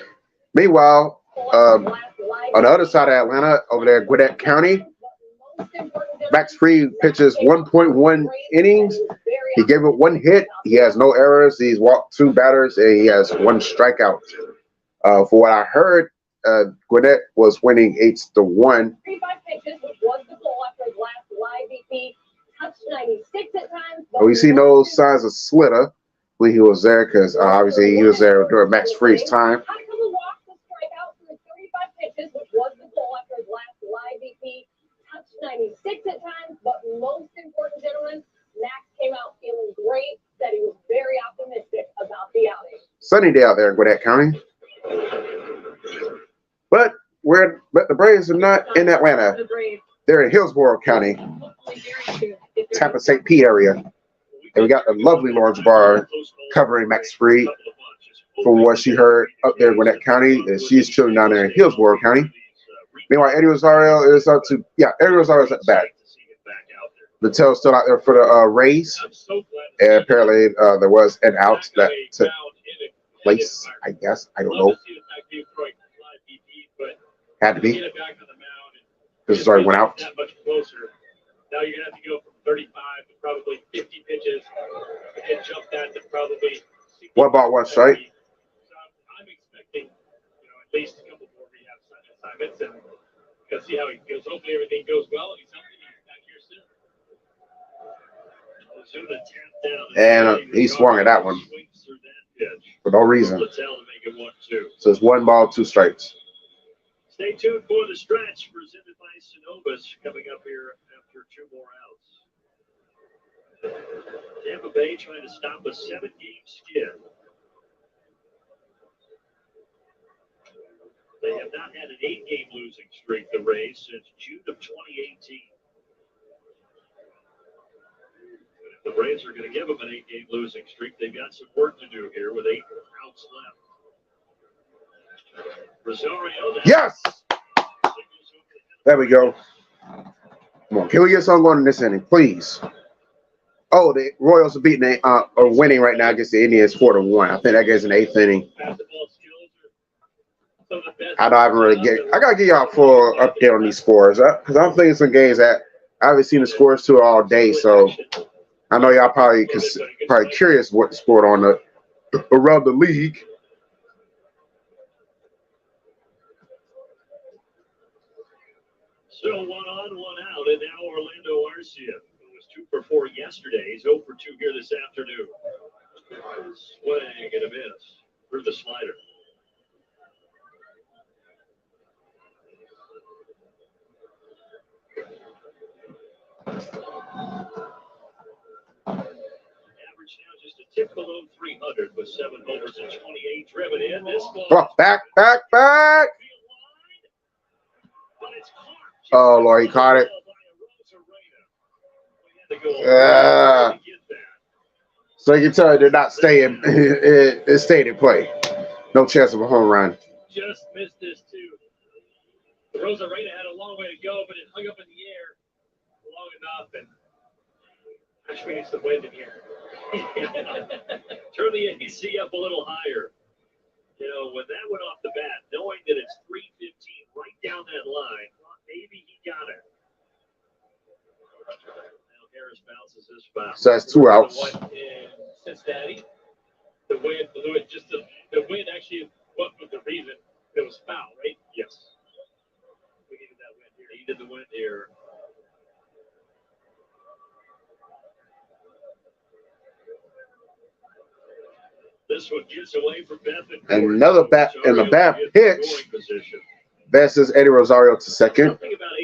Meanwhile, on the other side of Atlanta, over there in Gwinnett County, Max Fried pitches 1.1 innings. He gave it 1 hit. He has no errors. He's walked 2 batters, and he has 1 strikeout. For what I heard, Gwinnett was winning 8-1. 35 pitches, which was the goal after his last live BP. Touched 96 at times. We see no signs of Slitter when he was there, because obviously he was there during Max Fried's time. Had a couple walks to strike out through 35 pitches, which was the goal after his last live BP. Touched 96 at times, but most important, gentlemen, Max came out feeling great, said he was very optimistic about the outing. Sunny day out there in Gwinnett County. But the Braves are not in Atlanta. They're in Hillsborough County, Tampa St. Pete area. And we got a lovely Lawrence Bar covering Max Fried. From what she heard up there in Gwinnett County, and she's chilling down there in Hillsborough County. Meanwhile, Eddie Rosario is up to Eddie Rosario's at the bat. Mattel's still out there for the Rays, and apparently there was an out that took place. I guess I don't know. Had to be because it already went out. Now you're gonna have to go from 35 to probably 50 pitches and jump that to probably. 1 ball, 1 strike. So I'm expecting, at least a couple more rehab assignments, and we'll see how he goes. Hopefully everything goes well, and he's healthy. He's back here soon. And he swung at that one for no reason. So it's 1 ball, 2 strikes. Stay tuned for the stretch presented by Synovus coming up here after 2 more outs. Tampa Bay trying to stop a 7-game skid. They have not had an 8-game losing streak, the Rays, since June of 2018. If the Braves are going to give them an 8-game losing streak, they've got some work to do here with 8 outs left. Rosario. Yes! There we go. Come on, can we get something going in this inning, please? Oh, the Royals are winning right now against the Indians 4-1. I think that gets an 8th inning. I gotta give y'all a full update on these scores, because I'm thinking some games that I haven't seen the scores to all day. So I know y'all probably curious what the score on around the league. So 1 on, 1 out, and now Orlando Arcia, who was 2 for 4 yesterday. He's 0 for 2 here this afternoon. Swing and a miss through the slider. Average now just a tip below 300 with 7 homers and 28 driven in. This ball. Oh, back. Oh, Lord, he caught it. So you can tell they're not staying. It stayed in play. No chance of a home run. Just missed this too. Rosarena had a long way to go, but it hung up in the air long enough, and actually we need some wind in here. Turn the AC up a little higher. You know, when that went off the bat, knowing that it's 315 right down that line, maybe he got it. Now Harris bounces this foul. So that's 2 outs. In Cincinnati, the wind blew it. Just the wind actually, what was the reason? It was foul, right? Yes. We needed that wind here. Needed the wind here. This one gets away from Bethany. And another bat in the bad pitch. Passes Eddie Rosario to second.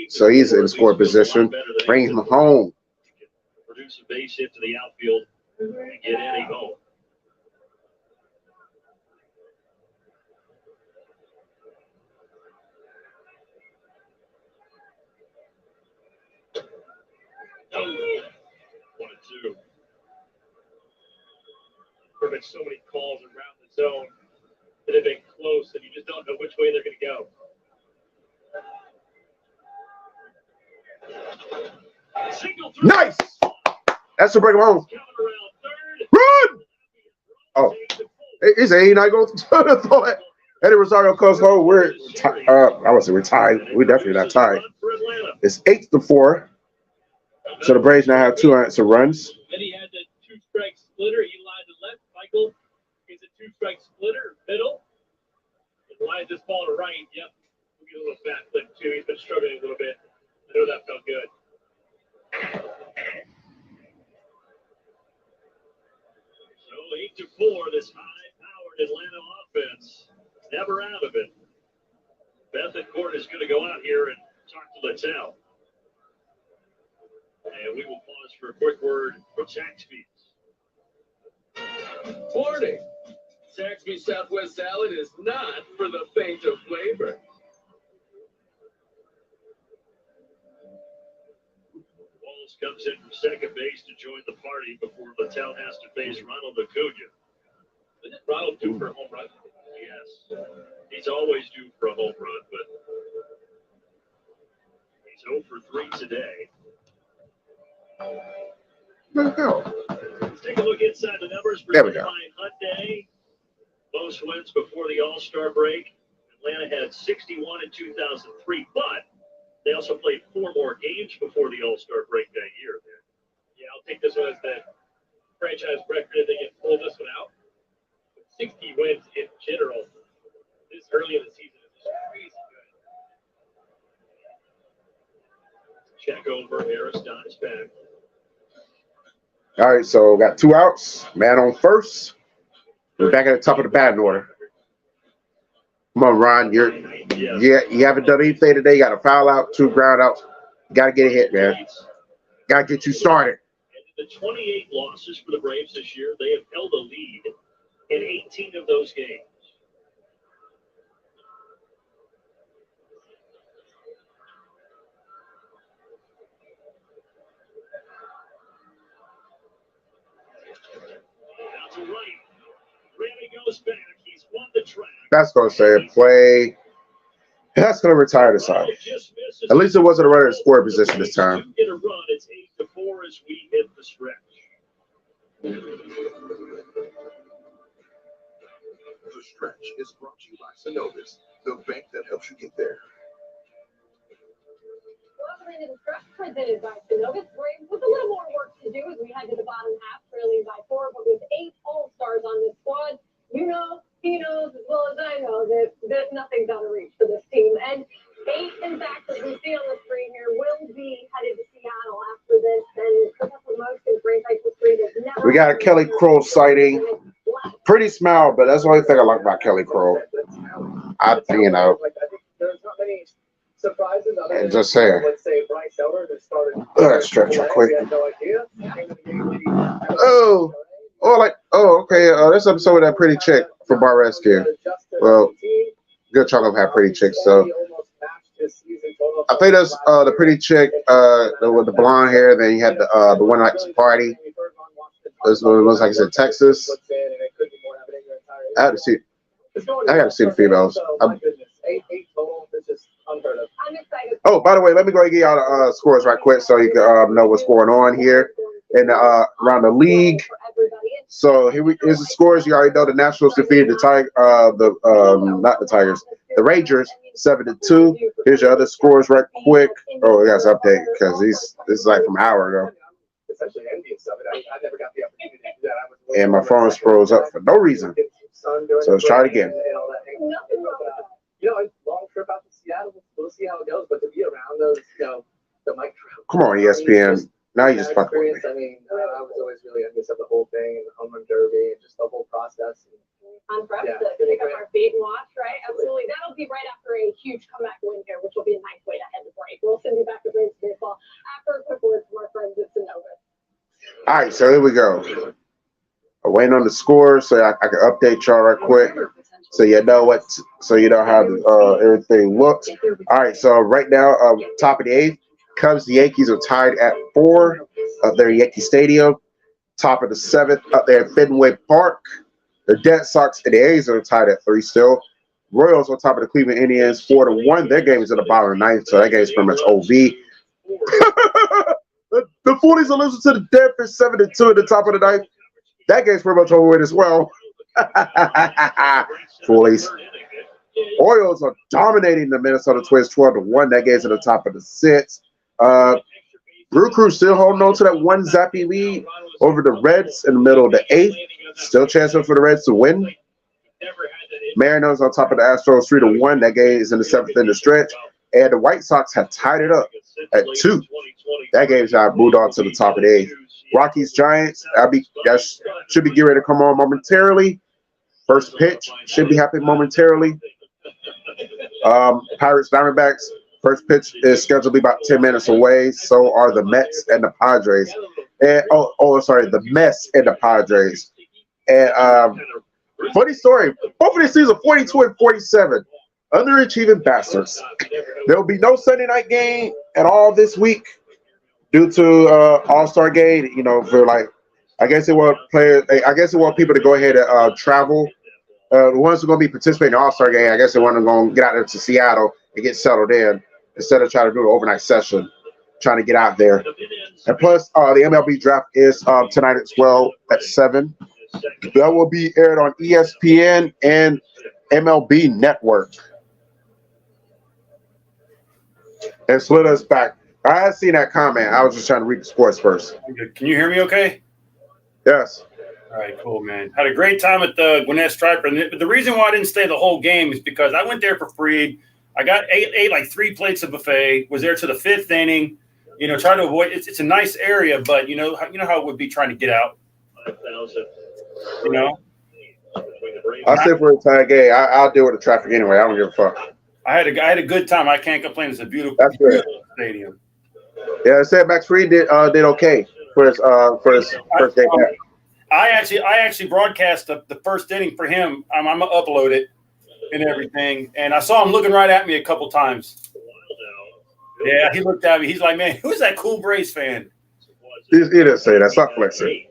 So he's in score position. Bring him home. Produce a base hit to the outfield and get Eddie home. Oh, 1-2. There have been so many calls around the zone that have been close, and you just don't know which way they're going to go. Nice. That's to bring him home. Run! Oh, he's 89 goes to throw it. Eddie Rosario comes home. We're I would say we're tied. We're definitely not tied. It's 8-4. So the Braves now have 2 runs. Then he had the 2-strike splitter. He lined to left. Michael is a 2-strike splitter, middle. And lines this ball to right. Yep. We'll get a little bat flip too. He's been struggling a little bit. I know that felt good. So 8-4, this high-powered Atlanta offense. Never out of it. Bethencourt is going to go out here and talk to Littell. And we will pause for a quick word from Zaxby's. Warning! Zaxby's Southwest salad is not for the faint of flavor. Walls comes in from second base to join the party before Littell has to face Ronald Acuna. Isn't Ronald due for a home run? Yes. He's always due for a home run, but he's 0 for 3 today. Let's take a look inside the numbers for Hyundai. Most wins before the All-Star break. Atlanta had 61 in 2003, but they also played 4 more games before the All-Star break that year. Yeah, I'll take this one as the franchise record if they can pull this one out. 60 wins in general this early in the season is just crazy good. Check over. Harris dives back. All right, so got 2 outs. Man on first. We're back at the top of the batting order. Come on, Ron. You haven't done anything today. You got a foul out, 2 ground outs. Got to get a hit, man. Got to get you started. And the 28 losses for the Braves this year, they have held a lead in 18 of those games. Out to right. Randy goes back. He's won the track. That's going to say play. That's going to retire this time. At least it wasn't a runner in scoring position this time. Get a run. It's 8-4 as we hit the stretch. The Stretch is brought to you by Synovus, the bank that helps you get there. Welcome into the Stretch presented by Synovus. Braves with a little more work to do as we head to the bottom half, trailing by 4, but with 8 All-Stars on this squad, you know, he knows as well as I know that nothing's out of reach for this team. And 8 in fact, as we see on the screen here, will be headed to Seattle after this. And pick up the most in franchise history. There's never We got a Kelly Crow sighting. Pretty smile, but that's the only thing I like about Kelly Crow. I think there's not many surprises. And just saying. Let's say Bryce Elder that started. Stretch real quick. No idea. Okay. This episode with that pretty chick from Bar Rescue. Well, good chunk of had pretty chicks, so I think that's the pretty chick with the blonde hair. Then you had the one like party. This one looks like it's in Texas. I had to see. I got to see the females. Oh, by the way, let me go ahead and get y'all the scores right quick so you can know what's going on here and around the league. So here's the scores. You already know the Nationals defeated not the Tigers, the Rangers 7-2. Here's your other scores right quick. Oh, we got to update because this is like from an hour ago. And my phone froze up for no reason. So let's try it again. Long trip out to Seattle. We'll see how it goes. But to be around those, the Mike Trout. Come on, ESPN. Now you just fucking with me. I mean, I was always really envious of the whole thing and the home run derby and just the whole process. On for us to pick up our feet and watch, right? Absolutely. That'll be right after a huge comeback win here, which will be a nice way to end the break. We'll send you back to Braves Baseball after a quick word from our friends at Synovus. All right, so here we go. I'm waiting on the score so I can update y'all right quick. So you know how everything looks. All right, so right now, top of the 8th, Cubs, the Yankees are tied at 4 up there at Yankee Stadium. Top of the 7th, up there at Fenway Park. The Red Sox and the A's are tied at 3 still. Royals on top of the Cleveland Indians 4-1. Their game is at the bottom of the 9th, so that game is pretty much OV. The 40s are losing to the Devils 7-2 at the top of the 9th. That game's pretty much over with as well. Foolies. Orioles are dominating the Minnesota Twins 12-1. That game's at the top of the 6th. Brew Crew still holding on to that one zappy lead over the Reds in the middle of the 8th. Still chancing for the Reds to win. Mariners on top of the Astros 3-1. That game is in the 7th inning stretch. And the White Sox have tied it up at 2. That game's now moved on to the top of the 8th. Rockies Giants, that should be getting ready to come on momentarily. First pitch should be happening momentarily. Pirates Diamondbacks, first pitch is scheduled to be about 10 minutes away. So are the Mets and the Padres. And the Mets and the Padres. And funny story, both of these teams are 42 and 47. Underachieving bastards. There will be no Sunday night game at all this week due to All-Star game. For I guess they want people to go ahead and travel. The ones who are going to be participating in the All-Star game, I guess they want to go get out there to Seattle and get settled in instead of trying to do an overnight session, trying to get out there. And plus, the MLB draft is tonight as well at 7. That will be aired on ESPN and MLB Network. And split us back. I had seen that comment. I was just trying to read the scores first. Can you hear me okay? Yes. All right, cool, man. Had a great time at the Gwinnett Striper. And the reason why I didn't stay the whole game is because I went there for free. I got ate like 3 plates of buffet, was there to the 5th inning. Try to avoid it's a nice area, but you know how it would be trying to get out. I'll stay for the entire game. I'll deal with the traffic anyway. I don't give a fuck. I had a good time. I can't complain. It's a beautiful stadium. Yeah, I said Max Fried did okay for his first game back. I actually broadcast the first inning for him. I'm gonna upload it and everything. And I saw him looking right at me a couple times. Yeah, he looked at me. He's like, "Man, who's that cool Braves fan?" He didn't say that. Stop flexing.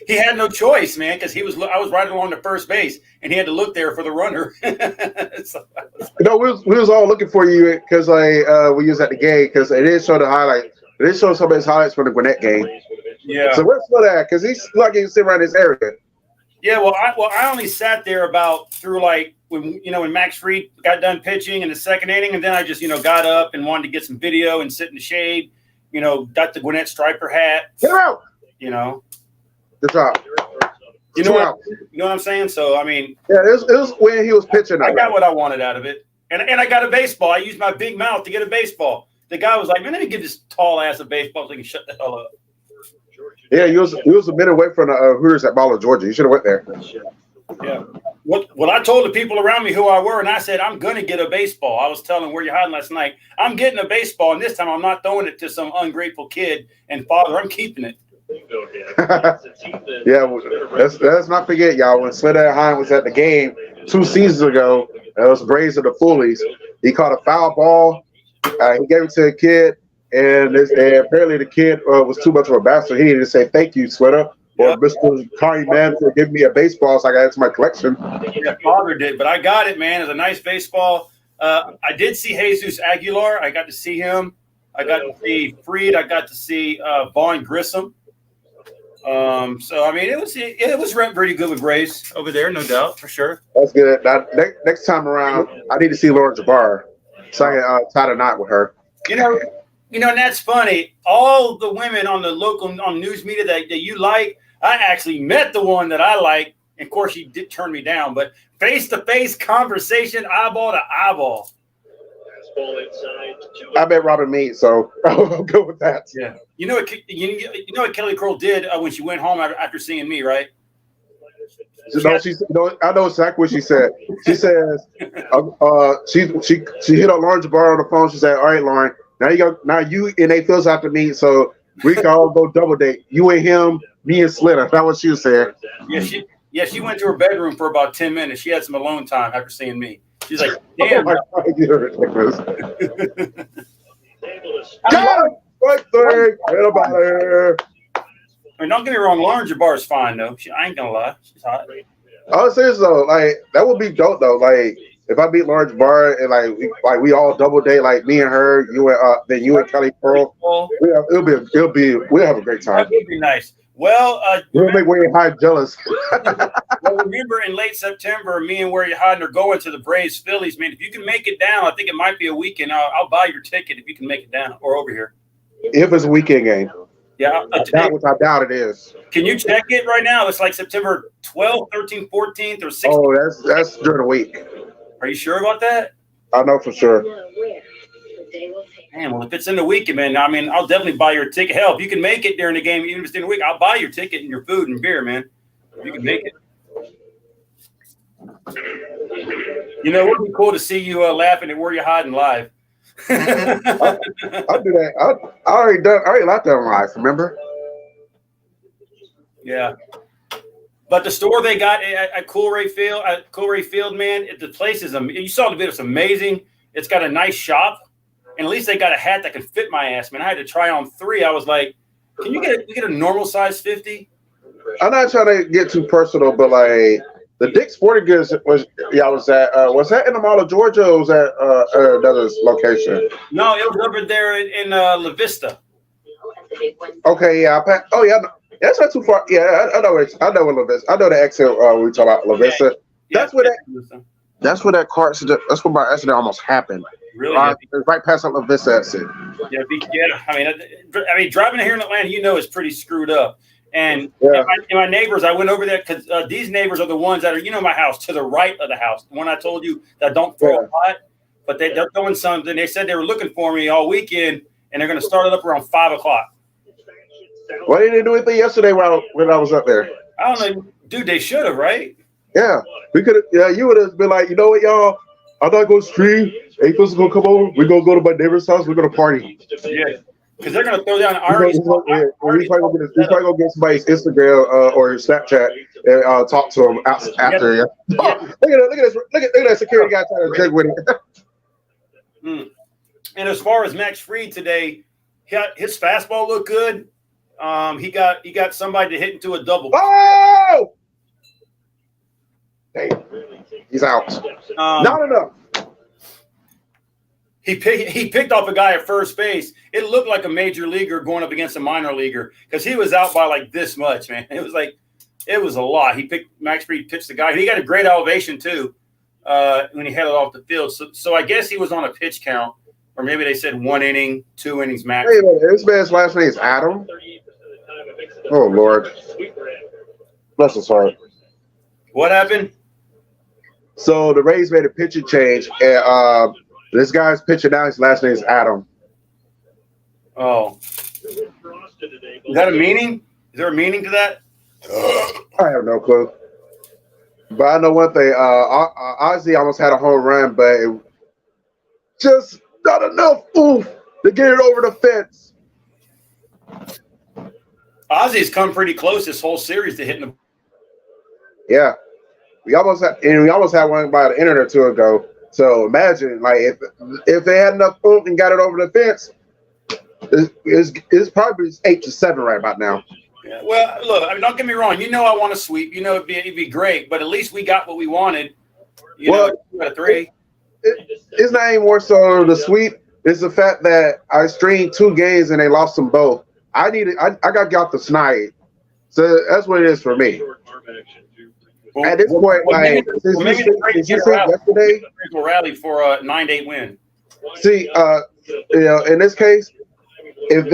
He had no choice, man, because I was right along the first base, and he had to look there for the runner. We was all looking for you because we was at the game because they didn't show the highlight. They didn't show some of his highlights from the Gwinnett game. Yeah. So where's that? Because he's lucky to sit around this area. Yeah. Well, I only sat there through when Max Fried got done pitching in the 2nd inning, and then I just got up and wanted to get some video and sit in the shade. Got the Gwinnett Striper hat. Get her out. Good job. You know what I'm saying? So I mean, yeah, it was when he was pitching. I got what I wanted out of it, And I got a baseball. I used my big mouth to get a baseball. The guy was like, man, let me give this tall ass a baseball so he can shut the hell up. Yeah, you was a minute away from the Hooters at Ball of Georgia. You should have went there. Yeah. What I told the people around me who I were, and I said, I'm going to get a baseball. I was telling where you're hiding last night. I'm getting a baseball, and this time I'm not throwing it to some ungrateful kid and father. I'm keeping it. Yeah, let's not forget, y'all, when Slitter Hine was at the game 2 seasons ago, it was Braves of the Foolies. He caught a foul ball. He gave it to a kid, and apparently the kid was too much of a bastard. He didn't say thank you, Slitter, or Mr. Kind Man, for giving me a baseball so I got it to my collection. Yeah, father did, but I got it, man. It's a nice baseball. I did see Jesus Aguilar. I got to see him. I got to see Freed. I got to see Vaughn Grissom. So I mean, it was pretty good with Braves over there, no doubt, for sure. That's good. Now, next time around, I need to see Lauren Jabbar, so I can tie the knot with her. You know, and that's funny. All the women on the local news media that you like, I actually met the one that I like. Of course, she did turn me down, but face-to-face conversation, eyeball to eyeball. I met Robin Meade, so I'll go with that. Yeah. You know what Kelly Kroll did when she went home after seeing me, right? I know exactly what she said. She says, she hit up Lauren Jabbar on the phone. She said, "All right, Lauren, now you and A-Fizzle have to meet, so we can all go double date. You and him, me and Slitter." That's what she was saying. Yeah, she went to her bedroom for about 10 minutes. She had some alone time after seeing me. She's like, "Damn, oh my God, you're ridiculous." Got him! Right there. Get about here. I mean, don't get me wrong, Lauren Jabbar is fine though. I ain't gonna lie, she's hot. I would say so. Like that would be dope though. Like if I beat Lauren Jabbar and we all double date, like me and her, you and then you and Kelly Pearl, we'll have a great time. That would be nice. Well, we'll make Where You Hide jealous. Well, remember in late September, me and Where You Hiding are going to the Braves Phillies. Man, if you can make it down, I think it might be a weekend. I'll buy your ticket if you can make it down or over here. If it's a weekend game. Yeah, I doubt it is. Can you check it right now? It's like September 12th, 13th, 14th, or 16th. Oh, that's during the week. Are you sure about that? I know for sure. Man, well, if it's in the weekend, man, I mean, I'll definitely buy your ticket. Hell, if you can make it during the game, even if it's during the week, I'll buy your ticket and your food and beer, man. If you can make it. You know, it would be cool to see you laughing at Where You Hiding live. I'll do that. I already laughed at live, remember? Yeah. But the store they got at Coolray Field, man, the place is you saw the video, it's amazing. It's got a nice shop. And at least they got a hat that can fit my ass, man. I had to try on 3. I was like, can you get a normal size 50? I'm not trying to get too personal, but like the Dick's Sporting Goods was that in the Mall of Georgia or was that another location? No, it was over there in La Vista. Okay, yeah. That's not too far. Yeah, I know where La Vista. I know the exit we talk about La Vista. Yeah, that's where that car accident. That's where my accident almost happened. Really? It's right past that La Vista exit. Yeah. I mean, driving here in Atlanta, is pretty screwed up. And my neighbors, I went over there because these neighbors are the ones that are, my house to the right of the house. The one I told you that don't throw a lot, but they're throwing something. They said they were looking for me all weekend, and they're going to start it up around 5 o'clock. Why didn't they do anything yesterday when I was up there? I don't know, dude. They should have, right? Yeah, we could have. Yeah, you would have been like, you know what, y'all? I'm not going to stream. A-Fizzle gonna come over. We're gonna go to my neighbor's house. We're gonna party. Yeah, because they're gonna throw down He's probably gonna get somebody's Instagram or Snapchat and talk to him after. Yeah. Oh, look at that security guy trying to jig with it. And as far as Max Fried today, his fastball looked good. He got somebody to hit into a double. Oh! Damn. He's out. Not enough. He picked off a guy at first base. It looked like a major leaguer going up against a minor leaguer because he was out by like this much, man. It was a lot. Max Fried pitched the guy. He got a great elevation too when he headed off the field. So I guess he was on a pitch count, or maybe they said 1 inning, 2 innings max. Hey, this man's last name is Adam. Oh Lord, bless his heart. What happened? So the Rays made a pitching change, and this guy's pitcher now. His last name is Adam. Oh, is that a meaning? Is there a meaning to that? I have no clue. But I know one thing. Ozzy almost had a home run, but it just not enough oof to get it over the fence. Ozzy's come pretty close this whole series to hitting the. Yeah, we almost had one about an inning or two ago. So imagine, like, if they had enough oomph and got it over the fence, it's probably 8-7 right about now. Yeah, well, look, I mean, don't get me wrong. You know, I want to sweep. You know, it'd be great, but at least we got what we wanted. You know, we got a 3. It's not any more so the sweep. It's the fact that I streamed 2 games and they lost them both. I got to get off the snide. So that's what it is for me. Well, at this point, like, did you see yesterday? Will rally for a 9-8 win. See, you know, in this case, if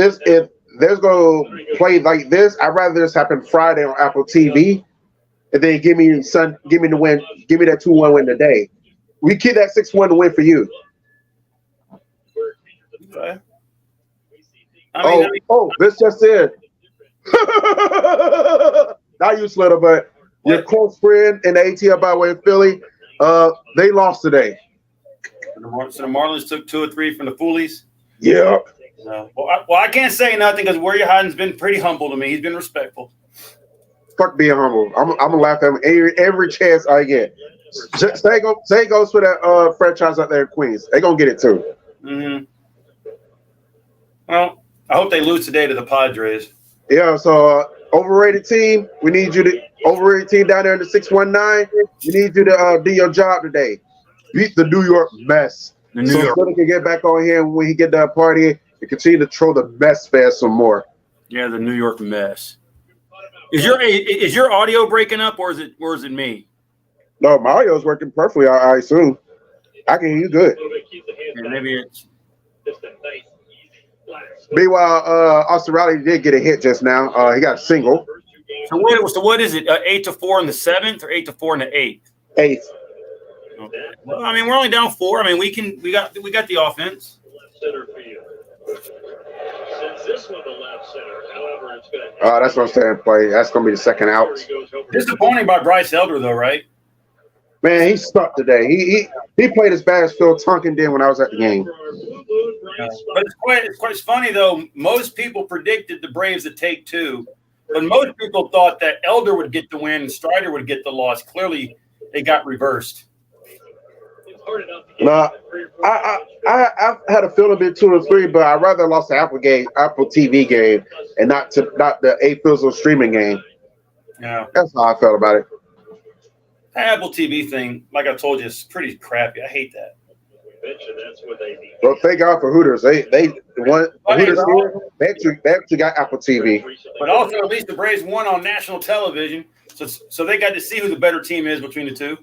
there's going to play like this, I'd rather this happen Friday on Apple TV, and then give me the win, give me that 2-1 win today. We keep that 6-1 to win for you. Okay. This just in. Not you, Slitter, but your close friend in the ATL Byway in Philly, they lost today. So the Marlins took 2 or 3 from the Foolies. Yeah. Well, I can't say nothing because Warrior Hyden's been pretty humble to me. He's been respectful. Fuck being humble. I'm gonna laugh at him every chance I get. Say goes for that franchise out there in Queens. They gonna get it too. Mm-hmm. Well, I hope they lose today to the Padres. Yeah. So overrated team. We need you to overrated team down there in the 619. We need you to do your job today. Beat the New York mess. So Twitter can get back on here when he get done partying and continue to troll the mess fast some more. Yeah, the New York mess. Is your audio breaking up or is it me? No, my audio's working perfectly. I assume I can hear you good. Yeah, maybe it's. Meanwhile, Austin Riley did get a hit just now. He got a single. So what is it? 8-4 in the 7th or 8-4 in the 8th? 8th. Okay. Well, I mean, we're only down 4. I mean, we got the offense. Center field. Since this one the left center, however, it's going to. That's what I'm saying. Play. That's gonna be the second out. Disappointing by Bryce Elder, though, right? Man, he stuck today. He played as bad as Phil Tonkin did when I was at the game. But it's quite funny though. Most people predicted the Braves to take 2, but most people thought that Elder would get the win and Strider would get the loss. Clearly, they got reversed. No, I had a feeling bit 2 or 3, but I'd rather lost the Apple TV game, and not the A-Fizzle streaming game. Yeah, that's how I felt about it. The Apple TV thing, like I told you, is pretty crappy. I hate that. Well, thank God for Hooters. They won. Hooters here. They actually got Apple TV. But also, at least the Braves won on national television, so they got to see who the better team is between the two.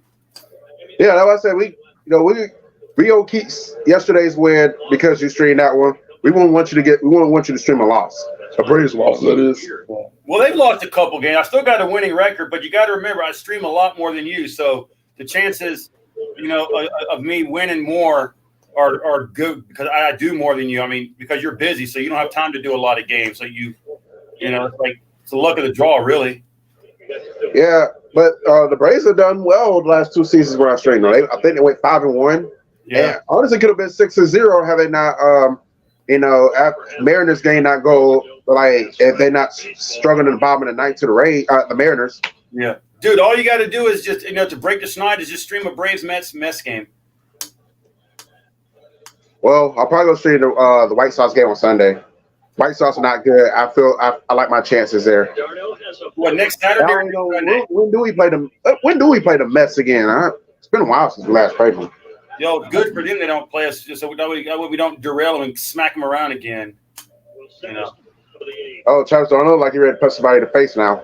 Yeah, that's what I said. We gonna keep yesterday's win because you streamed that one. We won't want you to stream a loss. A Braves loss, that is. Well, they've lost a couple games. I still got a winning record, but you got to remember I stream a lot more than you, so the chances, of me winning more are good because I do more than you. I mean, because you're busy, so you don't have time to do a lot of games. So it's the luck of the draw, really. Yeah, but the Braves have done well the last 2 seasons when I streamed. I think they went 5-1. Yeah, and honestly, could have been 6-0 had they not, after Mariners game not go like if they're not struggling in the bottom of the 9th to the Mariners. Yeah, dude, all you got to do is just to break the snide is just stream a Braves Mets game. Well, I'll probably go stream the White Sox game on Sunday. White Sox are not good. I like my chances there. What, next Saturday? When do we play them? When do we play the Mets again? It's been a while since we last played them. Yo, good for them they don't play us just so we don't derail them and smack them around again. Oh, Travis Darnold, like he ready to punch somebody in the face now.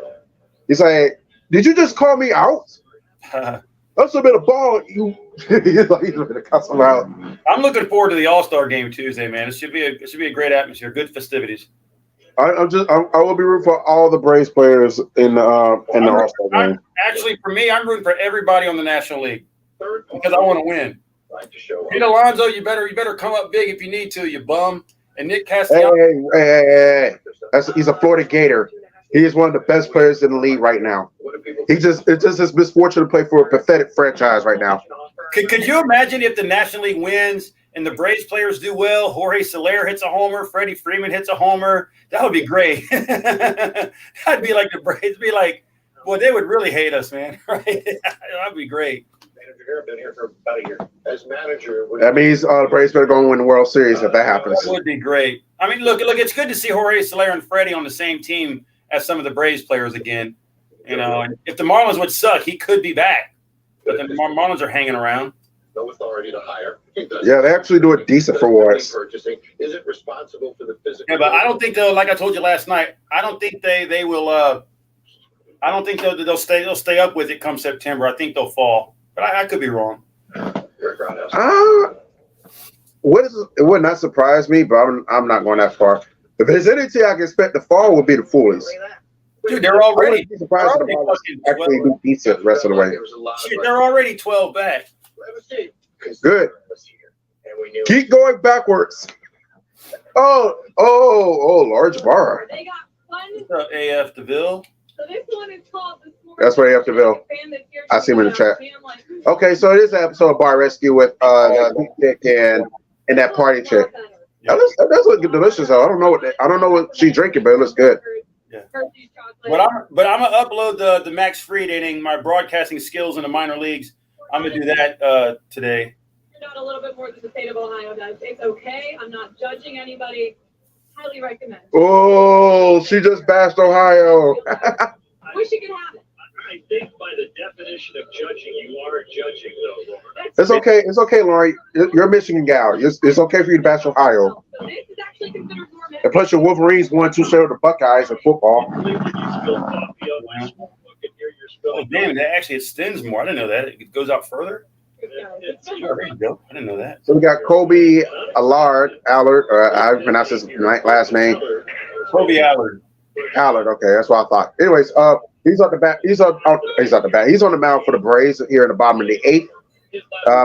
He's like, "Did you just call me out? That's a bit of ball." He's ready to cuss him out. I'm looking forward to the All-Star game Tuesday, man. It should be a great atmosphere, good festivities. I will be rooting for all the Braves players in the All-Star game. Actually, for me, I'm rooting for everybody on the National League. because I want to win. Like to show Hey, Alonzo, you better come up big if you need to, you bum. And Nick Hey, Castellanos. hey. He's a Florida Gator. He is one of the best players in the league right now. It's just his misfortune to play for a pathetic franchise right now. Could you imagine if the National League wins and the Braves players do well? Jorge Soler hits a homer, Freddie Freeman hits a homer. That would be great. That'd be like the Braves. Be like, boy, they would really hate us, man. Right? That'd be great. Manager here, been here for about a year. As manager, That means the Braves better go and win the World Series if that happens. That would be great. I mean, look, it's good to see Jorge Soler and Freddie on the same team as some of the Braves players again. You know, and if the Marlins would suck, he could be back. But the Marlins are hanging around. No authority to hire. Yeah, they actually do it decent for once. Purchasing isn't responsible for the physical. Yeah, but I don't think they'll. Like I told you last night, I don't think they will. I don't think they'll stay up with it come September. I think they'll fall. But I could be wrong. It would not surprise me, but I'm not going that far. If there's any team I can expect to fall, would be the Foolies. Dude, they're already surprised if they actually do decent the rest of the way. Shit, they're already 12 back. Good. Keep going backwards. Oh, large bar. They got one. AF DeVille. So this one is called this morning. That's what AF DeVille. I see him in the chat. Okay, so it is an episode of Bar Rescue with the chick and that party chick. That does look delicious though. I don't know what she's drinking, but it looks good. Yeah. But I'm gonna upload the Max Fried inning, my broadcasting skills in the minor leagues. I'm gonna do that today. You're not a little bit more than the state of Ohio does. It's okay. I'm not judging anybody. Highly recommend. Oh, she just bashed Ohio. Wish you could have it. I think by the definition of judging, you are judging, though, Lauren. It's okay. It's okay, Laurie. You're a Michigan gal. It's okay for you to bash Ohio. So this is actually considered more And plus, your Wolverines won 2 straight with the Buckeyes in football. I believe that you spill coffee on my small book and here you're Oh spilling. damn! That actually extends more. I didn't know that. It goes out further. It's There you go. I didn't know that. So we got Kobe Allard. I pronounced his last name. Kobe Allard. Allard. Okay, that's what I thought. Anyways, he's on the bat. He's on the mound for the Braves here in the bottom of the 8th.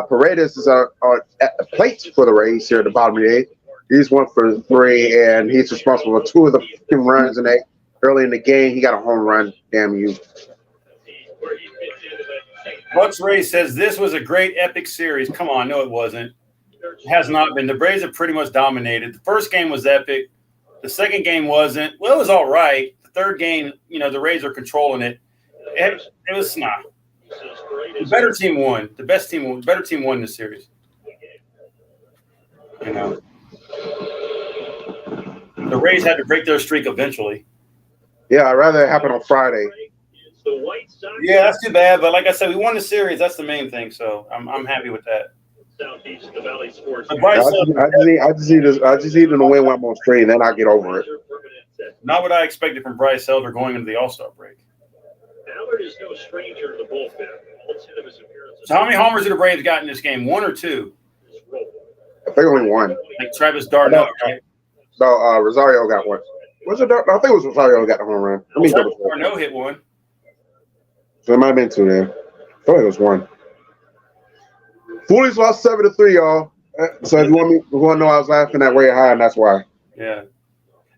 Paredes is at the plate for the Rays here at the bottom of the 8th. He's 1 for 3, and he's responsible for 2 of the runs in the early in the game. He got a home run. Damn you. Bucks Ray says this was a great epic series. Come on, no, it wasn't. It has not been. The Braves have pretty much dominated. The first game was epic. The second game wasn't. Well, it was all right. The third game, the Rays are controlling it. It was not. The better team won. The best team won. Better team won the series. The Rays had to break their streak eventually. Yeah, I'd rather it happen on Friday. Yeah, that's too bad. But like I said, we won the series. That's the main thing. So I'm happy with that. Southeast of the Valley Sports. I just need them to win one more stream, then I get over it. Not what I expected from Bryce Elder going into the All-Star break. Allard is no stranger to the bullpen. All 10 of his appearances. So how many homers did the Braves got in this game? 1 or 2? I think only 1. Like Travis Darnell, right? No, Rosario got 1. Was it? I think it was Rosario who got the home run. Travis Darnell hit 1. So it might have been 2 then. I thought it was 1. Foolies lost 7-3, y'all. So if you want to know, I was laughing at Ray High, and that's why. Yeah.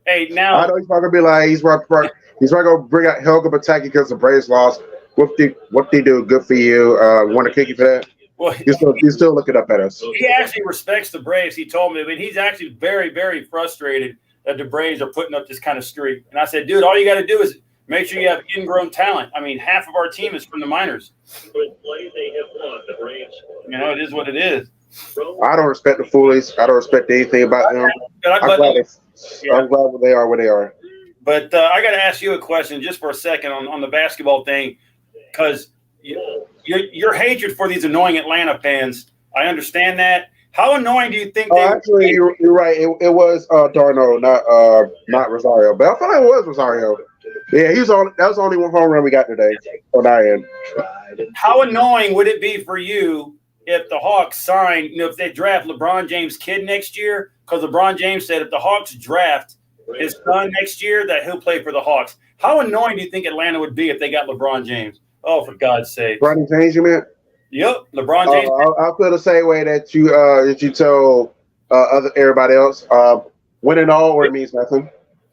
Hey, now I know he's not gonna be like he's not gonna bring out Helga Pataki because the Braves lost. What they do? Good for you. Want to kick you for that? Well, he's still looking up at us. He actually respects the Braves. He told me, but he's actually very, very frustrated that the Braves are putting up this kind of streak. And I said, dude, all you got to do is make sure you have ingrown talent. I mean, half of our team is from the minors. It is what it is. I don't respect the Foolies. I don't respect anything about them. I'm glad they are where they are. But I got to ask you a question just for a second on the basketball thing, because your hatred for these annoying Atlanta fans, I understand that. How annoying do you think they actually, you're right. It was Darno, not Rosario. But I thought it was Rosario. Yeah, that was the only 1 home run we got today on our end. How annoying would it be for you if the Hawks sign, if they draft LeBron James' kid next year? Because LeBron James said if the Hawks draft his son next year, that he'll play for the Hawks. How annoying do you think Atlanta would be if they got LeBron James? Oh, for God's sake. LeBron James, you meant? Yep, LeBron James. I feel the same way that you told everybody else. Winning all word means nothing.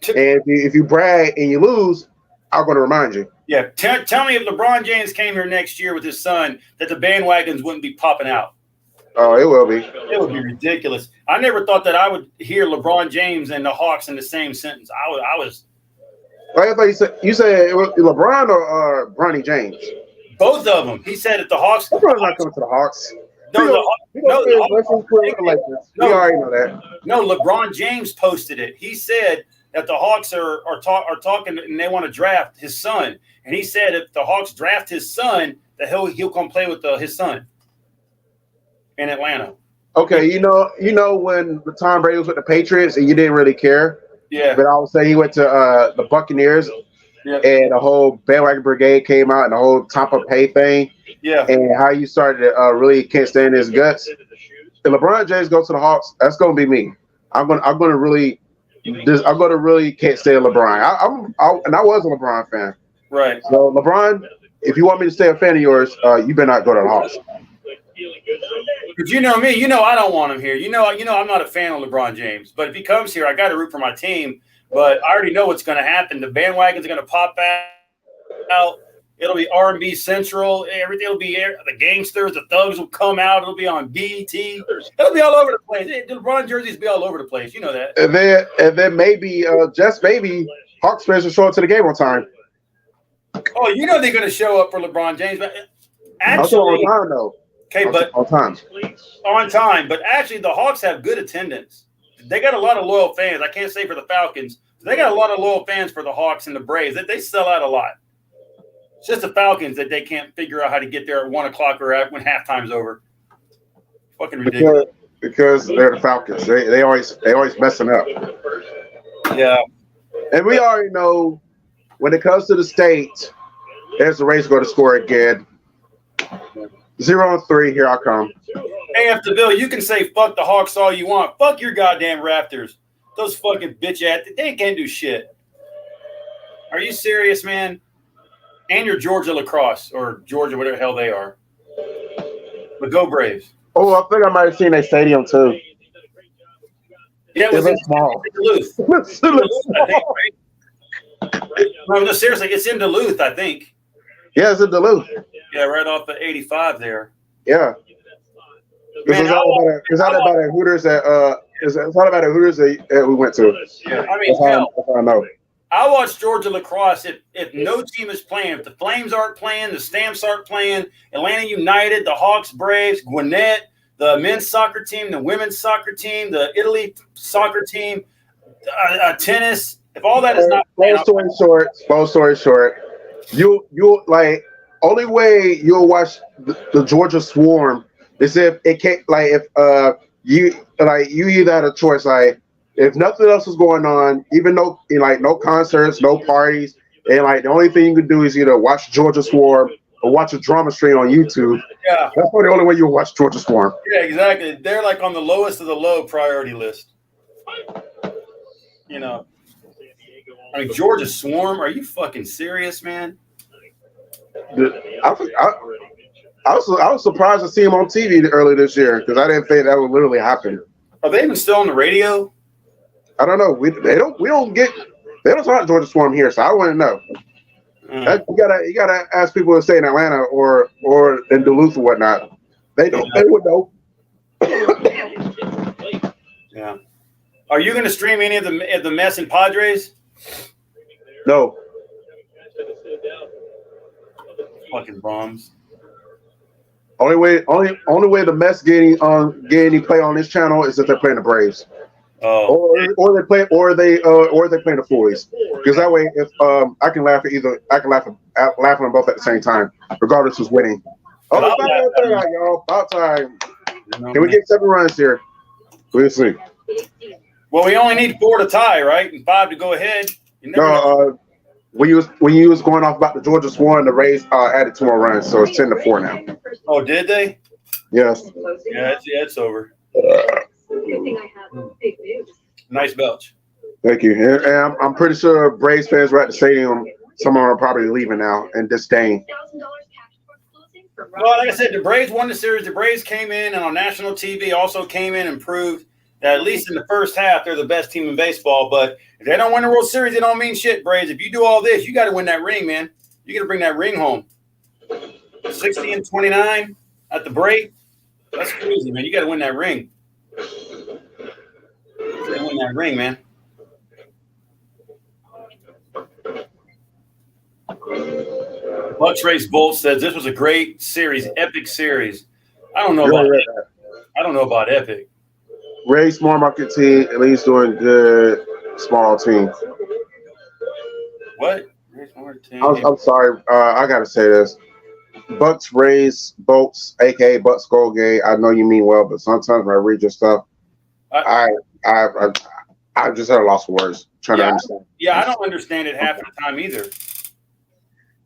And if you brag and you lose, I'm going to remind you. Yeah, tell me if LeBron James came here next year with his son, that the bandwagons wouldn't be popping out. Oh, it will be. It would be ridiculous. I never thought that I would hear LeBron James and the Hawks in the same sentence. I was. I thought you said it was LeBron or Bronny James. Both of them. He said that the Hawks. LeBron's not coming to the Hawks. We already know that. No, LeBron James posted it. He said that the Hawks are talking and they want to draft his son. And he said if the Hawks draft his son, that he'll come play with his son in Atlanta. Okay, you know when Tom Brady was with the Patriots and you didn't really care. Yeah. But all of a sudden he went to the Buccaneers. Yep. And the whole bandwagon brigade came out and the whole Tampa Bay thing. Yeah. And how you started to really can't stand his guts. If LeBron James goes to the Hawks, that's gonna be me. I'm gonna really can't stand LeBron. I was a LeBron fan. Right. So LeBron, if you want me to stay a fan of yours, you better not go to the Hawks. Because you know me, I don't want him here. I'm not a fan of LeBron James. But if he comes here, I got to root for my team. But I already know what's going to happen. The bandwagons are going to pop out. It'll be R&B Central. Everything will be the gangsters, the thugs will come out. It'll be on BET. It'll be all over the place. The LeBron jerseys will be all over the place. You know that. And then maybe, just maybe, Hawks fans will show up to the game on time. Oh, they're going to show up for LeBron James. But actually, on time though. Okay, but on time. On time. But actually, the Hawks have good attendance. They got a lot of loyal fans. I can't say for the Falcons. They got a lot of loyal fans for the Hawks and the Braves. They sell out a lot. It's just the Falcons that they can't figure out how to get there at 1 o'clock or when halftime's over. Fucking ridiculous. Because they're the Falcons. They always messing up. Yeah. And we already know when it comes to the state, there's a race going to score again. 0-3. Here I come. Hey, after Bill, you can say fuck the Hawks all you want. Fuck your goddamn Raptors. Those fucking bitch ass. They can't do shit. Are you serious, man? And your Georgia lacrosse or Georgia, whatever the hell they are. But go Braves. Oh, I think I might have seen that stadium too. Yeah, it was small. Duluth. No, seriously, it's in Duluth, I think. Yeah, it's in Duluth. Yeah, right off the 85 there. Yeah. It's not about a Hooters that we went to. Yeah, I mean, that's how I know. I watch Georgia lacrosse. If no team is playing, if the Flames aren't playing, the Stamps aren't playing, Atlanta United, the Hawks, Braves, Gwinnett, the men's soccer team, the women's soccer team, the Italy soccer team, tennis. If all that is not long story short, you like only way you'll watch the Georgia Swarm is if it can't you either had a choice if nothing else is going on, even though no concerts, no parties, and the only thing you can do is either watch Georgia Swarm or watch a drama stream on YouTube. Yeah, that's the only way you'll watch Georgia Swarm. Yeah, exactly. They're on the lowest of the low priority list. I mean, Georgia Swarm. Are you fucking serious, man? I was surprised to see him on TV early this year because I didn't think that would literally happen. Are they even still on the radio? I don't know. They don't talk Georgia Swarm here, so I want to know. You gotta ask people to stay in Atlanta or in Duluth or whatnot. They don't. They would know. Yeah. Are you going to stream any of the Mets and Padres? No. Fucking bombs. Only way the Mets get any play on this channel is if they're playing the Braves. Oh. Or they play the Phillies. Because that way, if I can laugh at them both at the same time, regardless who's winning. Oh, y'all! About time. Can we get 7 runs here? We'll see. Well, we only need 4 to tie, right, and 5 to go ahead. No, when you was going off about the Georgia Swarm, the Rays added 2 more runs, so it's 10-4 now. Oh, did they? Yes. Yeah, it's over. Nice belch. Thank you. And I'm pretty sure Braves fans were at the stadium. Some of them are probably leaving now in disdain. Well, like I said, the Braves won the series. The Braves came in and on national TV also came in and proved that at least in the first half, they're the best team in baseball. But if they don't win the World Series, it don't mean shit, Braves. If you do all this, you got to win that ring, man. You got to bring that ring home. 60-29 at the break. That's crazy, man. You got to win that ring. You got to win that ring, man. Bucks Race Bolt says this was a great series, epic series. I don't know about epic. Ray, small market team, at least doing good. Small team. What? I'm sorry. I gotta say this. Bucks, Rays, Bolts, aka Bucks Gold Game. I know you mean well, but sometimes when I read your stuff, I just had a loss of words trying to understand. Yeah, I don't understand it half the time either.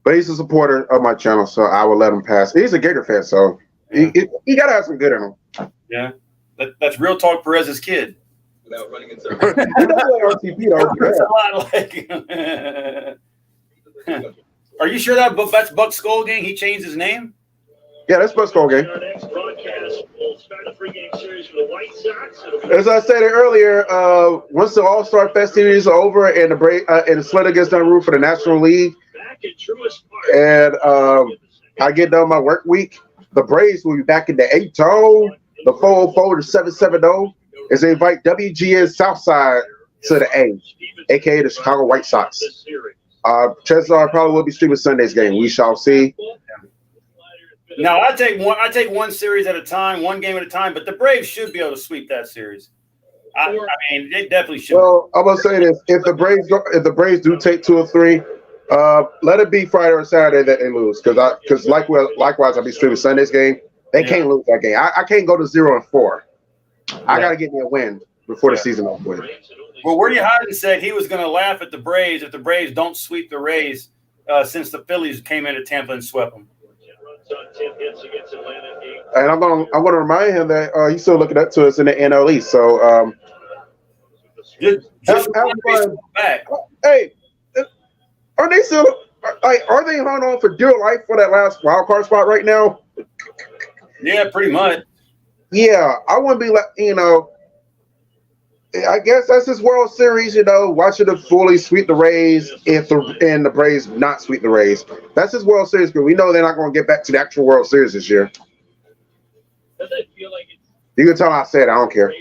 But he's a supporter of my channel, so I will let him pass. He's a Gator fan, so he gotta have some good in him. Yeah, that's Real Talk Perez's kid. Without running in He does play RTP though. That's a lot like. Are you sure that's Buck Skull Gang? He changed his name? Yeah, that's Buck Skull Gang. Our next broadcast will start a 3-game series for the White Sox. As I said earlier, once the All-Star festivities are over and the Slater gets done root for the National League, and I get done my work week, the Braves will be back in the 8-0, the 404, the 770, as they invite WGN Southside to the A, aka the Chicago White Sox. Chances are I probably will be streaming Sunday's game. We shall see. No, I take one series at a time, one game at a time. But the Braves should be able to sweep that series. I mean, they definitely should. Well, I'm gonna say this: if the Braves do take 2 or 3, let it be Friday or Saturday that they lose, because likewise I'll be streaming Sunday's game. They can't lose that game. I can't go to 0-4. I got to get me a win before the season over with. Well, Where You Hiding said he was going to laugh at the Braves if the Braves don't sweep the Rays since the Phillies came into Tampa and swept them. And I'm gonna remind him that he's still looking up to us in the NL East. So have fun. Hey, are they still are they hung on for dear life for that last wild card spot right now? Yeah, pretty much. Yeah, I wouldn't be like, I guess that's his World Series, watching them fully sweep the Rays and the Braves not sweep the Rays. That's his World Series, because we know they're not going to get back to the actual World Series this year. You can tell I said I don't care.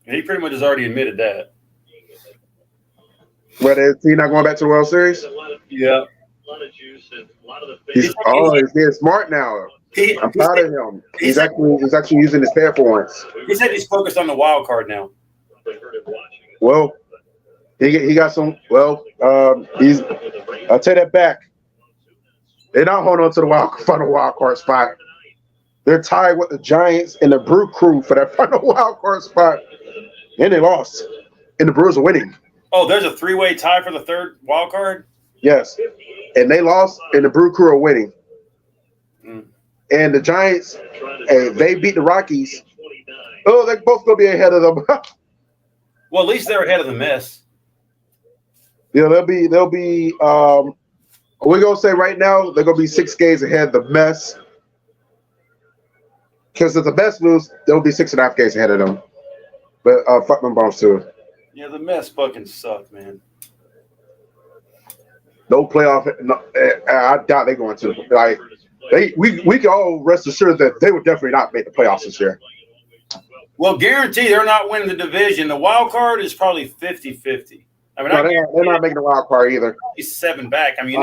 He pretty much has already admitted that. But is he not going back to the World Series? Yeah. He's getting smart now. I'm proud of him. He's actually using his head for once. He said he's focused on the wild card now. Well, he got some. Well, I'll take that back. They're not holding on to the final wild card spot. They're tied with the Giants and the Brew Crew for that final wild card spot, and they lost. And the Brewers are winning. Oh, there's a 3-way tie for the third wild card? Yes, and they lost, and the Brew Crew are winning. And the Giants, they beat the Rockies. Oh, they're both gonna be ahead of them. Well, at least they're ahead of the Mets. Yeah, they'll be. We're gonna say right now they're gonna be 6 games ahead of the Mets. Because if the Mets lose, they'll be 6.5 games ahead of them. But fuck them bombs too. Yeah, the Mets fucking suck, man. No playoff. No, I doubt they're going to. Like we can all rest assured that they would definitely not make the playoffs this year. Well, guarantee they're not winning the division. The wild card is probably 50-50. I mean, they're not making the wild card either. He's 7 back. I mean,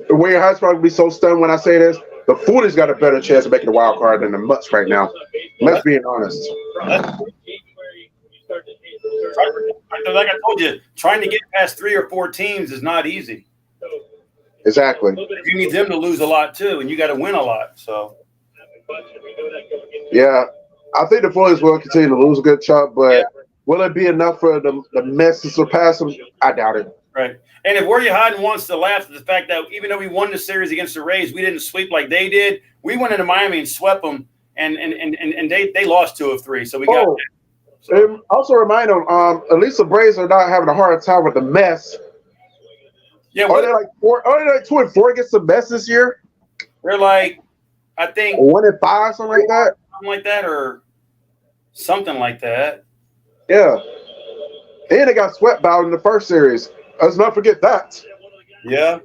the way your house probably be so stunned when I say this. The Foolies got a better chance of making the wild card than the Mets right now. Let's be honest. Like I told you, trying to get past 3 or 4 teams is not easy. Exactly. You need them to lose a lot too, and you got to win a lot. So, yeah, I think the Foolies will continue to lose a good chunk, but will it be enough for the Mets to surpass them? I doubt it. Right. And if Where You Hiding wants to laugh at the fact that even though we won the series against the Rays, we didn't sweep like they did. We went into Miami and swept them, and they lost 2 of 3. So we got. And also remind them, at least the Braves are not having a hard time with the Mets. Yeah, are they like 2-4 against the Mets this year? They're like I think 1-5, something like that. or something like that. Yeah. And they got swept out in the first series. Let's not forget that. Yeah,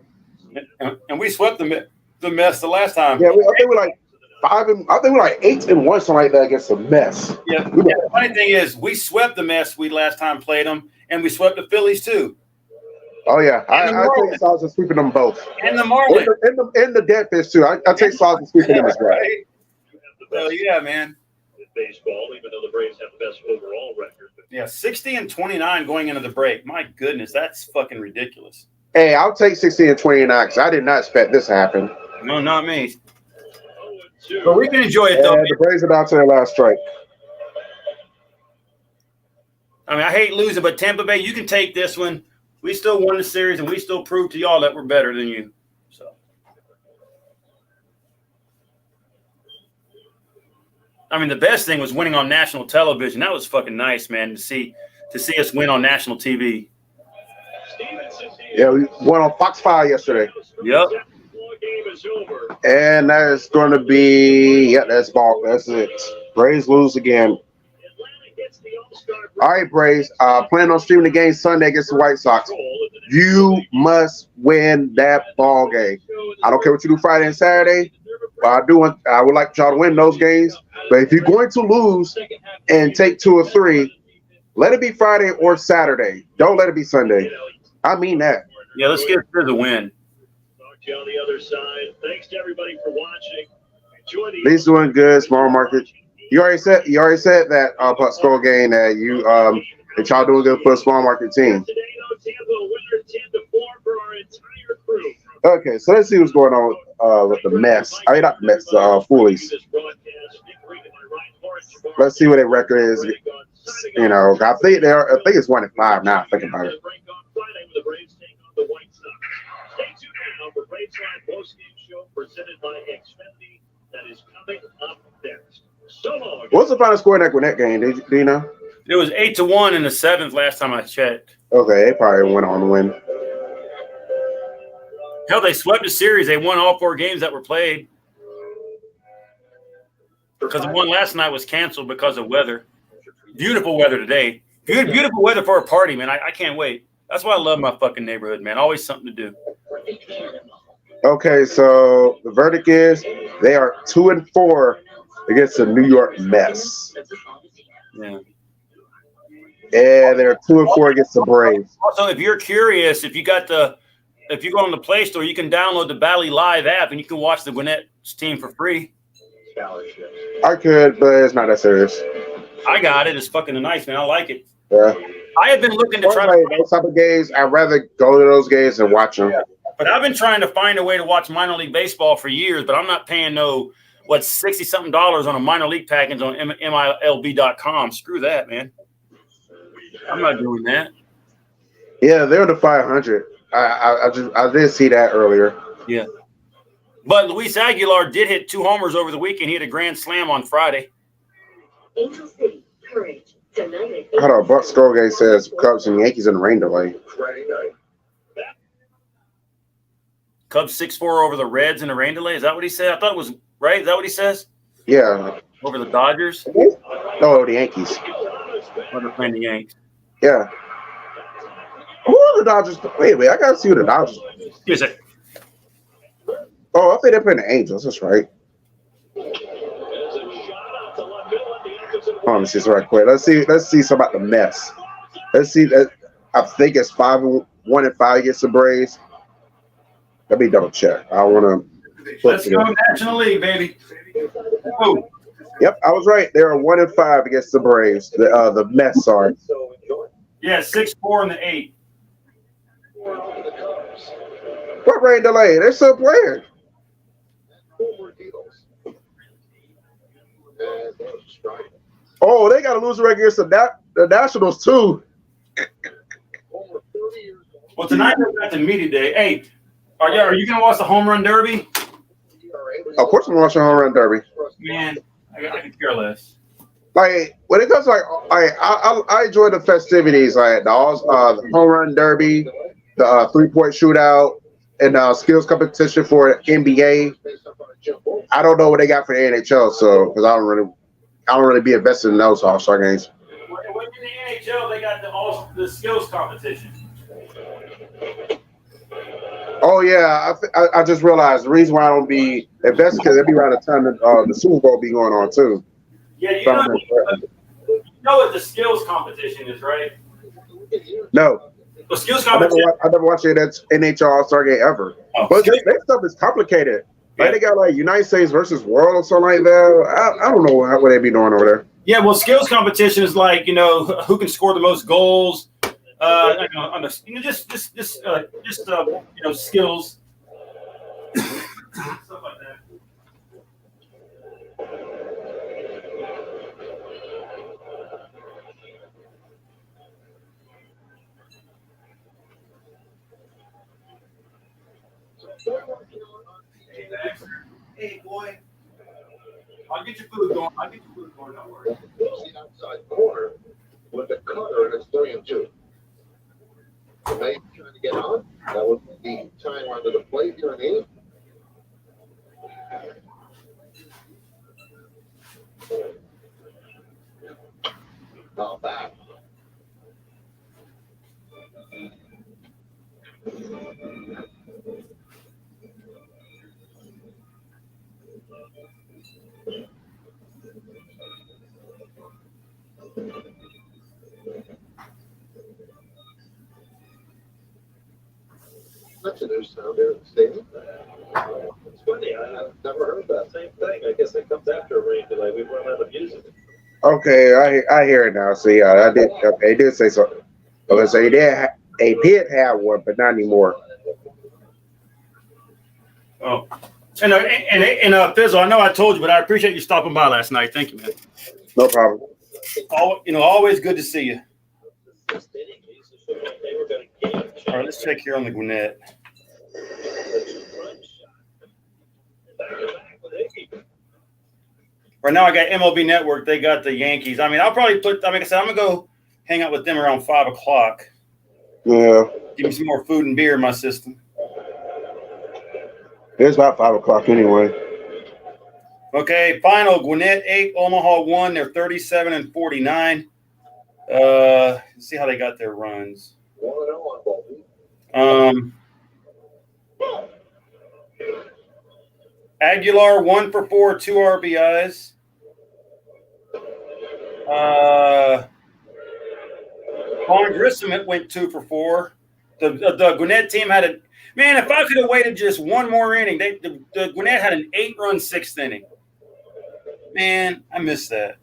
and we swept the mess the last time. Yeah, I think we're like 8-1, something like that against the mess. Yeah. The funny thing is, we swept the mess we last time played them, and we swept the Phillies too. Oh yeah, I take solace in sweeping them both. And the Marlins. And the Dead Fish too. I take solace in sweeping them as well. Right? Well, yeah, man. In baseball, even though the Braves have the best overall record. Yeah, 60-29 going into the break. My goodness, that's fucking ridiculous. Hey, I'll take 60-29 because I did not expect this to happen. No, not me. But we can enjoy it, though. And the Braves are down to their last strike. I mean, I hate losing, but Tampa Bay, you can take this one. We still won the series, and we still proved to y'all that we're better than you. So, I mean, the best thing was winning on national television. That was fucking nice, man, to see us win on national TV. Yeah, we won on Fox 5 yesterday. Yep. And that is going to be, that's ball. That's it. Braves lose again. All right, Braves. Plan on streaming the game Sunday against the White Sox. You must win that ball game. I don't care what you do Friday and Saturday, but I would like y'all to win those games. But if you're going to lose and take 2 or 3, let it be Friday or Saturday. Don't let it be Sunday. I mean that. Yeah, let's get to the win. Talk to you on the other side. Thanks to everybody for watching. Enjoy the Lee's doing good. Small market. You already said that Scroll game that you that y'all doing good for a small market team. Today, though, Tampa winner 10-4 for our entire crew. Okay, so let's see what's going on with the mess. I mean, not the mess, the Foolies. Let's see what their record is. You know, I think it's 1-5 now. Thinking about it. Stay tuned now for Braves Live post-game show presented by Xfinity. That is coming up next. So long. What's the final score in that Gwinnett game? Do you know? It was 8-1 in the 7th last time I checked. Okay, they probably went on to win. Hell, they swept the series. They won all 4 games that were played. Because the one last night was canceled because of weather. Beautiful weather today. Beautiful weather for a party, man. I can't wait. That's why I love my fucking neighborhood, man. Always something to do. Okay, so the verdict is they are 2-4 against the New York Mets. Yeah. And they're 2-4 against the Braves. Also, if you're curious, if you go on the Play Store, you can download the Bally Live app and you can watch the Gwinnett's team for free. I could, but it's not that serious. I got it. It's fucking nice, man. I like it. Yeah. I have been looking to try those type of games. I'd rather go to those games and watch them. But I've been trying to find a way to watch minor league baseball for years, but I'm not paying $60-something on a minor league package on MILB.com. Screw that, man. I'm not doing that. Yeah, they're the 500. I did see that earlier. Yeah. But Luis Aguilar did hit 2 homers over the weekend. He had a grand slam on Friday. Angel City, courage. Tonight Hold on, Buck Skolgate says Cubs and Yankees in the rain delay. Cubs 6-4 over the Reds in the rain delay. Is that what he said? I thought it was right. Is that what he says? Yeah. Over the Dodgers? No, the Yankees. Or they're playing the Yankees. Yeah. Who are the Dodgers? Wait, I gotta see who the Dodgers. Is it? Oh, I think they're playing the Angels. That's right. Let me see this right quick. Let's see some about the mess. Let's see that. I think it's 5-1 and 5 against the Braves. Let me double check. I want to. Let's go National League, baby. Oh. Yep, I was right. They are 1-5 against the Braves. The Mets are. Yeah, 6-4 in the 8. What rain delay? They're still playing. Oh, they got to lose the record against the Nationals too. Well, tonight we're at the media day. Hey, are you gonna watch the home run derby? Of course, I'm watching home run derby. Man, I could care less. Like when it comes to I enjoy the festivities, like the home run derby, the 3-point shootout, and skills competition for NBA. I don't know what they got for the NHL, so because I don't really be invested in those All-Star games. Well, in the NHL, they got the skills competition. Oh yeah, I just realized the reason why I don't be invested because it'd be around the time that the Super Bowl be going on too. Yeah, you know what the skills competition is, right? No. The skills competition. I never watched that NHL All-Star game ever. Oh, but that stuff is complicated. Like they got like United States versus World or something like that. I don't know what they be doing over there. Yeah, well, skills competition is like who can score the most goals. Just skills. Stuff like that. Hey, boy. I'll get your food going. Don't worry. The outside corner with the cutter, and it's 3-2. The May trying to get on. That would be time under the plate here in the eighth. Now back. That's a new sound there at the stadium. It's funny. I've never heard that same thing. I guess it comes after a rain delay. We've run out of using it. Okay, I hear it now. See, I did. Okay, they did say so. Okay, so they did have one, but not anymore. Oh, and Fizzle, I know I told you, but I appreciate you stopping by last night. Thank you, man. No problem. Always good to see you. All right, let's check here on the Gwinnett. Right now, I got MLB Network. They got the Yankees. I mean, I'll probably like I said, I'm gonna go hang out with them around 5 o'clock. Yeah. Give me some more food and beer in my system. It's about 5 o'clock anyway. Okay, final Gwinnett 8, Omaha 1. They're 37-49. Let's see how they got their runs. Aguilar 1 for 4, 2 RBIs. Vaughn Grissom went 2 for 4. The Gwinnett team had a man. If I could have waited just one more inning, the Gwinnett had an 8-run 6th inning. Man, I missed that.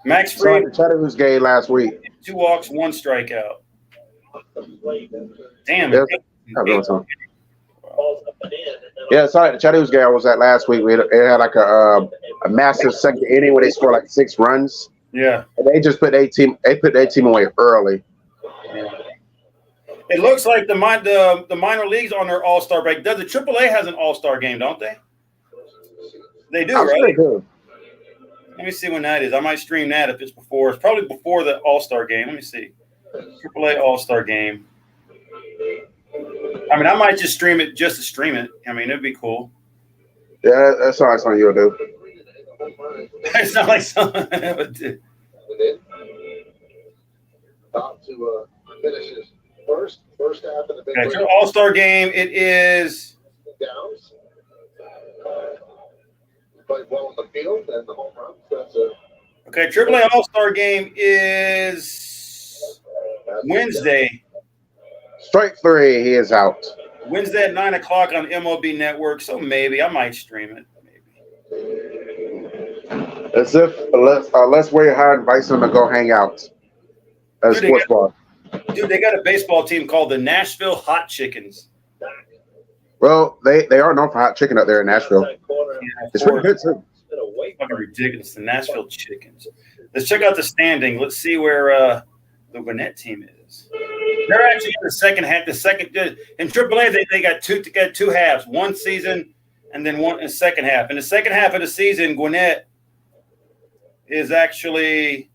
Max Fried, the Chattanooga game last week. 2 walks, 1 strikeout. Damn. Yeah, sorry. The Chattanooga game I was at last week. It had like a massive second inning where they scored like 6 runs. Yeah. And they just put their team. They put their team away early. Yeah. It looks like the minor leagues on their All-Star break. Does the AAA has an All-Star game, don't they? They do, right? They do. Let me see when that is. I might stream that if it's before. It's probably before the All-Star game. Let me see. AAA All-Star game. I mean, I might just stream it just to stream it. I mean, it'd be cool. Yeah, that's all something you'll do. It's not like something I would do. About to finish his first half of the big Okay, so All-Star game, it is downs. Played well on the field and the home runs. That's okay, AAA All-Star game is Wednesday. Strike 3, he is out. Wednesday at 9 o'clock on MLB Network. So maybe I might stream it. Maybe. As if let's Wade Howard invites him to go hang out at a sports bar. Dude, they got a baseball team called the Nashville Hot Chickens. Well, they are known for hot chicken up there in Nashville. It's pretty good too. Fucking ridiculous. The Nashville Chickens. Let's check out the standing. Let's see where the Gwinnett team is. They're actually in the second half. In AAA, they got two halves. One season and then one in the second half. In the second half of the season, Gwinnett is actually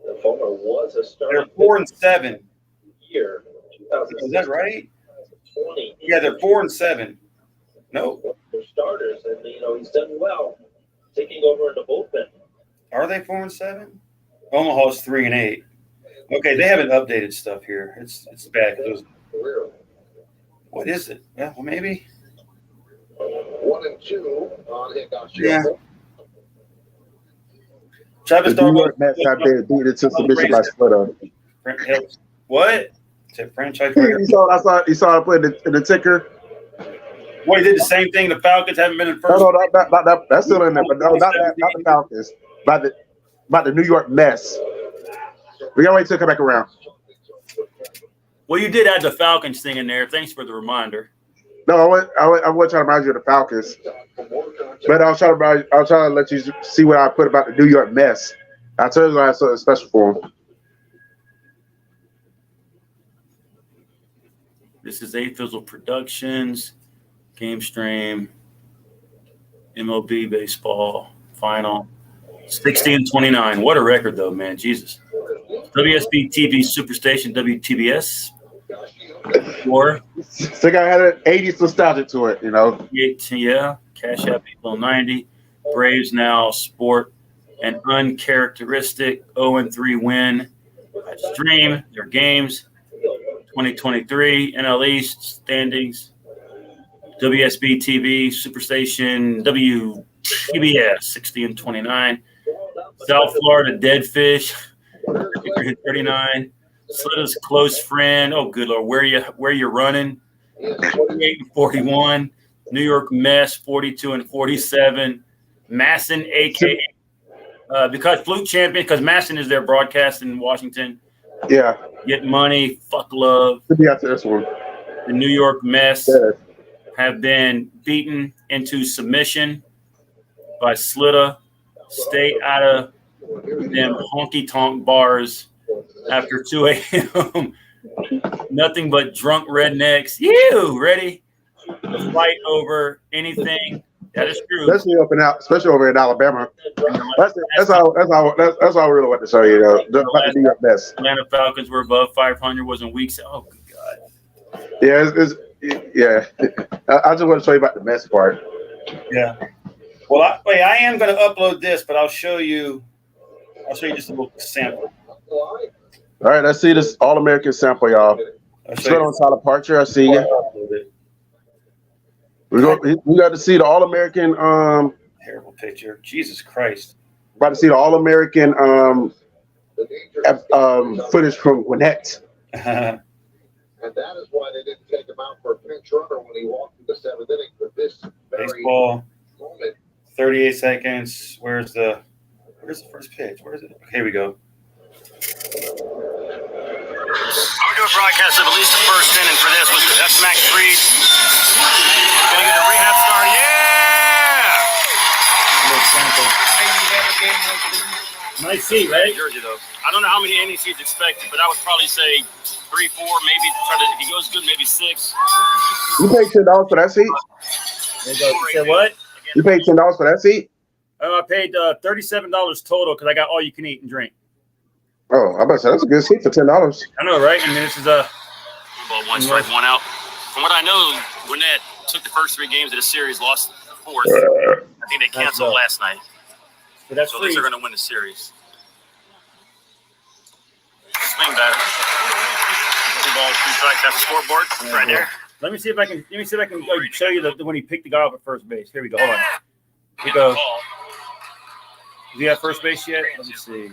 The former was a starting. they're 4-7. Year 2006. Is that right? 20. Yeah, they're 4-7. No. For starters, and he's done well taking over in the bullpen. Are they 4-7? Omaha's 3-8. Okay, they haven't updated stuff here. It's bad. What is it? Yeah, well, maybe. 1-2 on Hickok. Yeah. Travis The New Darbo. York Mets have been beaten to submission by Splitter. What? Is it franchise? You saw I put in the ticker. Well, he did the same thing. The Falcons haven't been in first. No, that's still in there, but no, not the Falcons. About the New York Mets. We gotta wait till come back around. Well, you did add the Falcons thing in there. Thanks for the reminder. No, I wasn't trying to remind you of the Falcons, but I was trying to let you see what I put about the New York Mets. I told you I had something special for them. This is A-Fizzle Productions, Game Stream, MLB Baseball Final, 60-29. What a record, though, man! Jesus. WSB TV Superstation, WTBS. Or Still had an 80s nostalgia to it, Yeah, Cash App April 90. Braves now sport an uncharacteristic 0-3 win. I stream their games. 2023 NL East standings. WSB TV Superstation WTBS 60-29. South Florida Deadfish 39. Slita's close friend. Oh, good Lord, where you running? 48-41. New York Mess 42-47. Masson, aka because Fluke champion, because Masson is their broadcast in Washington. Yeah. Get money, fuck love. Could be after this one. The New York Mess have been beaten into submission by Slita. Stay out of them honky tonk bars after 2 a.m. Nothing but drunk rednecks. You ready to fight over anything? That is true. Especially over in Alabama. That's all I really want to show you. About the New York Mets. Atlanta Falcons were above 500. Was in weeks. Oh good God. Yeah, I just want to show you about the Mets part. Yeah. Well, I am going to upload this, but I'll show you just a little sample. All right, let's see this All-American sample, y'all. Straight on Tyler Parcher, I see you. We got to see the All-American. Terrible picture. Jesus Christ. About to see the All-American footage from Gwinnett. And that is why they didn't take him out for a pinch runner when he walked through the seventh inning for this very baseball. moment. 38 seconds. Where's the first pitch? Where is it? Here we go. I'm gonna do a broadcast of at least the first inning for this. That's Max Fried. Gonna get a rehab start. Yeah! Nice seat, right? Jersey, though. I don't know how many innings he's expected, but I would probably say 3, 4, maybe if he goes good, maybe 6. You paid $10 for that seat? There you go. You said what? You paid $10 for that seat? I paid $37 total because I got all you can eat and drink. Oh, I bet that's a good seat for $10. I know, right? I mean, this is a ball, 1 strike, 1 out. From what I know, Gwinnett took the first 3 games of the series, lost the 4th. I think they canceled last night. So they're going to win the series. Swing batter. 2 balls, 2 strikes. That's the scoreboard right there. Let me see if I can show you when he picked the guy up at first base. Here we go. Hold on. Here we go. Is he at first base yet? Let me see.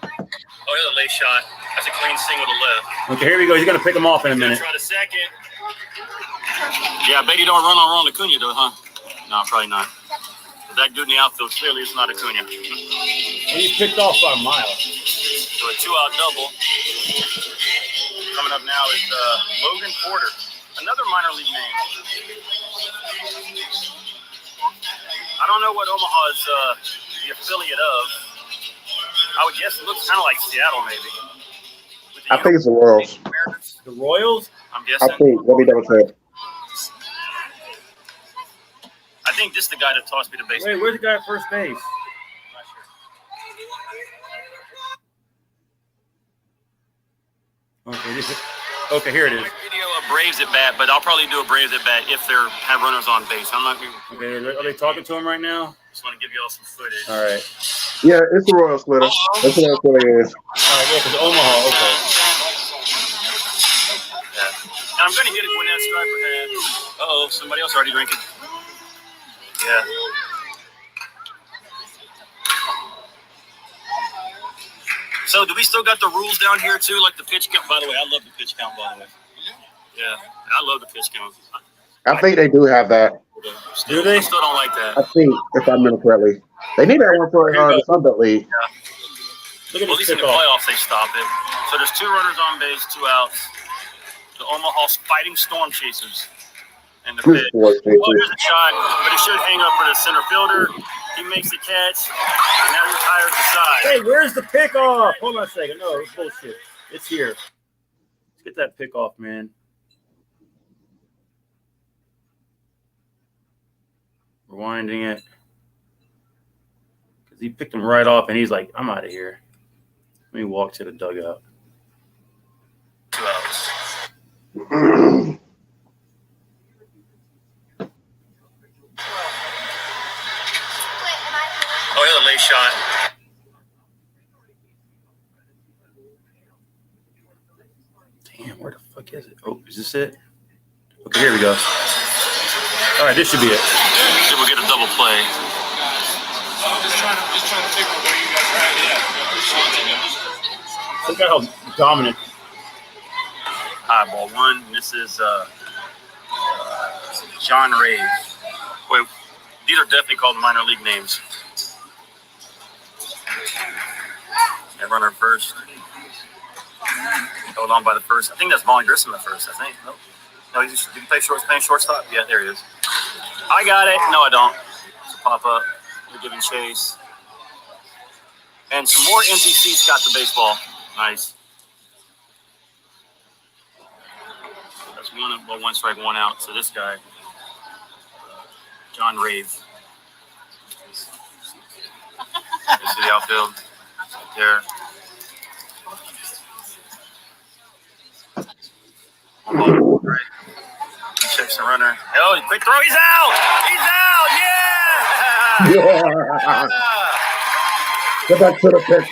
Oh, here's a late shot. That's a clean single to left. Okay, here we go. He's going to pick him off in a minute. Try the second. Yeah, I bet you don't run on Ron Acuna, though, huh? No, probably not. That dude in the outfield clearly is not Acuna. He's picked off by a mile. So a 2-out double. Coming up now is Logan Porter, another minor league name. I don't know what Omaha is the affiliate of. I would guess it looks kind of like Seattle, maybe. I think it's the Royals. The Royals? I'm guessing. I think. Let me double check. I think this is the guy that tossed me to base. Wait, where's the guy at first base? Okay, here it is. Video of Braves at bat, but I'll probably do a Braves at bat if they have runners on base. I'm not going to. Okay, are they talking to him right now? Just want to give you all some footage. All right. Yeah, it's the Royal Splitter. That's what it is. All right, yeah, because Omaha. Okay. And I'm going to get a Gwinnett Striper hat. Uh-oh, somebody else already drinking. Yeah. So do we still got the rules down here too, like the pitch count? By the way, I love the pitch count, by the way. Yeah, I love the pitch count. I think they do have that. Do they? I still don't like that. I think, if I remember correctly. They need that one for the Sunbelt League. Yeah. Look at Well, at least in the playoffs, they stop it. So there's 2 runners on base, 2 outs. The Omaha Fighting Storm Chasers. And the pitch. Well, there's a shot, but it should hang up for the center fielder. He makes the catch, and now retires the side. Hey, where's the pickoff? Hold on a second. No, it's bullshit. It's here. Let's get that pickoff, man. Rewinding it. Because he picked him right off, and he's like, I'm out of here. Let me walk to the dugout. 2 outs. Oh, yeah, the late shot. Damn, where the fuck is it? Oh, is this it? Okay, here we go. All right, this should be it. Then we'll get a double play. Just trying to figure out where you guys are at. Look at how dominant. High ball 1. This is John Rave. Wait, these are definitely called minor league names. And runner first. Held on by the first. I think that's Vaughn Grissom at first, I think. Nope. No, did he play shortstop? Yeah, there he is. I got it. No, I don't. Pop up. We're giving chase. And some more empty seats got the baseball. Nice. That's 1 strike, 1 out. So this guy, John Rave. You see the outfield right there. Right. He checks the runner. Oh, quick throw. He's out. He's out. Yeah. Yeah. Get back to the pitch.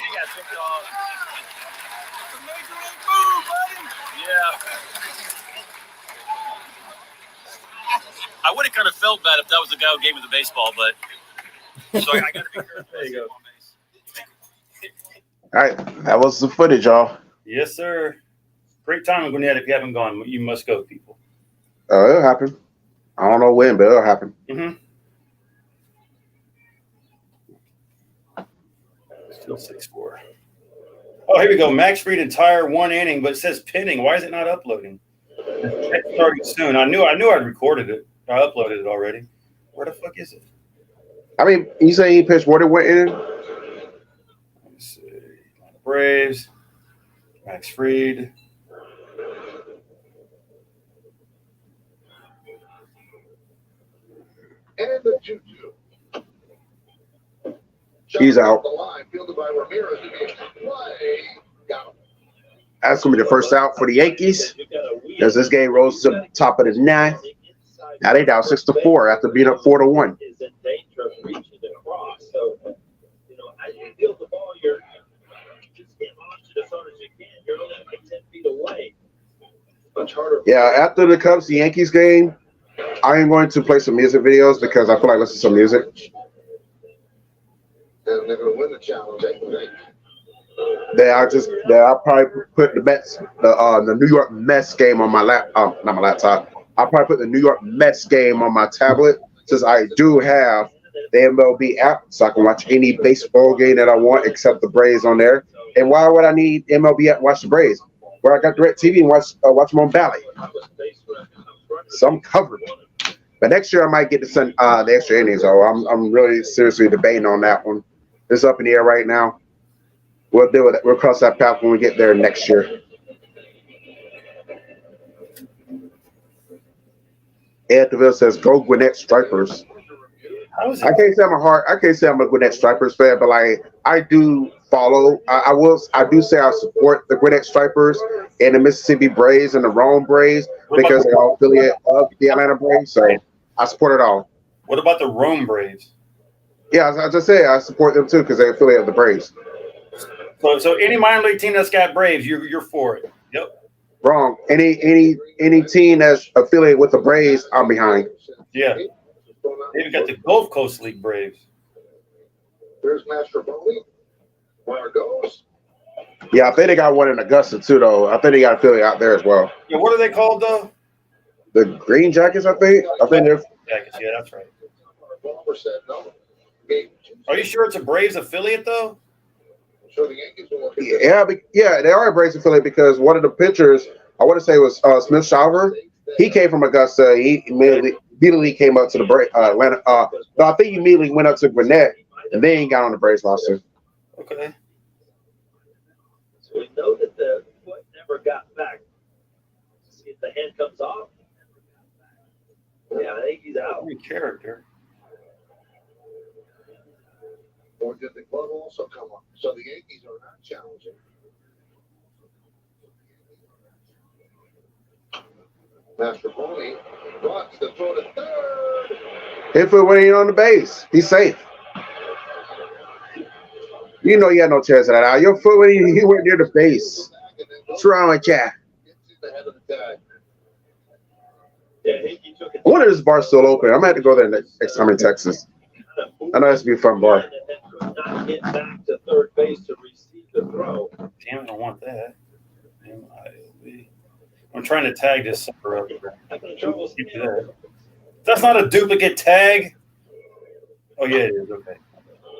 Yeah. I would have kind of felt bad if that was the guy who gave me the baseball, but so I got to be careful. There you go. All right, that was the footage, y'all. Yes, sir. Great time in Gwinnett. If you haven't gone, you must go, people. It'll happen. I don't know when, but it'll happen. Mm-hmm. Still 6-4. Oh, here we go. Max Fried entire 1 inning, but it says pending. Why is it not uploading? It's starting soon. I knew I'd recorded it. I uploaded it already. Where the fuck is it? I mean, you say he pitched what it went in? Let me see. Braves. Max Fried. And the 2-2. He's out. The line, fielded by Ramirez to be a play. Got him. That's going to be the first out for the Yankees. As this game rolls to the top of the 9th. Now they down 6-4 after being up 4-1. Is in danger of reaching across. So, as you field the ball, you're just getting launched as hard as you can. You're only like 10 feet away. Much harder. Yeah, after the Cubs-Yankees game, I am going to play some music videos because I feel like listening to some music. And they're going to win the challenge, I think. I'll probably put the New York Mets game on my not my laptop. I'll probably put the New York Mets game on my tablet since I do have the MLB app, so I can watch any baseball game that I want except the Braves on there. And why would I need MLB app to watch the Braves? Where I got DirecTV and watch them on Valley. So I'm covered. But next year I might get to send the extra innings. So I'm really seriously debating on that one. It's up in the air right now. We'll deal with it. We'll cross that path when we get there next year. Ed DeVille says, "Go Gwinnett Stripers." I can't say I'm a Gwinnett Stripers fan, but like I do follow. I do say I support the Gwinnett Stripers and the Mississippi Braves and the Rome Braves because they're all affiliate of the Atlanta Braves. So I support it all. What about the Rome Braves? Yeah, I just said I support them too because they're affiliate of the Braves. So any minor league team that's got Braves, you're for it. Yep. Wrong. Any team that's affiliated with the Braves, I'm behind. Yeah. They even got the Gulf Coast League Braves. There's Master Bowley. Where it goes. Yeah, I think they got one in Augusta too, though. I think they got affiliate out there as well. Yeah, what are they called though? The Green Jackets, I think. They're Jackets. Yeah, that's right. Ballmer said no. Are you sure it's a Braves affiliate though? So the Yankees will yeah, they are a Braves affiliate because one of the pitchers, I want to say it was Smith Shawver. He came from Augusta. He immediately came up to the Atlanta. No, I think he immediately went up to Gwinnett and then he got on the Braves roster. Okay. So we know that the foot never got back. See if the hand comes off. Yeah, I think he's out. Good character. Or did the glove also come up? So the Yankees are not challenging. Master Bowley blocks the throw to third. If it went on the base, he's safe. You know you had no chance of that out. Your foot when he went near the base. What's wrong with you? Gets in the head of the tag. Yeah, Hickey took it. I wonder if this bar's still open. I'm gonna have to go there next time in Texas. I know it's gonna be a fun bar. And then could not get back to third base to receive the throw. Damn, I don't want that. I'm trying to tag this sucker up here. Having trouble Keep that. That's not a duplicate tag. Oh yeah, it is. Okay.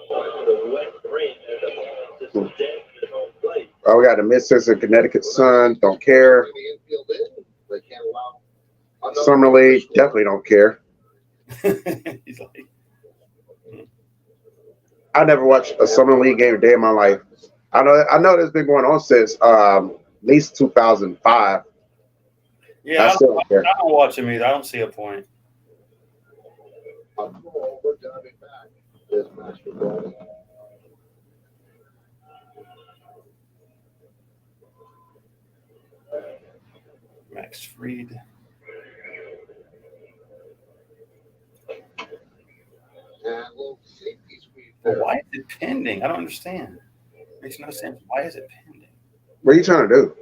the wet brain and the ball just dead at home plate. Oh, we got the Mid-Citizen Connecticut Sun. Don't care. The infield in. They can't allow another Summer League. Definitely don't care. He's like, I never watched a Summer League game a day in my life. I know this been going on since at least 2005. yeah, I don't watch him either. I don't see a point. A throw over, diving back. Is Master Bowley. Max Fried. And a little safety squeeze Well, there. why is it pending? I don't understand. Makes no sense. Why is it pending? What are you trying to do?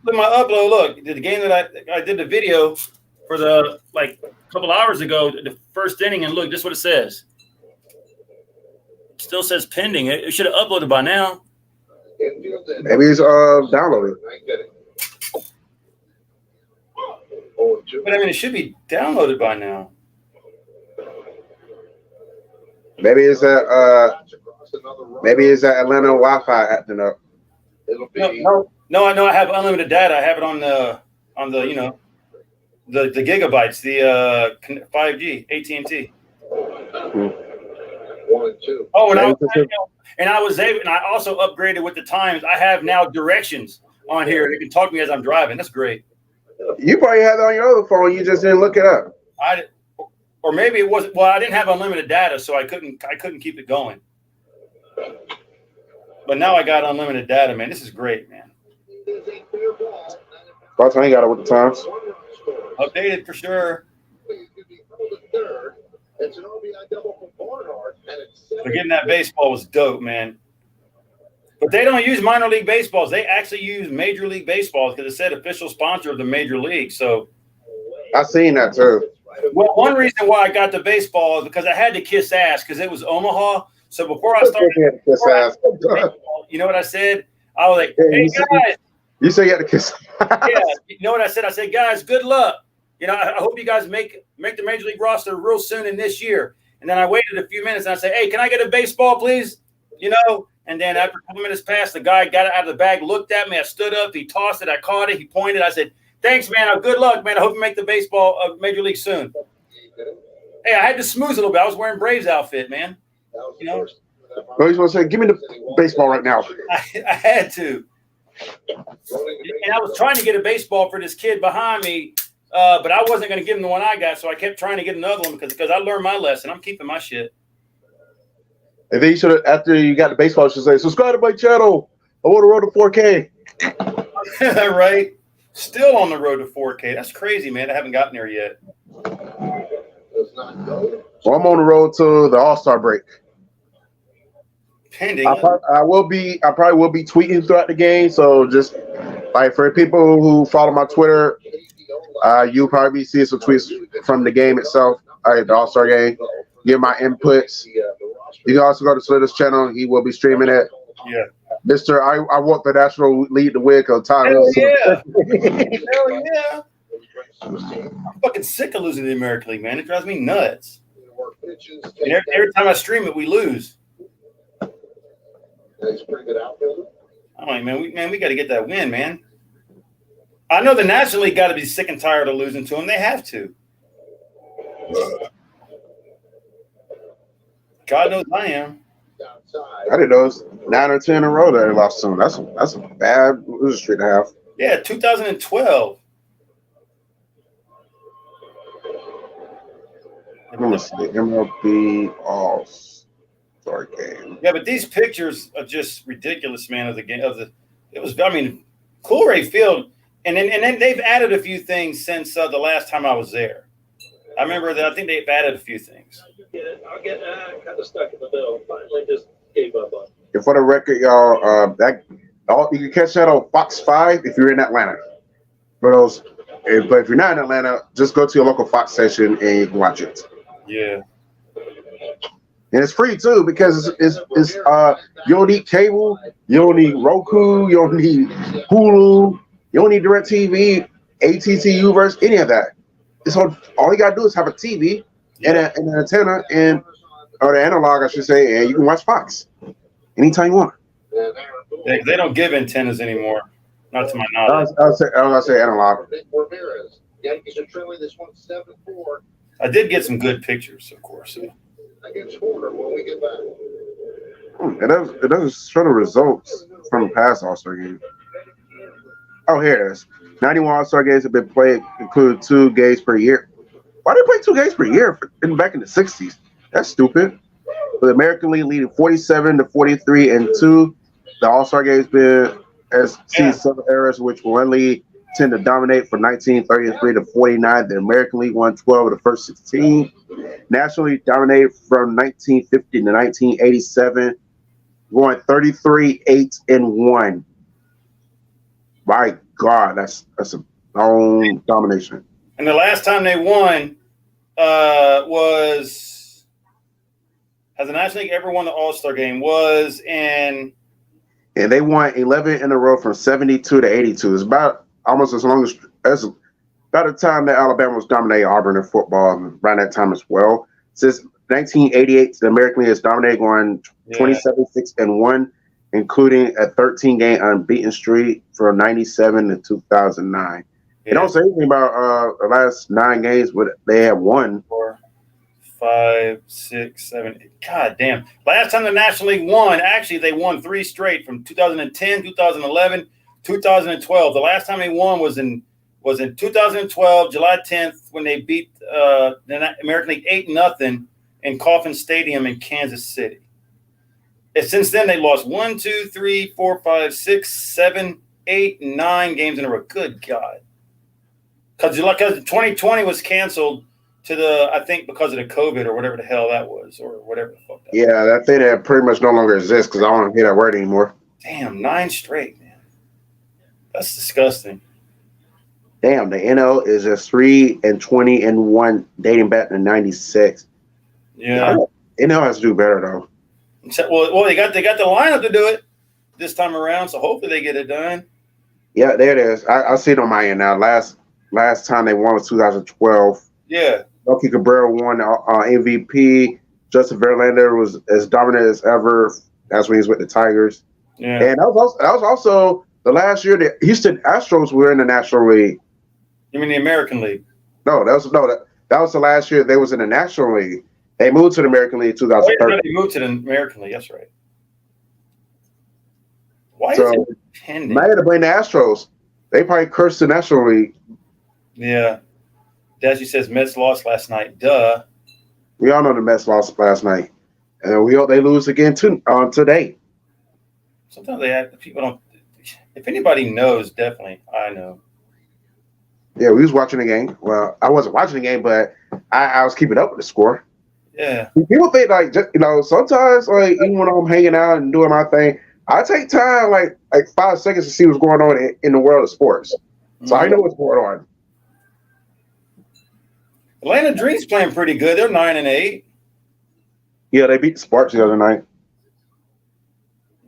Look, my upload. Look, the game that I did the video for the a couple hours ago, the first inning, and look, this is what it says. It still says pending. It should have uploaded by now. Infield in. Maybe he's downloading. I get it. 0-2. But I mean, it should be downloaded by now. Maybe it's that Across another run. maybe it's that Atlanta Wi-Fi acting up. It'll be No, I know I have unlimited data. I have it on the the gigabytes, the 5G, AT&T. 1-2. Oh, and I was able, and I also upgraded with the times. I have now directions on here. You can talk to me as I'm driving. That's great. You probably had it on your other phone. You just didn't look it up. Or maybe it wasn't. Well, I didn't have unlimited data, so I couldn't keep it going. But now I got unlimited data, man. This is great, man. By the time you got it with the times. Updated for sure. It's an RBI double for Barnhart, and it's But getting that baseball was dope, man. But they don't use minor league baseballs. They actually use Major League Baseballs because it said official sponsor of the Major League. So, I seen that too. well, one reason why I got the baseball is because I had to kiss ass because it was Omaha. So before I started, you know what I said? I was like, hey, guys. You say you had to kiss. Yeah, you know what I said? I said, guys, good luck. I hope you guys make the Major League roster real soon in this year. And then I waited a few minutes and I said, hey, can I get a baseball, please? And then after a couple minutes passed, the guy got it out of the bag, looked at me. I stood up. He tossed it. I caught it. He pointed. I said, thanks, man. Good luck, man. I hope you make the baseball Major League soon. Hey, I had to smooth a little bit. I was wearing Braves outfit, man. Oh, he's going to say, give me the baseball right now. I had to. And I was trying to get a baseball for this kid behind me, but I wasn't going to give him the one I got, so I kept trying to get another one because I learned my lesson. I'm keeping my shit. And then you should have, after you got the baseball, you should say, subscribe to my channel. I want to road to 4K. Right? Still on the road to 4K. That's crazy, man. I haven't gotten there yet. Does not go. Well, I'm on the road to the All-Star break. Pending. I probably will be tweeting throughout the game. So just like for people who follow my Twitter, you'll probably be seeing some tweets from the game itself, the All-Star game. Give my inputs. You can also go to Slitter's channel. He will be streaming it. Yeah. Mr. I want the National Lead to win because time Hell is yeah. Hell yeah. I'm fucking sick of losing the American League, man. It drives me nuts. And every time I stream it, we lose. He's a pretty good outfielder. I'm like, man, we got to get that win, man. I know the National League got to be sick and tired of losing to them. They have to. God knows I am. I didn't know it's 9 or 10 in a row that they lost to them. That's a bad losing streak to have. Yeah, 2012. Let me see. MLB All-Star game. Yeah, but these pictures are just ridiculous, man. Of the game, it was. I mean, Coolray Field, and then they've added a few things since the last time I was there. I remember that. I think they've added a few things. I'll get kind of stuck in the middle. Finally, just gave up on. And for the record, y'all, you can catch that on Fox 5 if you're in Atlanta. But if you're not in Atlanta, just go to your local Fox station and you can watch it. Yeah. And it's free too because it's you don't need cable, you don't need Roku, you don't need Hulu, you don't need DirecTV, AT&T Uverse, any of that. It's all you gotta do is have a TV and an antenna or the analog, I should say, and you can watch Fox anytime you want. They don't give antennas anymore, not to my knowledge. I was gonna say analog. Yankees are trailing this one 7-4. I did get some good pictures, of course. Against Warner when we get back. It doesn't show the results from past All-Star games. Oh, here it is. 91 All-Star games have been played, including 2 games per year. Why do they play 2 games per year back in the 60s? That's stupid. But the American League leading 47-43 and 2. The All-Star games been as seen several eras, which one league tend to dominate from 1933 to 49. The American League won 12 of the first 16. National League dominated from 1950 to 1987, going 33-8-1. My God, that's a long domination. And the last time they won has the National League ever won the All-Star game? Was in. And they won 11 in a row from 72 to 82. It's about almost as long as about the time that Alabama was dominating Auburn in football, around that time as well. Since 1988, the American League has dominated, going 27-6-1, including a 13-game unbeaten streak from 97 to 2009. They don't say anything about the last 9 games, but they have won. 4, 5, 6, 7, 8. God damn. Last time the National League won, actually, they won 3 straight from 2010, 2011, 2012. The last time they won was in 2012, July 10th, when they beat the American League 8-0 in Coffin Stadium in Kansas City. And since then, they lost 1, 2, 3, 4, 5, 6, 7, 8, 9 games in a row. Good God. Because 2020 was canceled I think because of the COVID or whatever the hell that was, or whatever the fuck that was. Yeah, that thing that pretty much no longer exists because I don't hear that word anymore. Damn, 9 straight, man. That's disgusting. Damn, the NL is just 3-20-1 dating back to '96. Yeah, NL has to do better though. Well, they got the lineup to do it this time around, so hopefully they get it done. Yeah, there it is. I see it on my end now. Last time they won was 2012. Yeah. Melky Cabrera won MVP. Justin Verlander was as dominant as ever. That's when he was with the Tigers. Yeah. And that was also the last year the Houston Astros were in the National League. You mean the American League? No, that was the last year they was in the National League. They moved to the American League in 2013. They moved to the American League. That's right. Why so, is it pending? I had to blame the Astros. They probably cursed the National League. Yeah. Desi says Mets lost last night. Duh. We all know the Mets lost last night. And we hope they lose again today. Sometimes they have people don't. If anybody knows, definitely I know. Yeah, we was watching the game. Well, I wasn't watching the game, but I was keeping up with the score. Yeah. People think like just, sometimes like even when I'm hanging out and doing my thing, I take time like 5 seconds to see what's going on in the world of sports. So I know what's going on. Atlanta Dream's playing pretty good. They're 9-8. Yeah, they beat the Sparks the other night.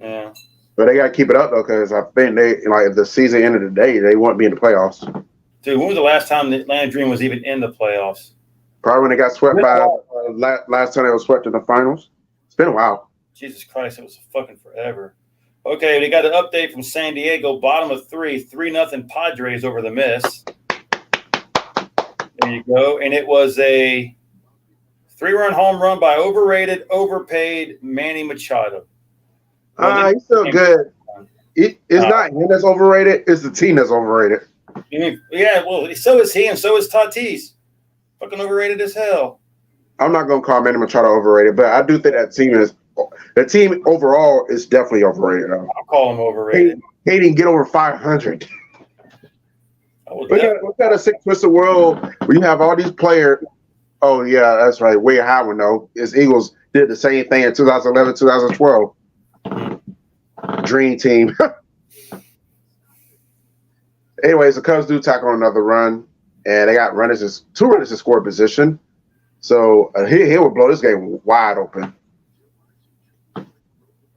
Yeah. But they gotta keep it up though, because I think they like if the season ended today, they won't be in the playoffs. Dude, when was the last time the Atlanta Dream was even in the playoffs? Probably when they got swept by last time they were swept in the finals. It's been a while. Jesus Christ, it was fucking forever. Okay, they got an update from San Diego, bottom of 3-0 Padres over the Miss. There you go. And it was a 3-run home run by overrated, overpaid Manny Machado. He's still good. It's not him that's overrated. It's the team that's overrated. Yeah, well, so is he, and so is Tatis. Fucking overrated as hell. I'm not gonna call Manny Machado overrated, but I do think the team overall is definitely overrated. I'll call him overrated. He didn't get over 500. Look at a sick twisted world where you have all these players. Oh yeah, that's right. Wade Howard, though. His Eagles did the same thing in 2011, 2012. Dream team. Anyways, the Cubs do tackle another run, and they got two runners in score position. So he will blow this game wide open.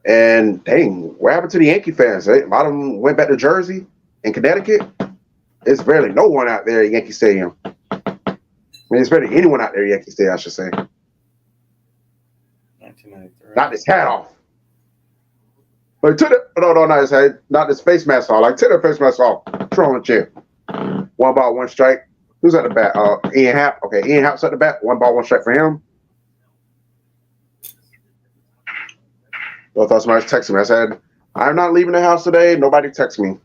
And dang, what happened to the Yankee fans? A lot of them went back to Jersey and Connecticut. There's barely no one out there at Yankee Stadium. I mean, there's barely anyone out there at Yankee Stadium, I should say. 1993. Not his hat off. But not his head, not his face mask off. Like, take the face mask off. Throw him chair. 1 ball, 1 strike. Who's at the bat? Ian Happ. Okay, Ian Happ's at the bat. 1 ball, 1 strike for him. I thought somebody texted me. I said, I'm not leaving the house today. Nobody text me.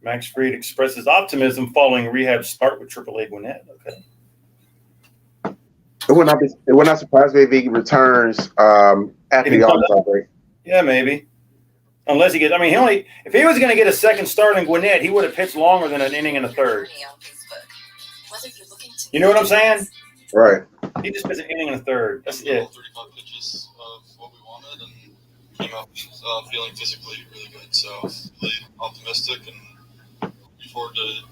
Max Fried expresses optimism following rehab start with AAA Gwinnett. Okay. It would not surprise me if he returns after the All-Star break. Yeah, maybe. Unless he gets, I mean, if he was going to get a second start in Gwinnett, he would have pitched longer than an inning in the third. You know what I'm saying? Right. He just pitched an inning in the third. That's it. 35 pitches of what we wanted and came out feeling physically really good. So really optimistic and looking forward to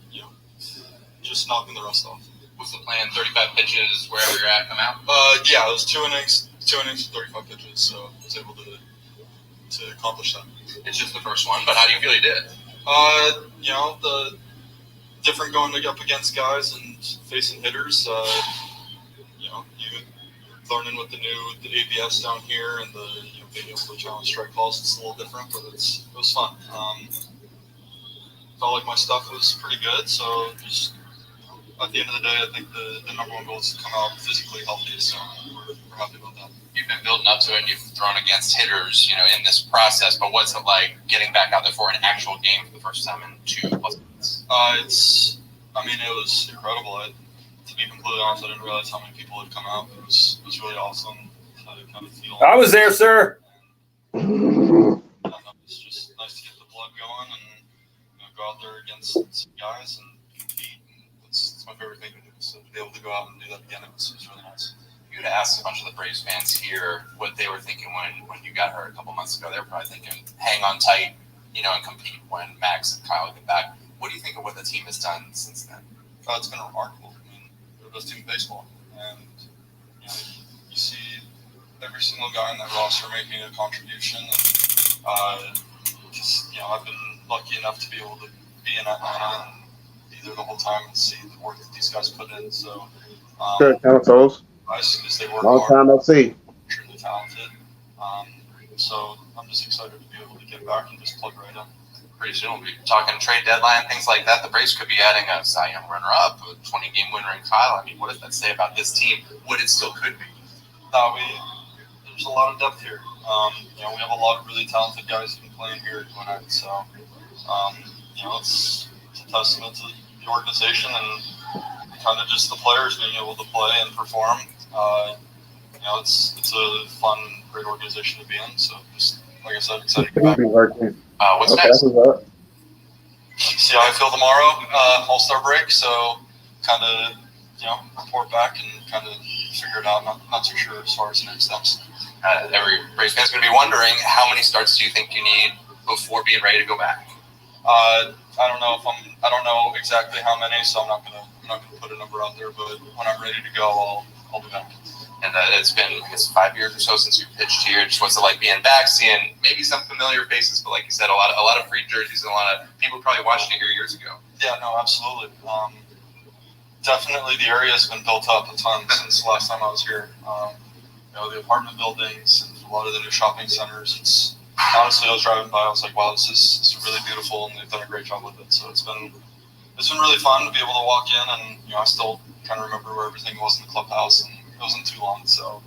just knocking the rust off. What's the plan? 35 pitches, wherever you're at, come out? Yeah, it was 2 innings, 35 pitches, so I was able to accomplish that. It's just the first one, but how do you feel you did? The different going up against guys and facing hitters. You learning with the ABS down here and being able to challenge strike balls. It's a little different, but it was fun. Felt like my stuff was pretty good, so just at the end of the day, I think the number one goal is to come out physically healthy. So we're happy about that. You've been building up to it, and you've thrown against hitters, in this process. But what's it like getting back out there for an actual game for the first time in 2+ months? It was incredible. To be completely honest, I didn't realize how many people had come out. It was really awesome. To kind of feel. I was there, sir. It's just nice to get the blood going and go out there against some guys and compete. It's my favorite thing to do. So to be able to go out and do that again, it was really nice. You would ask a bunch of the Braves fans here what they were thinking when you got hurt a couple months ago. They were probably thinking, hang on tight, and compete when Max and Kyle get back. What do you think of what the team has done since then? It's been remarkable. They're the best team in baseball. And, you see every single guy in that roster making a contribution. And, I've been lucky enough to be able to be in Atlanta and be there the whole time and see the work that these guys put in. So, nice because they work long hard. Time no see. Truly talented. So I'm just excited to be able to get back and just plug right in. Pretty soon we'll be talking trade deadline, things like that. The Braves could be adding a Cy Young runner-up, a 20-game winner in Kyle. What does that say about this team? What it still could be? There's a lot of depth here. We have a lot of really talented guys who've been playing here at Gwinnett. So, it's a testament to the organization and kind of just the players being able to play and perform. it's a fun, great organization to be in. So just like I said, excited to be back. What's Okay, next? that's what's up. See how I feel tomorrow. All-Star break, so kind of report back and kind of figure it out. Not too sure as far as the next steps. Every Braves fan's going to be wondering how many starts do you think you need before being ready to go back? I don't know exactly how many, so I'm not gonna put a number out there. But when I'm ready to go, I'll be back. And it's been, I guess, 5 years or so since you pitched here. Just what's it like being back, seeing maybe some familiar faces, but like you said, a lot of free jerseys and a lot of people probably watched it here years ago. Yeah, no, absolutely. Definitely, the area has been built up a ton since the last time I was here. The apartment buildings and a lot of the new shopping centers. It's honestly, I was driving by, I was like, wow, this is really beautiful, and they've done a great job with it. So it's been really fun to be able to walk in, and I still kind of remember where everything was in the clubhouse, and it wasn't too long. So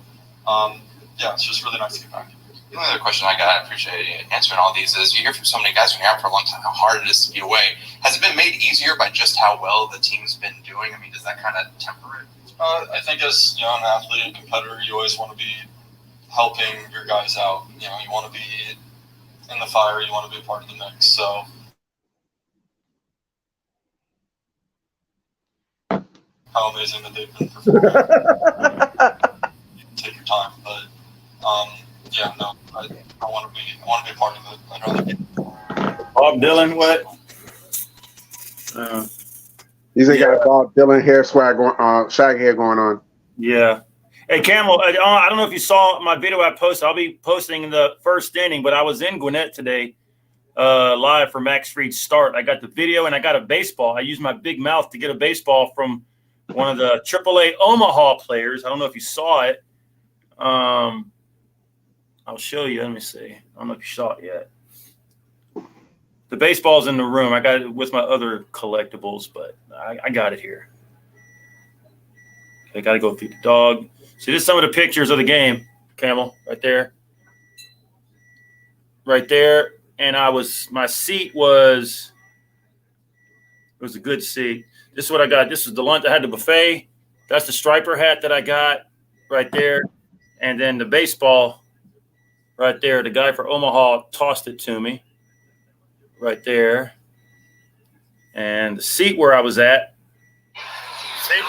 yeah, it's just really nice to get back. The only other question I got, I appreciate you answering all these, is you hear from so many guys when you're out for a long time how hard it is to be away. Has it been made easier by just how well the team's been doing? I mean, does that kind of temper it? I think as an athlete and competitor, you always want to be helping your guys out. You want to be in the fire. You want to be a part of the mix. So how amazing that they've been performing. Take your time, but yeah, no, I want to be a part of it. I'd rather be. Bob Dylan, what? He's got a Bob Dylan hair swag going, shag hair going on. Yeah. Hey, Camel, I don't know if you saw my video I posted. I'll be posting the first inning, but I was in Gwinnett today live for Max Fried's start. I got the video and I got a baseball. I used my big mouth to get a baseball from one of the AAA Omaha players. I don't know if you saw it. I'll show you. Let me see. I don't know if you saw it yet. The baseball's in the room. I got it with my other collectibles, but I got it here. I got to go feed the dog. See, this is some of the pictures of the game, Camel, right there. Right there. And my seat was a good seat. This is what I got. This is the lunch. I had the buffet. That's the striper hat that I got right there. And then the baseball right there. The guy for Omaha tossed it to me right there. And the seat where I was at.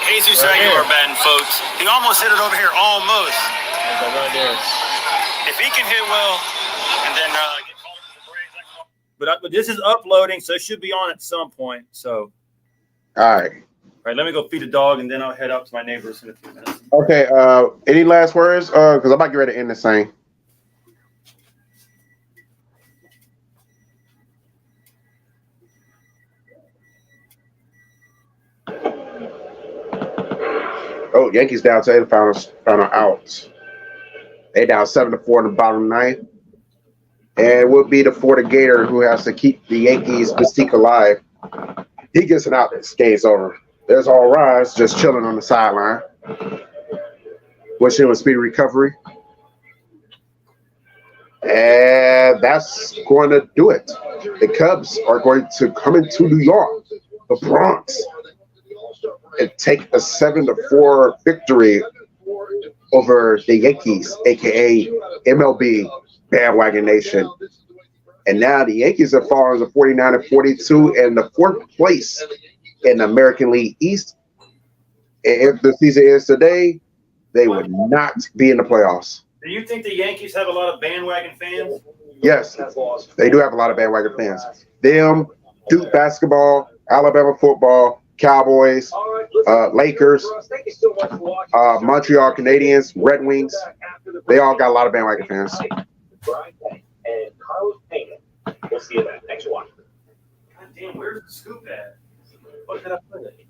Jesus Aguilar batting, folks. He almost hit it over here, almost. Right there. If he can hit well, and then get called for the Braves. But this is uploading, so it should be on at some point. So, all right. Let me go feed the dog, and then I'll head out to my neighbors in a few minutes. Okay. Any last words? Because I'm about to get ready to end this thing. Oh, Yankees down today. Final out. They down 7-4 in the bottom ninth. And it will be the Florida Gator who has to keep the Yankees mystique alive. He gets it out. This game's over. There's All Rise just chilling on the sideline. Wish him a speedy recovery. And that's going to do it. The Cubs are going to come into New York, the Bronx, and take a 7-4 victory over the Yankees, aka MLB Bandwagon Nation. And now the Yankees have fallen to 49-42 and the fourth place in the American League East. And if the season ends today, they would not be in the playoffs. Do you think the Yankees have a lot of bandwagon fans? Yes, they do have a lot of bandwagon fans. Them, Duke basketball, Alabama football, Cowboys, Lakers, Montreal Canadiens, Red Wings. They all got a lot of bandwagon fans. We'll see you then. Thanks for watching. God damn, where's the scoop at? What did I put it?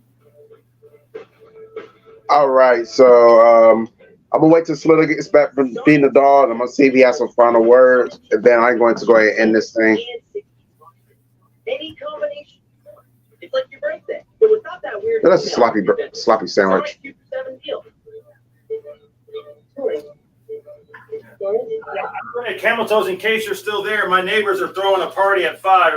All right, so I'm gonna wait till Slitter gets back from feeding the dog. I'm gonna see if he has some final words, and then I'm going to go ahead and end this thing. Any combination. It's like your birthday. So it's not that weird. That's a sloppy sandwich. Hey, Camel Toes, in case you're still there, my neighbors are throwing a party at 5.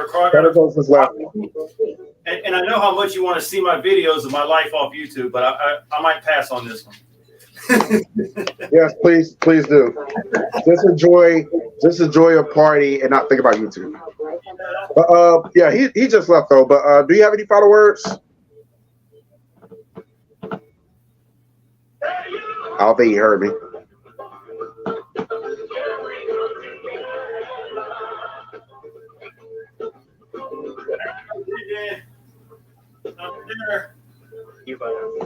And I know how much you want to see my videos of my life off YouTube, but I might pass on this one. Yes, please do. Just enjoy a party and not think about YouTube. But yeah, he just left though. But do you have any final words? I don't think he heard me. You better.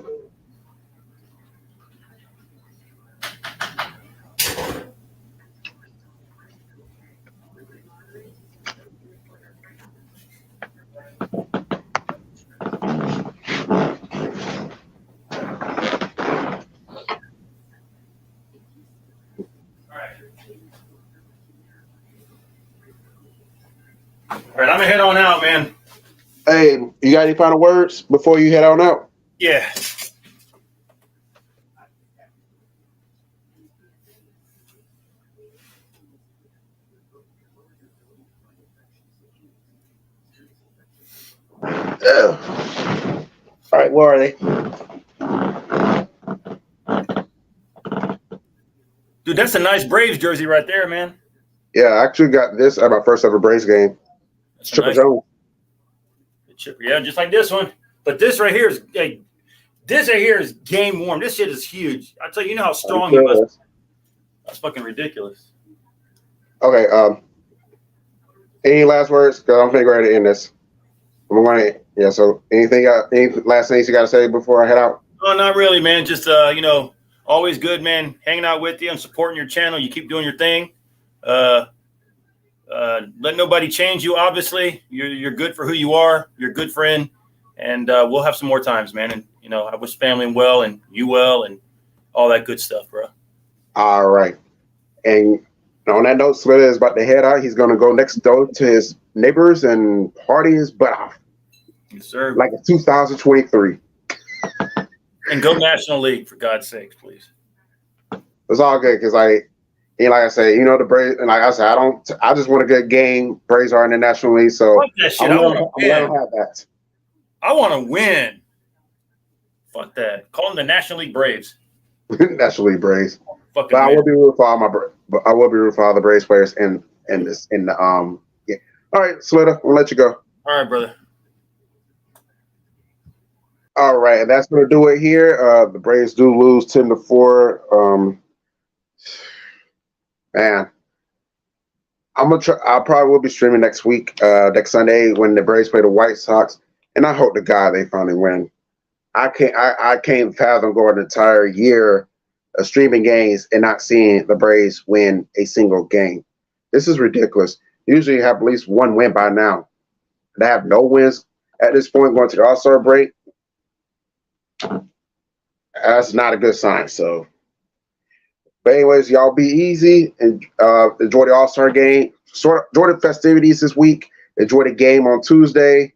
All right, I'm gonna head on out, man. Hey, you got any final words before you head on out? Yeah. All right, where are they? Dude, that's a nice Braves jersey right there, man. Yeah, I actually got this at my first ever Braves game. It's Chipper Jones. Yeah, just like this one. But this right here is game warm. This shit is huge. I tell you, you know how strong you must. That's fucking ridiculous. Okay. Any last words? Because I'm ready to end this. I'm going to. Yeah. So, any last things you got to say before I head out? Oh, not really, man. Just always good, man. Hanging out with you and supporting your channel. You keep doing your thing. Let nobody change you. Obviously, you're good for who you are. You're a good friend, and we'll have some more times, man. And I wish family well and you well and all that good stuff, bro. All right. And on that note, Slitter is about to head out. He's going to go next door to his neighbors and party his butt off. Yes, sir. Like a 2023. And go National League, for God's sakes, please. It's all good because like I say, the Braves, and like I said, I just want a good game. Braves are in the National League, so Fuck that shit. I'm gonna have that. I want to win. Fuck that. Call them the National League Braves. National League Braves. Fucking but I will be rooting for all the Braves players in the yeah. All right, Slitter, we'll let you go. All right, brother. All right, and that's gonna do it here. The Braves do lose 10-4. Man, I'm gonna try. I probably will be streaming next week, next Sunday when the Braves play the White Sox, and I hope to God they finally win. I can't fathom going an entire year of streaming games and not seeing the Braves win a single game. This is ridiculous. Usually you have at least one win by now. They have no wins at this point going to the All-Star break. That's not a good sign. So, but anyways, y'all be easy and enjoy the All-Star game. Enjoy the festivities this week. Enjoy the game on Tuesday.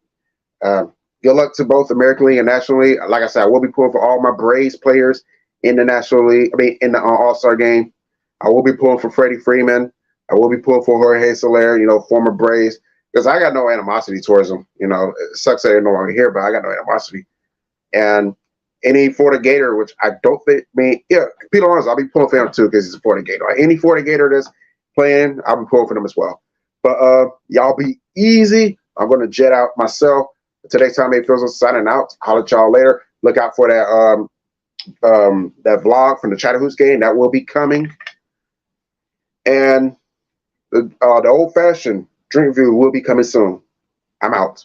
Good luck to both American League and National League. Like I said, I will be pulling for all my Braves players in the National League. In the All-Star game. I will be pulling for Freddie Freeman. I will be pulling for Jorge Soler, former Braves, because I got no animosity towards them. It sucks that they're no longer here, but I got no animosity. And any Florida Gator, which I don't think, Peter Lawrence, I'll be pulling for him too because he's a Florida Gator. Any Florida Gator that's playing, I'll be pulling for them as well. But y'all be easy. I'm going to jet out myself. Today's time, A-Fizzle signing out. Holler at y'all later. Look out for that that vlog from the Chattahoochee game. That will be coming. And the old-fashioned drink review will be coming soon. I'm out.